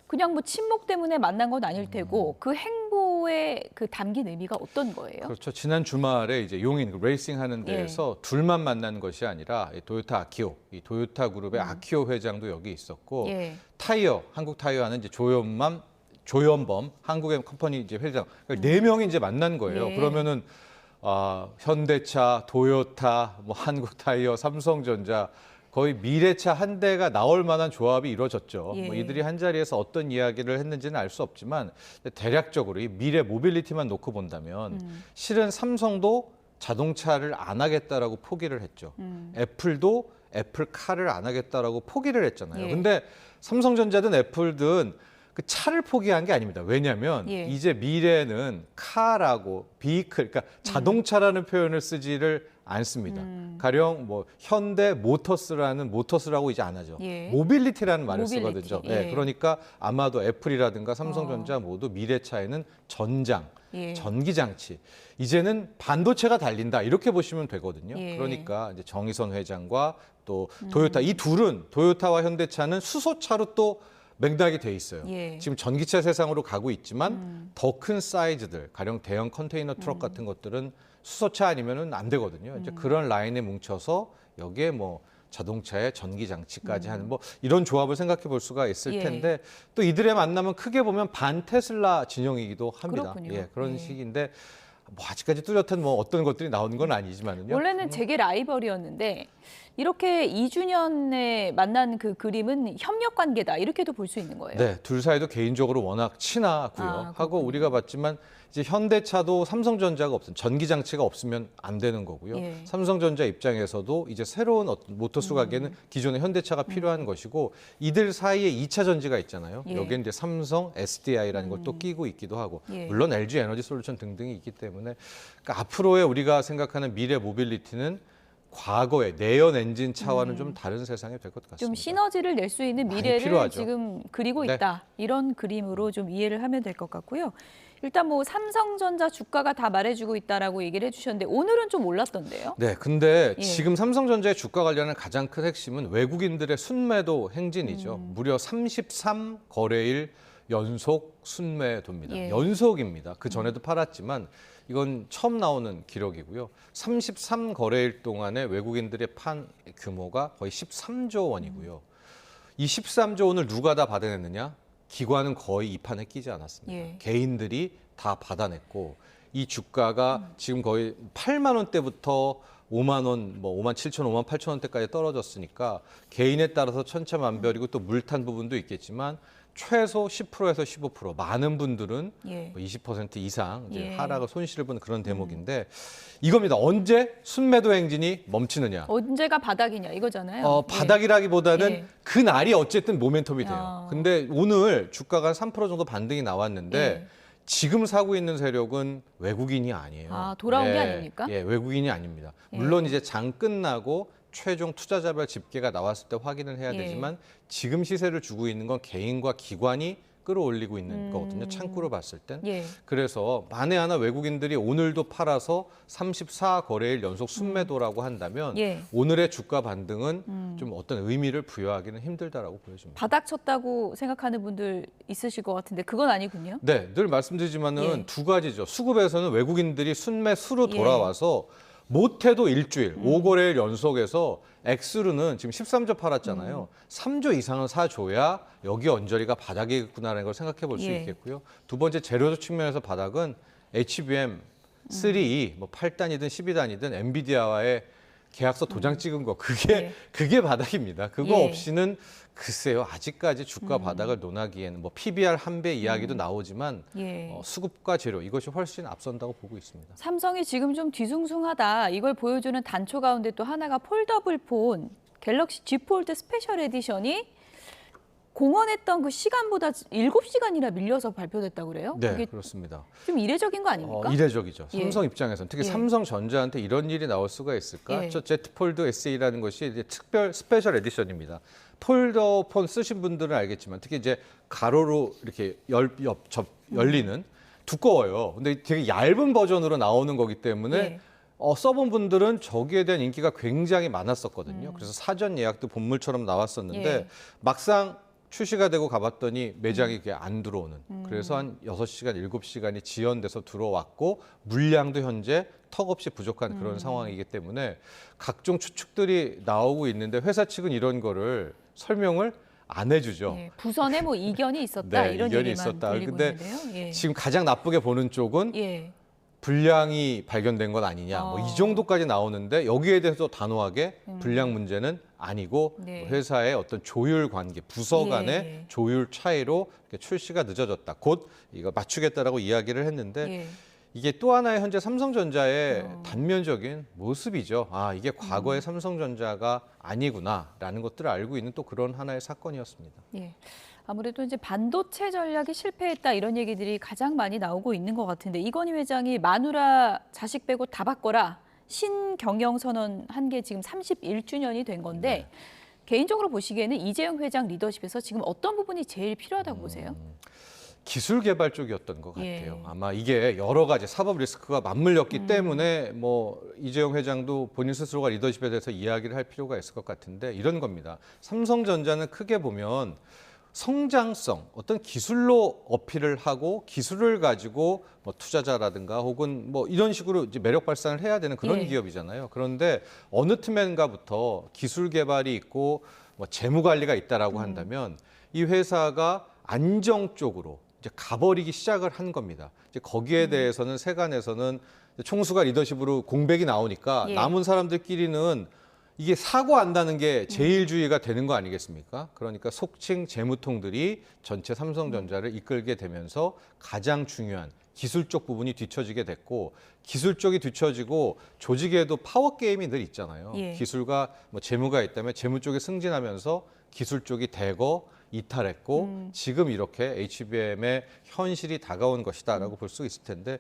S1: 그냥 뭐 친목 때문에 만난 건 아닐 테고 그 행보에 그 담긴 의미가 어떤 거예요?
S27: 그렇죠. 지난 주말에 이제 용인 그 레이싱 하는 데에서 둘만 만난 것이 아니라 이 도요타 아키오, 이 도요타 그룹의 아키오 회장도 여기 있었고
S1: 예.
S27: 타이어, 한국 타이어하는 이제 조연범 한국의 컴퍼니 이제 회장 그러니까 4명이 이제 만난 거예요.
S1: 예.
S27: 그러면은 현대차, 도요타, 뭐 한국 타이어, 삼성전자 거의 미래차 한 대가 나올 만한 조합이 이루어졌죠.
S1: 예.
S27: 뭐 이들이 한 자리에서 어떤 이야기를 했는지는 알 수 없지만 대략적으로 이 미래 모빌리티만 놓고 본다면 실은 삼성도 자동차를 안 하겠다라고 포기를 했죠. 애플도 애플카를 안 하겠다라고 포기를 했잖아요.
S1: 예.
S27: 근데 삼성전자든 애플든 그 차를 포기한 게 아닙니다. 왜냐하면
S1: 예.
S27: 이제 미래는 카라고 비클, 그러니까 자동차라는 표현을 쓰지를 않습니다. 가령 뭐 현대 모터스라는 모터스라고 이제 안 하죠.
S1: 예.
S27: 모빌리티라는 말을
S1: 모빌리티.
S27: 쓰거든요.
S1: 예.
S27: 네, 그러니까 아마도 애플이라든가 삼성전자 모두 미래차에는 전장,
S1: 예.
S27: 전기장치, 이제는 반도체가 달린다 이렇게 보시면 되거든요.
S1: 예.
S27: 그러니까 이제 정의선 회장과 또 도요타 이 둘은 도요타와 현대차는 수소차로 또 맥락이 돼 있어요.
S1: 예.
S27: 지금 전기차 세상으로 가고 있지만 더 큰 사이즈들, 가령 대형 컨테이너 트럭 같은 것들은 수소차 아니면은 안 되거든요. 이제 그런 라인에 뭉쳐서 여기에 뭐 자동차에 전기 장치까지 하는 뭐 이런 조합을 생각해 볼 수가 있을
S1: 예.
S27: 텐데 또 이들의 만남은 크게 보면 반 테슬라 진영이기도 합니다.
S1: 그렇군요.
S27: 예, 그런
S1: 예.
S27: 식인데 뭐 아직까지 뚜렷한 뭐 어떤 것들이 나오는 건 아니지만은요.
S1: 원래는 재계 라이벌이었는데 이렇게 2주년에 만난 그 그림은 협력 관계다 이렇게도 볼 수 있는 거예요.
S27: 네, 둘 사이도 개인적으로 워낙 친하고요. 하고 우리가 봤지만 이제 현대차도 삼성전자가 없으면 전기 장치가 없으면 안 되는 거고요.
S1: 예.
S27: 삼성전자 입장에서도 이제 새로운 어떤 모터스 가게는 기존의 현대차가 필요한 것이고 이들 사이에 2차 전지가 있잖아요.
S1: 예.
S27: 여기에 이제 삼성, SDI라는 걸 또 끼고 있기도 하고
S1: 예.
S27: 물론 LG 에너지 솔루션 등등이 있기 때문에 그러니까 앞으로의 우리가 생각하는 미래 모빌리티는 과거의 내연 엔진 차와는 좀 다른 세상이 될 것 같습니다.
S1: 좀 시너지를 낼 수 있는
S27: 많이
S1: 미래를
S27: 필요하죠.
S1: 지금 그리고
S27: 네.
S1: 있다. 이런 그림으로 좀 이해를 하면 될 것 같고요. 일단 뭐 삼성전자 주가가 다 말해주고 있다라고 얘기를 해주셨는데 오늘은 좀 올랐던데요.
S27: 네, 근데
S1: 예.
S27: 지금 삼성전자의 주가 관련한 가장 큰 핵심은 외국인들의 순매도 행진이죠. 무려 33거래일 연속 순매도입니다.
S1: 예.
S27: 연속입니다. 그 전에도 팔았지만 이건 처음 나오는 기록이고요. 33거래일 동안에 외국인들의 판 규모가 거의 13조 원이고요. 이 13조 원을 누가 다 받아냈느냐? 기관은 거의 이 판에 끼지 않았습니다.
S1: 예.
S27: 개인들이 다 받아냈고 이 주가가 지금 거의 8만 원대부터 5만 원, 뭐 5만 7천, 5만 8천 원대까지 떨어졌으니까 개인에 따라서 천차만별이고 또 물탄 부분도 있겠지만 최소 10%에서 15%, 많은 분들은
S1: 예.
S27: 20% 이상 이제
S1: 예.
S27: 하락을 손실을 보는 그런 대목인데 이겁니다. 언제 순매도 행진이 멈추느냐?
S1: 언제가 바닥이냐 이거잖아요.
S27: 바닥이라기보다는
S1: 예.
S27: 그 날이 어쨌든 모멘텀이 돼요.
S1: 아.
S27: 근데 오늘 주가가 3% 정도 반등이 나왔는데
S1: 예.
S27: 지금 사고 있는 세력은 외국인이 아니에요.
S1: 아, 돌아온 게 아닙니까?
S27: 예, 외국인이 아닙니다.
S1: 예.
S27: 물론 이제 장 끝나고 최종 투자자별 집계가 나왔을 때 확인을 해야
S1: 예.
S27: 되지만 지금 시세를 주고 있는 건 개인과 기관이 끌어올리고 있는 거거든요. 창구로 봤을 땐.
S1: 예.
S27: 그래서 만에 하나 외국인들이 오늘도 팔아서 34거래일 연속 순매도라고 한다면
S1: 예.
S27: 오늘의 주가 반등은 좀 어떤 의미를 부여하기는 힘들다라고 보여집니다.
S1: 바닥 쳤다고 생각하는 분들 있으실 것 같은데 그건 아니군요.
S27: 네, 늘 말씀드리지만은
S1: 예.
S27: 두 가지죠. 수급에서는 외국인들이 순매수로
S1: 예.
S27: 돌아와서 못해도 일주일, 5거래일 연속에서 엑스루는 지금 13조 팔았잖아요. 3조 이상은 사줘야 여기 언저리가 바닥이겠구나라는 걸 생각해 볼 수
S1: 예.
S27: 있겠고요. 두 번째 재료도 측면에서 바닥은 HBM 3, 뭐 8단이든 12단이든 엔비디아와의 계약서 도장 찍은 거 그게 바닥입니다. 그거
S1: 예.
S27: 없이는 글쎄요 아직까지 주가 바닥을 논하기에는 뭐 PBR 한 배 이야기도 나오지만
S1: 예.
S27: 수급과 재료 이것이 훨씬 앞선다고 보고 있습니다.
S1: 삼성이 지금 좀 뒤숭숭하다 이걸 보여주는 단초 가운데 또 하나가 폴더블 폰 갤럭시 Z 폴드 스페셜 에디션이 공언했던 그 시간보다 7시간이나 밀려서 발표됐다고 그래요?
S27: 네,
S1: 그게
S27: 그렇습니다.
S1: 좀 이례적인 거 아닙니까?
S27: 이례적이죠.
S1: 예.
S27: 삼성 입장에서는 특히
S1: 예.
S27: 삼성전자한테 이런 일이 나올 수가 있을까?
S1: 예.
S27: 저 Z 폴드 SE라는 것이 이제 특별 스페셜 에디션입니다. 폴더폰 쓰신 분들은 알겠지만 특히 이제 가로로 이렇게 열리는 두꺼워요. 근데 되게 얇은 버전으로 나오는 거기 때문에
S1: 예.
S27: 써본 분들은 저기에 대한 인기가 굉장히 많았었거든요. 그래서 사전 예약도 본물처럼 나왔었는데
S1: 예.
S27: 막상 출시가 되고 가봤더니 매장이 그게 안 들어오는. 그래서 한 6시간, 7시간이 지연돼서 들어왔고 물량도 현재 턱없이 부족한 그런 상황이기 때문에 각종 추측들이 나오고 있는데 회사 측은 이런 거를 설명을 안 해주죠.
S1: 예. 부선에 뭐 이견이 있었다
S27: 네,
S1: 이런
S27: 이견이
S1: 얘기만
S27: 있었다.
S1: 들리고
S27: 근데
S1: 있는데요. 예.
S27: 지금 가장 나쁘게 보는 쪽은
S1: 예.
S27: 불량이 발견된 건 아니냐. 뭐 이 정도까지 나오는데 여기에 대해서 단호하게 불량 문제는 아니고
S1: 네.
S27: 회사의 어떤 조율 관계, 부서 간의
S1: 예.
S27: 조율 차이로 이렇게 출시가 늦어졌다. 곧 이거 맞추겠다라고 이야기를 했는데
S1: 예.
S27: 이게 또 하나의 현재 삼성전자의 단면적인 모습이죠. 아, 이게 과거의 삼성전자가 아니구나라는 것들을 알고 있는 또 그런 하나의 사건이었습니다.
S1: 예. 아무래도 이제 반도체 전략이 실패했다 이런 얘기들이 가장 많이 나오고 있는 것 같은데 이건희 회장이 마누라 자식 빼고 다 바꿔라 신경영 선언한 게 지금 31주년이 된 건데 개인적으로 보시기에는 이재용 회장 리더십에서 지금 어떤 부분이 제일 필요하다고 보세요?
S27: 기술 개발 쪽이었던 것
S1: 예.
S27: 같아요. 아마 이게 여러 가지 사법 리스크가 맞물렸기 때문에 뭐 이재용 회장도 본인 스스로가 리더십에 대해서 이야기를 할 필요가 있을 것 같은데 이런 겁니다. 삼성전자는 크게 보면 성장성, 어떤 기술로 어필을 하고 기술을 가지고 뭐 투자자라든가 혹은 뭐 이런 식으로 이제 매력 발산을 해야 되는 그런
S1: 예.
S27: 기업이잖아요. 그런데 어느 틈엔가부터 기술 개발이 있고 뭐 재무 관리가 있다라고 한다면 이 회사가 안정 쪽으로 이제 가버리기 시작을 한 겁니다. 이제 거기에 대해서는 세간에서는 총수가 리더십으로 공백이 나오니까
S1: 예.
S27: 남은 사람들끼리는 이게 사고한다는 게 제일주의가 되는 거 아니겠습니까? 그러니까 속칭 재무통들이 전체 삼성전자를 이끌게 되면서 가장 중요한 기술 쪽 부분이 뒤처지게 됐고 기술 쪽이 뒤처지고 조직에도 파워 게임이 늘 있잖아요.
S1: 예.
S27: 기술과 뭐 재무가 있다면 재무 쪽이 승진하면서 기술 쪽이 대거 이탈했고 지금 이렇게 HBM의 현실이 다가온 것이다라고 볼 수 있을 텐데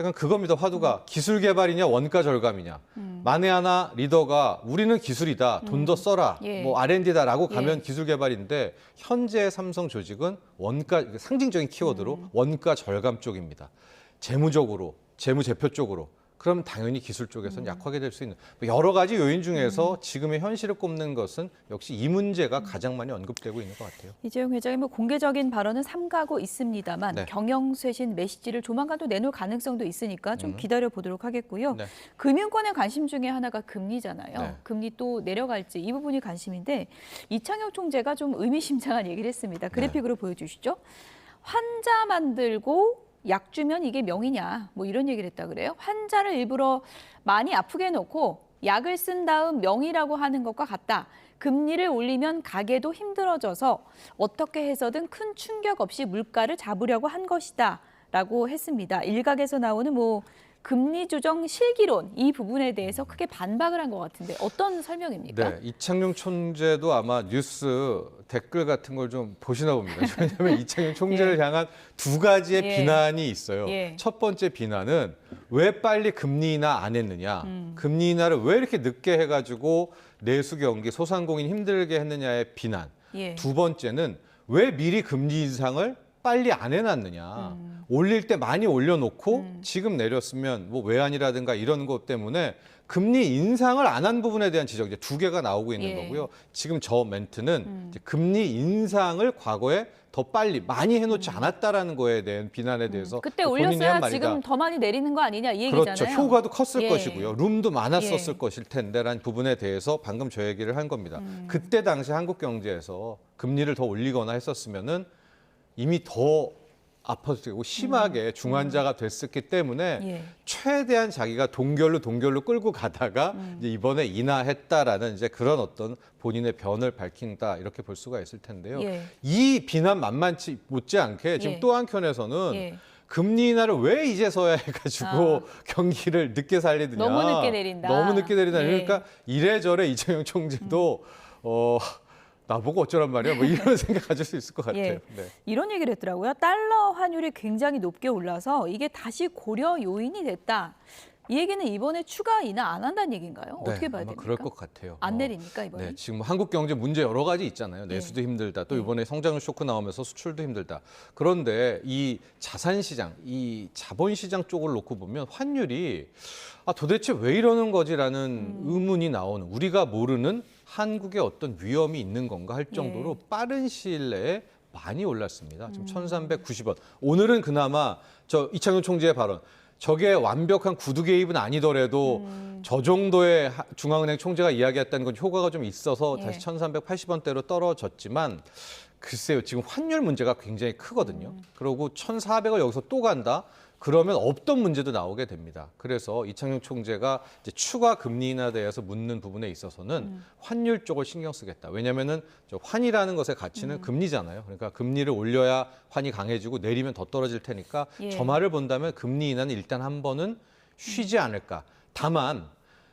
S27: 약간 그겁니다. 화두가 기술 개발이냐 원가 절감이냐. 만에 하나 리더가 우리는 기술이다. 돈 더 써라.
S1: 예.
S27: 뭐 R&D다라고 가면
S1: 예.
S27: 기술 개발인데 현재 삼성 조직은 원가 상징적인 키워드로 원가 절감 쪽입니다. 재무적으로, 재무 제표 쪽으로. 그럼 당연히 기술 쪽에서는 약하게 될 수 있는 여러 가지 요인 중에서 지금의 현실을 꼽는 것은 역시 이 문제가 가장 많이 언급되고 있는 것 같아요.
S1: 이재용 회장이 뭐 공개적인 발언은 삼가고 있습니다만
S27: 네.
S1: 경영쇄신 메시지를 조만간 또 내놓을 가능성도 있으니까 좀 기다려 보도록 하겠고요.
S27: 네.
S1: 금융권의 관심 중에 하나가 금리잖아요.
S27: 네.
S1: 금리 또 내려갈지 이 부분이 관심인데 이창혁 총재가 좀 의미심장한 얘기를 했습니다. 그래픽으로 보여주시죠. 환자 만들고 약 주면 이게 명이냐 뭐 이런 얘기를 했다 그래요. 환자를 일부러 많이 아프게 해놓고 약을 쓴 다음 명이라고 하는 것과 같다. 금리를 올리면 가게도 힘들어져서 어떻게 해서든 큰 충격 없이 물가를 잡으려고 한 것이다라고 했습니다. 일각에서 나오는 금리 조정 실기론 이 부분에 대해서 크게 반박을 한 것 같은데 어떤 설명입니까?
S27: 네, 이창용 총재도 아마 뉴스 댓글 같은 걸 좀 보시나 봅니다. 왜냐하면 이창용 총재를 향한 두 가지의 비난이 있어요. 첫 번째 비난은 왜 빨리 금리 인하 안 했느냐. 금리 인하를 왜 이렇게 늦게 해가지고 내수 경기, 소상공인 힘들게 했느냐의 비난. 두 번째는 왜 미리 금리 인상을 빨리 안 해놨느냐. 올릴 때 많이 올려놓고 지금 내렸으면 외환이라든가 이런 것 때문에 금리 인상을 안 한 부분에 대한 지적 이제 두 개가 나오고 있는 거고요. 지금 저 멘트는 이제 금리 인상을 과거에 더 빨리 많이 해놓지 않았다라는 거에 대한 비난에 대해서
S1: 그때
S27: 본인이
S1: 올렸어야
S27: 한 말이다.
S1: 지금 더 많이 내리는 거 아니냐 이 얘기잖아요.
S27: 그렇죠. 효과도 컸을 것이고요. 룸도 많았었을 것일 텐데라는 부분에 대해서 방금 저 얘기를 한 겁니다. 그때 당시 한국 경제에서 금리를 더 올리거나 했었으면은 이미 더 아파지고 심하게 중환자가 됐었기 때문에 최대한 자기가 동결로 끌고 가다가 이제 이번에 인하했다라는 이제 그런 어떤 본인의 변을 밝힌다 이렇게 볼 수가 있을 텐데요. 이 비난 만만치 못지않게 지금 또 한켠에서는 금리 인하를 왜 이제서야 해가지고 경기를 늦게 살리느냐.
S1: 너무 늦게 내린다.
S27: 너무 늦게 내린다. 그러니까 이래저래 이재용 총재도 나보고 어쩌란 말이야? 이런 생각 가질 수 있을 것 같아요. 네.
S1: 이런 얘기를 했더라고요. 달러 환율이 굉장히 높게 올라서 이게 다시 고려 요인이 됐다. 이 얘기는 이번에 추가 인하 안 한다는 얘기인가요? 어떻게 봐야 됩니까?
S27: 그럴 것 같아요.
S1: 안 내리니까 이번에?
S27: 네, 지금 한국 경제 문제 여러 가지 있잖아요. 내수도 힘들다. 또 이번에 성장 쇼크 나오면서 수출도 힘들다. 그런데 이 자산 시장, 이 자본 시장 쪽을 놓고 보면 환율이 도대체 왜 이러는 거지라는 의문이 나오는 우리가 모르는 한국에 어떤 위험이 있는 건가 할 정도로 빠른 시일 내에 많이 올랐습니다. 지금 1,390원. 오늘은 그나마 이창용 총재의 발언. 저게 완벽한 구두 개입은 아니더라도 저 정도의 중앙은행 총재가 이야기했다는 건 효과가 좀 있어서 다시 1,380원대로 떨어졌지만 글쎄요. 지금 환율 문제가 굉장히 크거든요. 그리고 1,400을 여기서 또 간다? 그러면 없던 문제도 나오게 됩니다. 그래서 이창용 총재가 이제 추가 금리 인하에 대해서 묻는 부분에 있어서는 환율 쪽을 신경 쓰겠다. 왜냐하면은 환이라는 것의 가치는 금리잖아요. 그러니까 금리를 올려야 환이 강해지고 내리면 더 떨어질 테니까 저 말을 본다면 금리 인하는 일단 한 번은 쉬지 않을까. 다만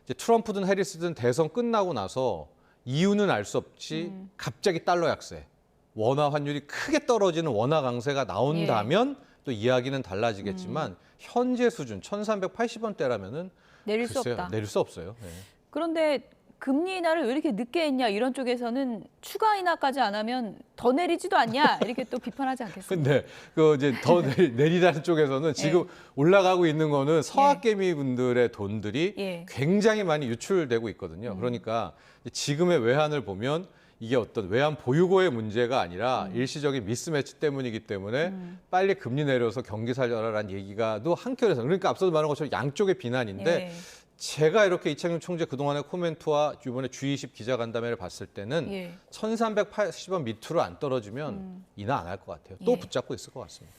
S27: 이제 트럼프든 해리스든 대선 끝나고 나서 이유는 알 수 없지 갑자기 달러 약세, 원화 환율이 크게 떨어지는 원화 강세가 나온다면 또 이야기는 달라지겠지만 현재 수준 1,380원대라면은
S1: 내릴 수 없다.
S27: 내릴 수 없어요. 네.
S1: 그런데 금리 인하를 왜 이렇게 늦게 했냐 이런 쪽에서는 추가 인하까지 안 하면 더 내리지도 않냐 이렇게 또 비판하지 않겠습니까?
S27: 근데 이제 더 내리라는 쪽에서는 지금 올라가고 있는 거는 서학개미 분들의 돈들이 굉장히 많이 유출되고 있거든요. 그러니까 지금의 외환을 보면 이게 어떤 외환 보유고의 문제가 아니라 일시적인 미스매치 때문이기 때문에 빨리 금리 내려서 경기 살려라라는 얘기가 또 한켠에서 그러니까 앞서도 말한 것처럼 양쪽의 비난인데 제가 이렇게 이창용 총재 그동안의 코멘트와 이번에 G20 기자간담회를 봤을 때는 1,380원 밑으로 안 떨어지면 인하 안 할 것 같아요. 또 붙잡고 있을 것 같습니다.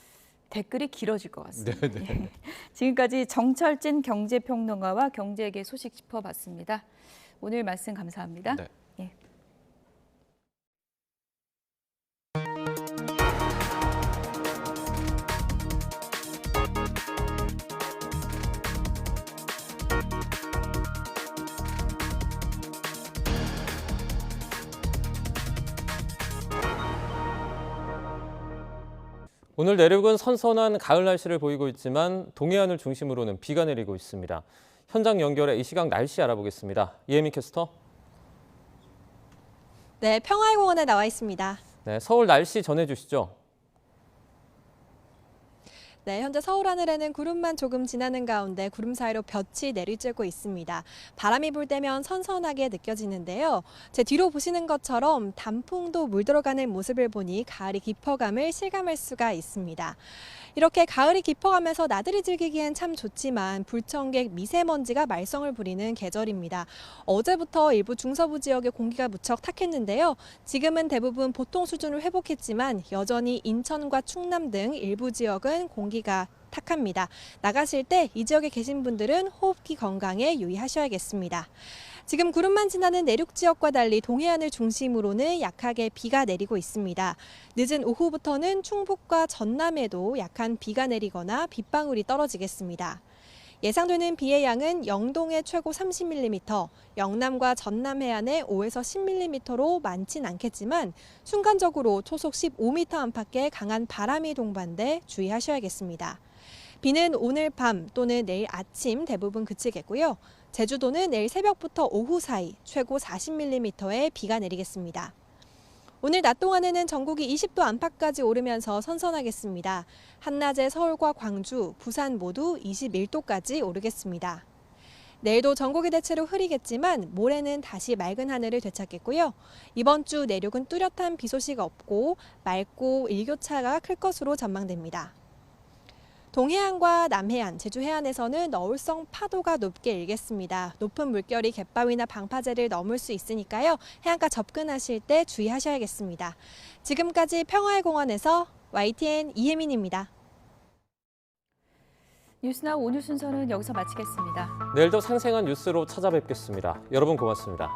S1: 댓글이 길어질 것 같습니다. 지금까지 정철진 경제평론가와 경제계 소식 짚어봤습니다. 오늘 말씀 감사합니다.
S27: 네.
S13: 오늘 내륙은 선선한 가을 날씨를 보이고 있지만 동해안을 중심으로는 비가 내리고 있습니다. 현장 연결해 이 시각 날씨 알아보겠습니다. 이혜미 캐스터.
S3: 네, 평화의 공원에 나와 있습니다.
S13: 네, 서울 날씨 전해주시죠.
S3: 네, 현재 서울 하늘에는 구름만 조금 지나는 가운데 구름 사이로 볕이 내리쬐고 있습니다. 바람이 불 때면 선선하게 느껴지는데요. 제 뒤로 보시는 것처럼 단풍도 물들어가는 모습을 보니 가을이 깊어감을 실감할 수가 있습니다. 이렇게 가을이 깊어가면서 나들이 즐기기엔 참 좋지만 불청객 미세먼지가 말썽을 부리는 계절입니다. 어제부터 일부 중서부 지역의 공기가 무척 탁했는데요. 지금은 대부분 보통 수준을 회복했지만 여전히 인천과 충남 등 일부 지역은 공기가 탁합니다. 나가실 때 이 지역에 계신 분들은 호흡기 건강에 유의하셔야겠습니다. 지금 구름만 지나는 내륙 지역과 달리 동해안을 중심으로는 약하게 비가 내리고 있습니다. 늦은 오후부터는 충북과 전남에도 약한 비가 내리거나 빗방울이 떨어지겠습니다. 예상되는 비의 양은 영동에 최고 30mm, 영남과 전남 해안에 5에서 10mm로 많진 않겠지만 순간적으로 초속 15m 안팎의 강한 바람이 동반돼 주의하셔야겠습니다. 비는 오늘 밤 또는 내일 아침 대부분 그치겠고요. 제주도는 내일 새벽부터 오후 사이 최고 40mm의 비가 내리겠습니다. 오늘 낮 동안에는 전국이 20도 안팎까지 오르면서 선선하겠습니다. 한낮에 서울과 광주, 부산 모두 21도까지 오르겠습니다. 내일도 전국이 대체로 흐리겠지만 모레는 다시 맑은 하늘을 되찾겠고요. 이번 주 내륙은 뚜렷한 비 소식 없고 맑고 일교차가 클 것으로 전망됩니다. 동해안과 남해안, 제주 해안에서는 너울성 파도가 높게 일겠습니다. 높은 물결이 갯바위나 방파제를 넘을 수 있으니까요. 해안가 접근하실 때 주의하셔야겠습니다. 지금까지 평화의 공원에서 YTN 이혜민입니다.
S1: 뉴스나우 오늘 순서는 여기서 마치겠습니다.
S13: 내일도 생생한 뉴스로 찾아뵙겠습니다. 여러분 고맙습니다.